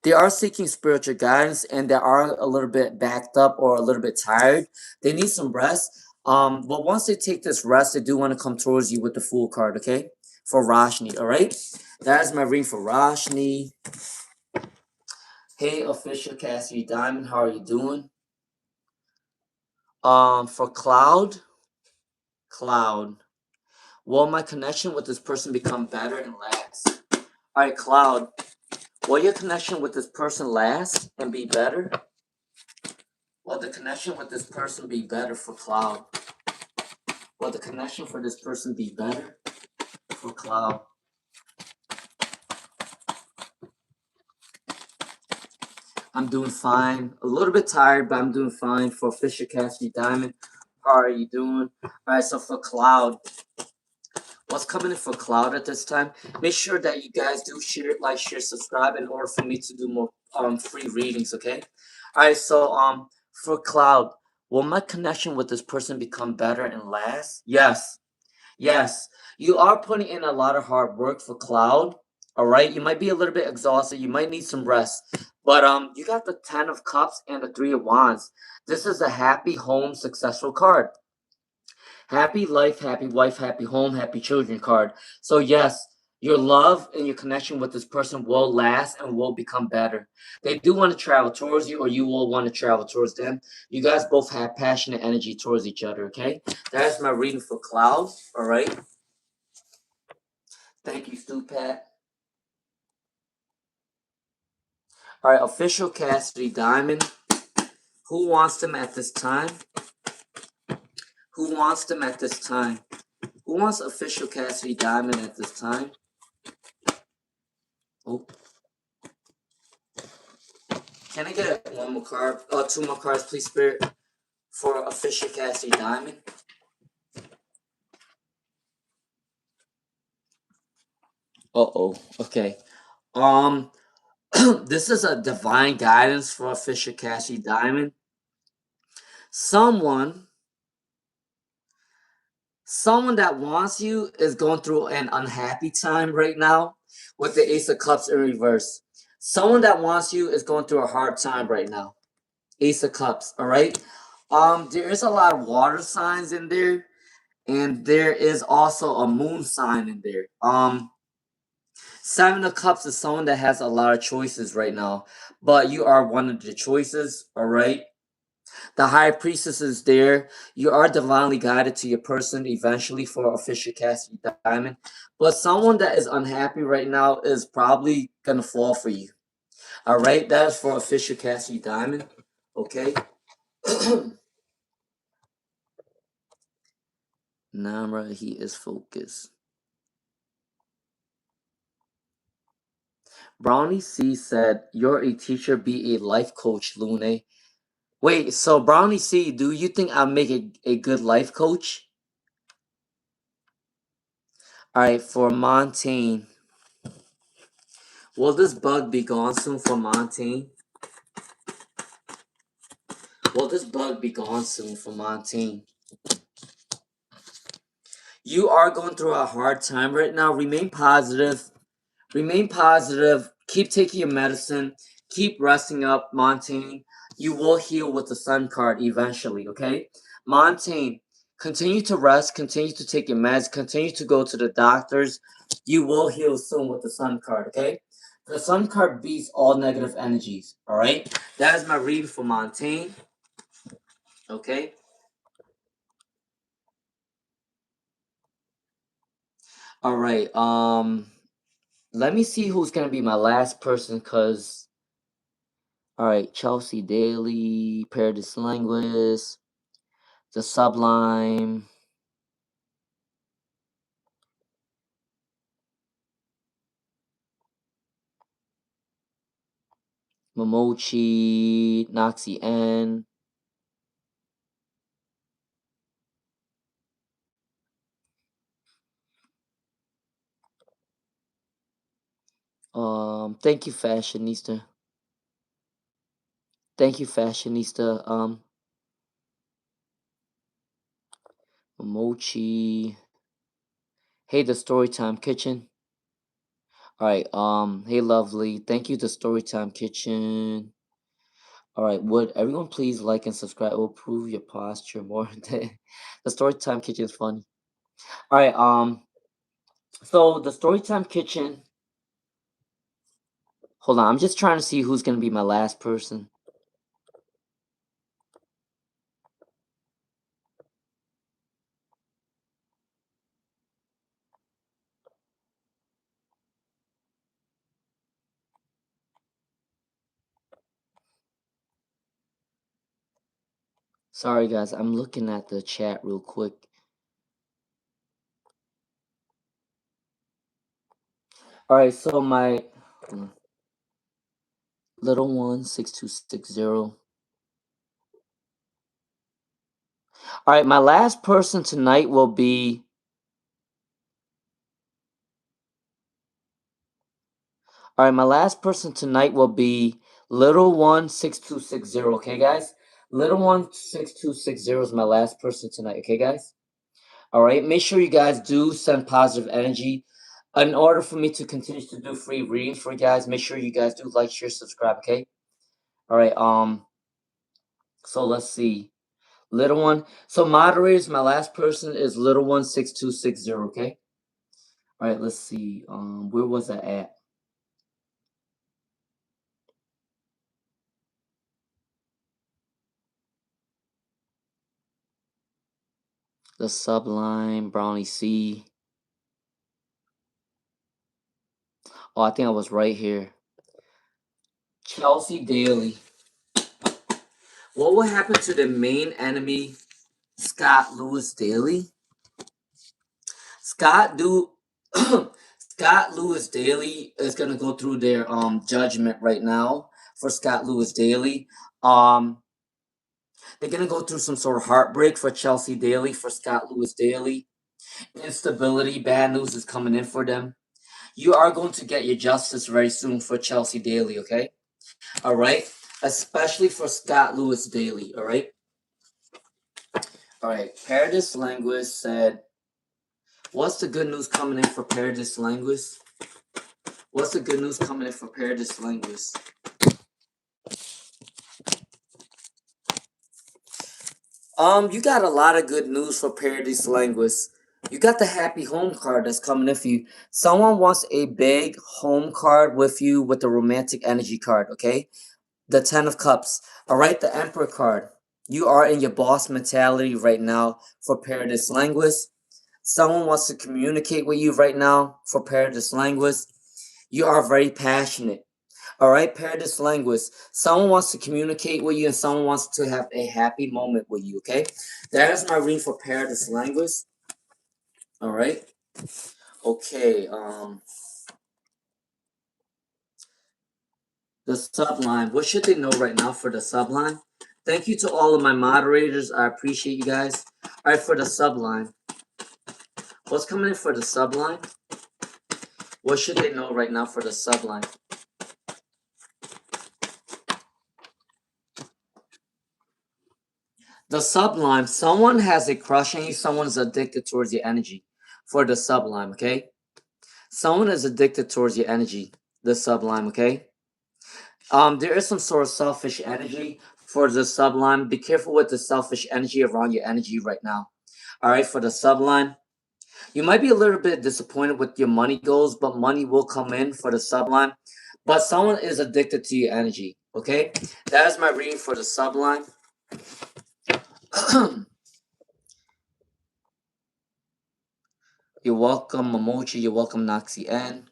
They are seeking spiritual guidance and they are a little bit backed up or a little bit tired. They need some rest. But once they take this rest, they do want to come towards you with the Fool card, okay? For Roshni, all right? That is my reading for Roshni. Hey, official Cassidy Diamond, how are you doing? For Cloud, will my connection with this person become better and last? All right, Cloud, will your connection with this person last and be better? Will the connection with this person be better for Cloud? Will the connection for this person be better for Cloud? I'm doing fine. A little bit tired, but I'm doing fine. For Fisher Cassidy Diamond, how are you doing? All right, so for Cloud, what's coming in for Cloud at this time? Make sure that you guys do share, like, share, subscribe in order for me to do more free readings, okay? All right, so for Cloud, will my connection with this person become better and last? Yes. Yes, you are putting in a lot of hard work for Cloud. All right, you might be a little bit exhausted. You might need some rest. But you got the 10 of Cups and the 3 of Wands. This is a happy home, successful card. Happy life, happy wife, happy home, happy children card. So yes, your love and your connection with this person will last and will become better. They do want to travel towards you, or you will want to travel towards them. You guys both have passionate energy towards each other, okay? That's my reading for Cloud, all right? Thank you, Stu Pat. All right, official Cassidy Diamond. Who wants them at this time? Who wants them at this time? Who wants official Cassidy Diamond at this time? Oh, can I get one more card? Two more cards, please, Spirit, for official Cassidy Diamond. Uh-oh. Okay. Um, this is a divine guidance for Fisher Cassie Diamond. Someone, someone that wants you is going through an unhappy time right now with the Ace of Cups in reverse. Someone that wants you is going through a hard time right now. Ace of Cups, all right? There is a lot of water signs in there, and there is also a moon sign in there. Seven of Cups is someone that has a lot of choices right now, but you are one of the choices, all right? The High Priestess is there. You are divinely guided to your person eventually for official casting diamond. But someone that is unhappy right now is probably gonna fall for you. All right, that is for official casting diamond. Okay. Namra, he is focused. Brownie C said, "You're a teacher, be a life coach, Lune." Wait, so Brownie C, do you think I'll make a good life coach? All right, for Montaigne. Will this bug be gone soon for Montaigne? Will this bug be gone soon for Montaigne? You are going through a hard time right now. Remain positive. Remain positive. Keep taking your medicine. Keep resting up, Montaigne. You will heal with the Sun card eventually, okay? Montaigne, continue to rest. Continue to take your meds. Continue to go to the doctors. You will heal soon with the Sun card, okay? The Sun card beats all negative energies, all right? That is my reading for Montaigne, okay? All right. Let me see who's gonna be my last person, cause all right, Chelsea Daly, Paradise Linguist, The Sublime, Momochi, Noxy N. Thank you, Fashionista. Thank you, Fashionista. Momochi. Hey, the Storytime Kitchen. All right. Hey, lovely. Thank you, the Storytime Kitchen. All right. Would everyone please like and subscribe? It will improve your posture more. The Storytime Kitchen is funny. All right. So the Storytime Kitchen. Hold on. I'm just trying to see who's gonna be my last person. Sorry, guys. I'm looking at the chat real quick. All right. So my little one 6260. All right. My last person tonight will be. All right. My last person tonight will be little one 6260. Okay, guys. Little one 6260 is my last person tonight. Okay, guys. All right. Make sure you guys do send positive energy. In order for me to continue to do free readings for you guys, make sure you guys do like, share, subscribe. Okay. All right. So let's see. Little one. So moderators, my last person is little one 6260. Okay. All right. Let's see. Where was I at? The Sublime, Brownie C. Oh, I think I was right here. Chelsea Daly. What will happen to the main enemy, Scott Lewis Daly? Scott do Scott Lewis Daly is gonna go through their judgment right now for Scott Lewis Daly. They're gonna go through some sort of heartbreak for Chelsea Daly, for Scott Lewis Daly. Instability, bad news is coming in for them. You are going to get your justice very soon for Chelsea Daly, okay? All right? Especially for Scott Lewis Daly, all right? All right, Paradise Linguist said, what's the good news coming in for Paradise Linguist? What's the good news coming in for Paradise Linguist? You got a lot of good news for Paradise Linguist. You got the happy home card that's coming in for you. Someone wants a big home card with you with the romantic energy card, okay? The 10 of Cups. All right, the Emperor card. You are in your boss mentality right now for Paradise Linguist. Someone wants to communicate with you right now for Paradise Linguist. You are very passionate. All right, Paradise Linguist. Someone wants to communicate with you and someone wants to have a happy moment with you, okay? That is my reading for Paradise Linguist. All right. Okay, the subline. What should they know right now for the subline? Thank you to all of my moderators. I appreciate you guys. All right, for the subline. What's coming in for the subline? What should they know right now for the subline? The sublime, someone has a crush on you, someone's addicted towards your energy. For the sublime, okay? Someone is addicted towards your energy, the sublime, okay? There is some sort of selfish energy for the sublime. Be careful with the selfish energy around your energy right now. All right, for the sublime, you might be a little bit disappointed with your money goals, but money will come in for the sublime. But someone is addicted to your energy, okay? That is my reading for the sublime. You're welcome, Momochi. You're welcome, Noxy N.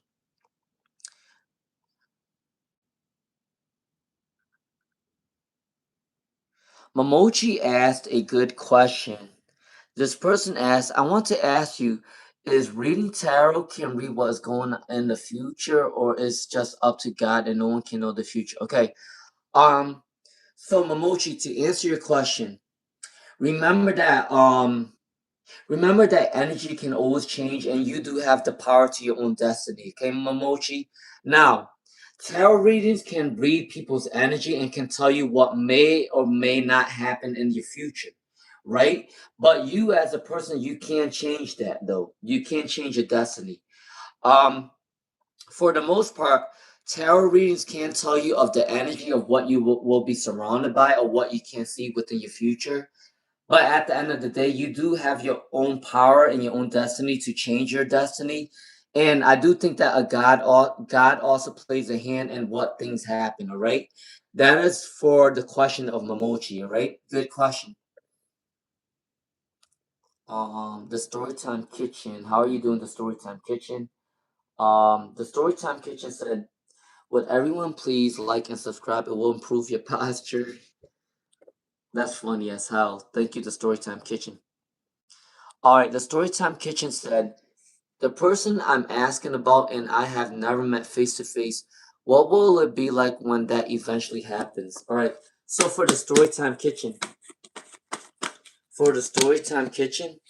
Momochi asked a good question. This person asked, I want to ask you, is reading tarot can read what is going on in the future, or is just up to God and no one can know the future? Okay. So Momochi, to answer your question, remember that energy can always change and you do have the power to your own destiny. Okay, Momochi? Now, tarot readings can read people's energy and can tell you what may or may not happen in your future, right? But you as a person, you can't change that though. You can't change your destiny. Um, for the most part, tarot readings can tell you of the energy of what you will be surrounded by or what you can see within your future. But at the end of the day, you do have your own power and your own destiny to change your destiny. And I do think that God also plays a hand in what things happen, all right? That is for the question of Momochi, all right? Good question. The Storytime Kitchen. How are you doing, the Storytime Kitchen? The Storytime Kitchen said, would everyone please like and subscribe? It will improve your posture. That's funny as hell. Thank you, the Storytime Kitchen. All right, the Storytime Kitchen said, the person I'm asking about and I have never met face to face, what will it be like when that eventually happens? All right, so for the Storytime Kitchen, for the Storytime Kitchen,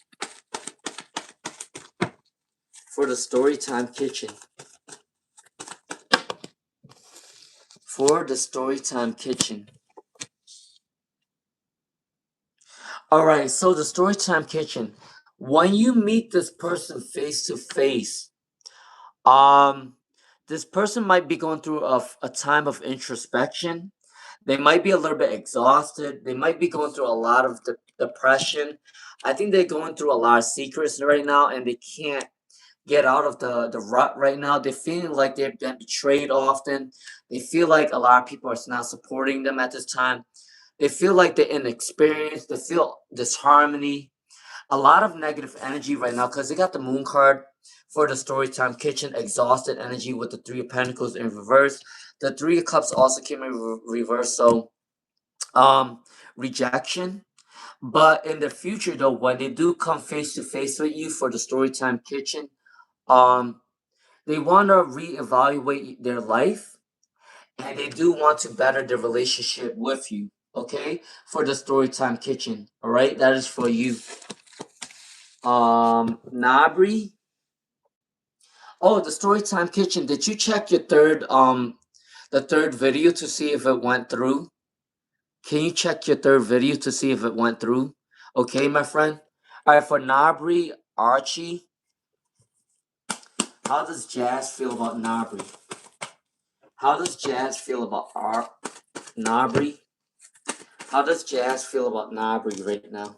for the Storytime Kitchen, for the Storytime Kitchen. All right, so the Storytime Kitchen, when you meet this person face to face, um, this person might be going through a time of introspection. They might be a little bit exhausted. They might be going through a lot of depression. I think they're going through a lot of secrets right now and they can't get out of the rut right now. They're feeling like they've been betrayed often. They feel like a lot of people are not supporting them at this time. They feel like they're inexperienced. They feel disharmony, a lot of negative energy right now because they got the moon card for the Storytime Kitchen, exhausted energy with the Three of Pentacles in reverse. The Three of Cups also came in reverse, so rejection. But in the future though, when they do come face to face with you for the Storytime Kitchen, um they want to reevaluate their life and they do want to better their relationship with you, okay, for the Storytime Kitchen. All right, that is for you. Nabri, Oh, the Storytime Kitchen. Did you check your the third video to see if it went through? Can you check your third video to see if it went through? Okay, my friend. All right, for Nabri, Archie, how does Jazz feel about Nabri? How does Jazz feel about Nabri? How does Jazz feel about Nabri right now?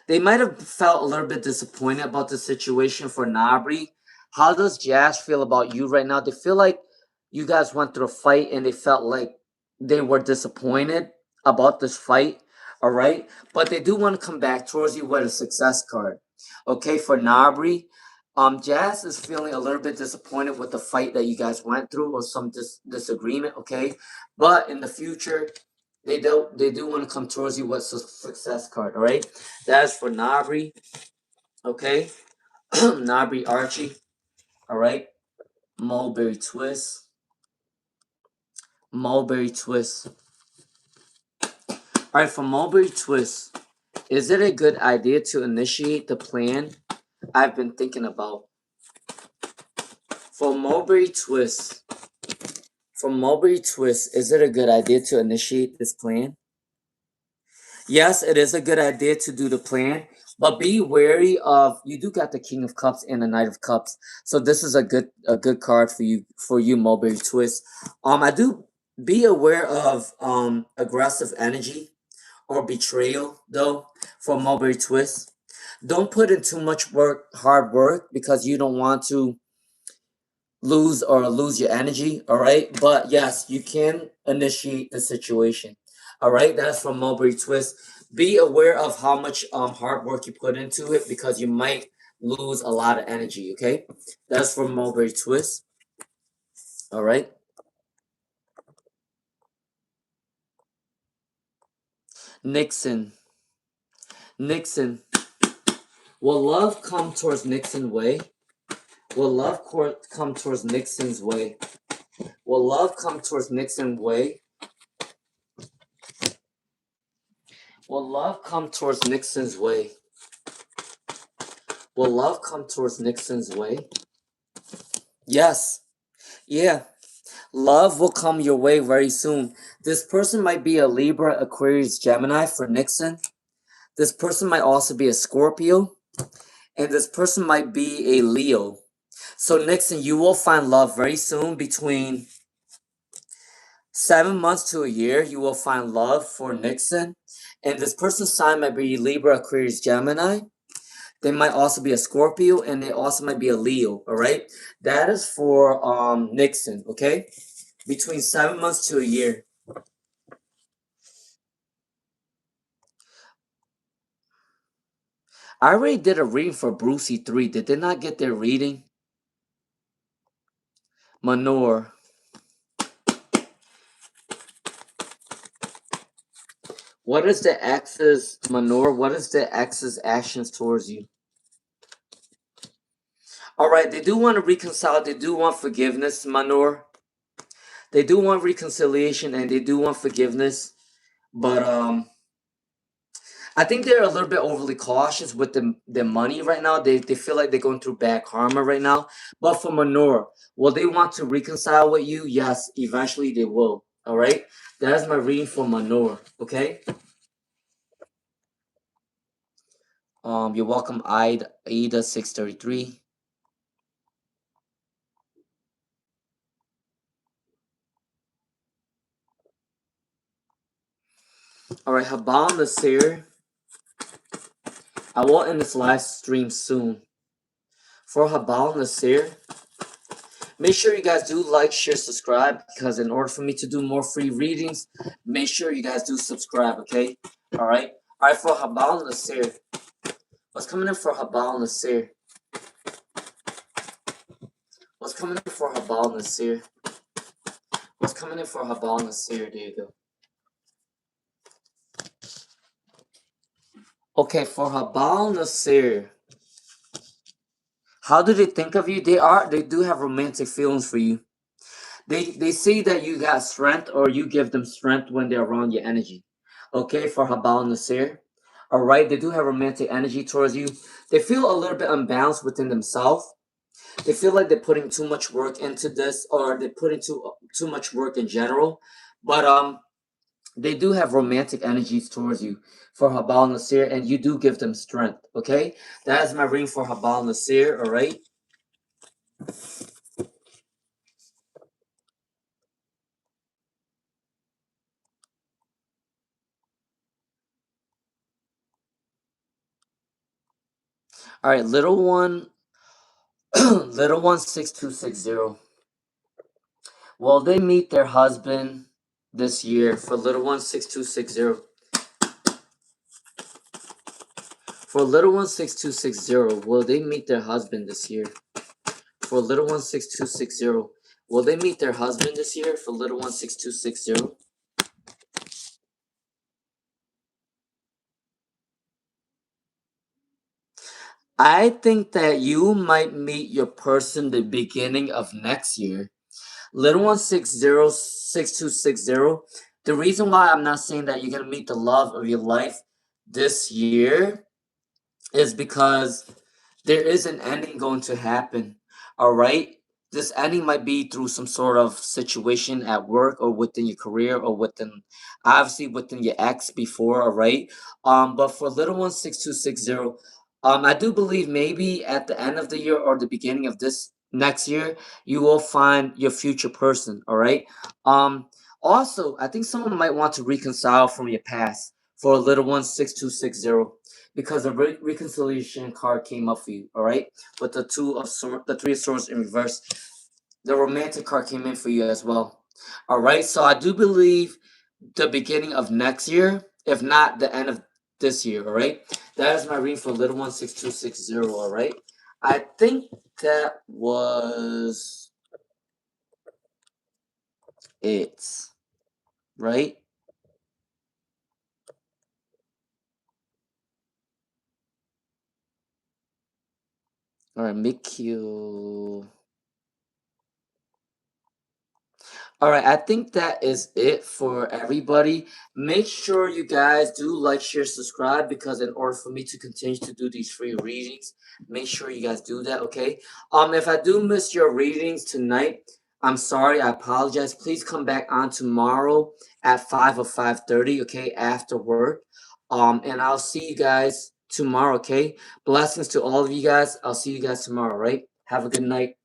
They might have felt a little bit disappointed about the situation for Nabri. How does Jazz feel about you right now? They feel like you guys went through a fight and they felt like they were disappointed about this fight. All right. But they do want to come back towards you with a success card. Okay. For Nabri, Jazz is feeling a little bit disappointed with the fight that you guys went through or some disagreement. Okay. But in the future, they do want to come towards you with a success card, all right? That's for Nabri, okay? Nabri Archie, all right? Mulberry Twist. Mulberry Twist. All right, for Mulberry Twist, is it a good idea to initiate the plan I've been thinking about? For Mulberry Twist, is it a good idea to initiate this plan? Yes, it is a good idea to do the plan, but be wary of you do got the King of Cups and the Knight of Cups. So this is a good card for you Mulberry Twist. I do be aware of aggressive energy or betrayal though for Mulberry Twist. Don't put in too much hard work because you don't want to lose your energy, all right? But yes, you can initiate the situation. All right, that's from Mulberry Twist. Be aware of how much hard work you put into it because you might lose a lot of energy, okay? That's from Mulberry Twist. All right. Nixon. Nixon. Will love come towards Nixon way? Will love come towards Nixon's way? Will love come towards Nixon way? Will love come towards Nixon's way? Will love come towards Nixon's way? Yes. Yeah. Love will come your way very soon. This person might be a Libra, Aquarius, Gemini for Nixon. This person might also be a Scorpio. And this person might be a Leo. So Nixon, you will find love very soon. Between 7 months to a year, you will find love for Nixon. And this person's sign might be Libra, Aquarius, Gemini. They might also be a Scorpio and they also might be a Leo, all right? That is for Nixon, okay? Between 7 months to a year. I already did a reading for Brucey 3. Did they not get their reading? Manure. What is the ex's Manure? What is the ex's actions towards you? All right, they do want to reconcile. They do want forgiveness, Manure. They do want reconciliation and they do want forgiveness. But I think they're a little bit overly cautious with their money right now. They feel like they're going through bad karma right now. But for Manure, will they want to reconcile with you? Yes, eventually they will. All right, that is my reading for Manure. Okay. You're welcome, Ida 633. All right, Habal Nasir. I will end this live stream soon. For Habal Nasir, make sure you guys do like, share, subscribe, because in order for me to do more free readings, make sure you guys do subscribe, okay? All right? All right, for Habal Nasir. What's coming in for Habal Nasir? What's coming in for Habal Nasir? What's coming in for Habal Nasir? There you go. Okay, for Habal Nasir. How do they think of you? They do have romantic feelings for you. They see that you got strength or you give them strength when they're around your energy. Okay, for Habal Nasir. All right, they do have romantic energy towards you. They feel a little bit unbalanced within themselves. They feel like they're putting too much work into this, or they're putting too much work in general. But they do have romantic energies towards you for Habal Nasir, and you do give them strength. Okay, that is my reading for Habal Nasir. All right. All right, little one, little one 6260. Will they meet their husband this year? For little one 6260. For little one 6260, will they meet their husband this year? For little one 6260, will they meet their husband this year? For little one 6260. I think that you might meet your person the beginning of next year. Little one 6260. The reason why I'm not saying that you're gonna meet the love of your life this year is because there is an ending going to happen. All right. This ending might be through some sort of situation at work or within your career or within, obviously within your ex before. All right. But for little one 6260, I do believe maybe at the end of the year or the beginning of this next year, you will find your future person. All right. Also, I think someone might want to reconcile from your past for a little one 6260, because the reconciliation card came up for you. All right, with the the three of swords in reverse, the romantic card came in for you as well. All right, so I do believe the beginning of next year, if not the end of this year. All right, that is my reading for little one 6260. All right, I think that was it. Right. All right, make you. All right, I think that is it for everybody. Make sure you guys do like, share, subscribe, because in order for me to continue to do these free readings, make sure you guys do that, okay? If I do miss your readings tonight, I'm sorry, I apologize. Please come back on tomorrow at 5 or 5:30, okay, after work. And I'll see you guys tomorrow, okay? Blessings to all of you guys. I'll see you guys tomorrow, right? Have a good night.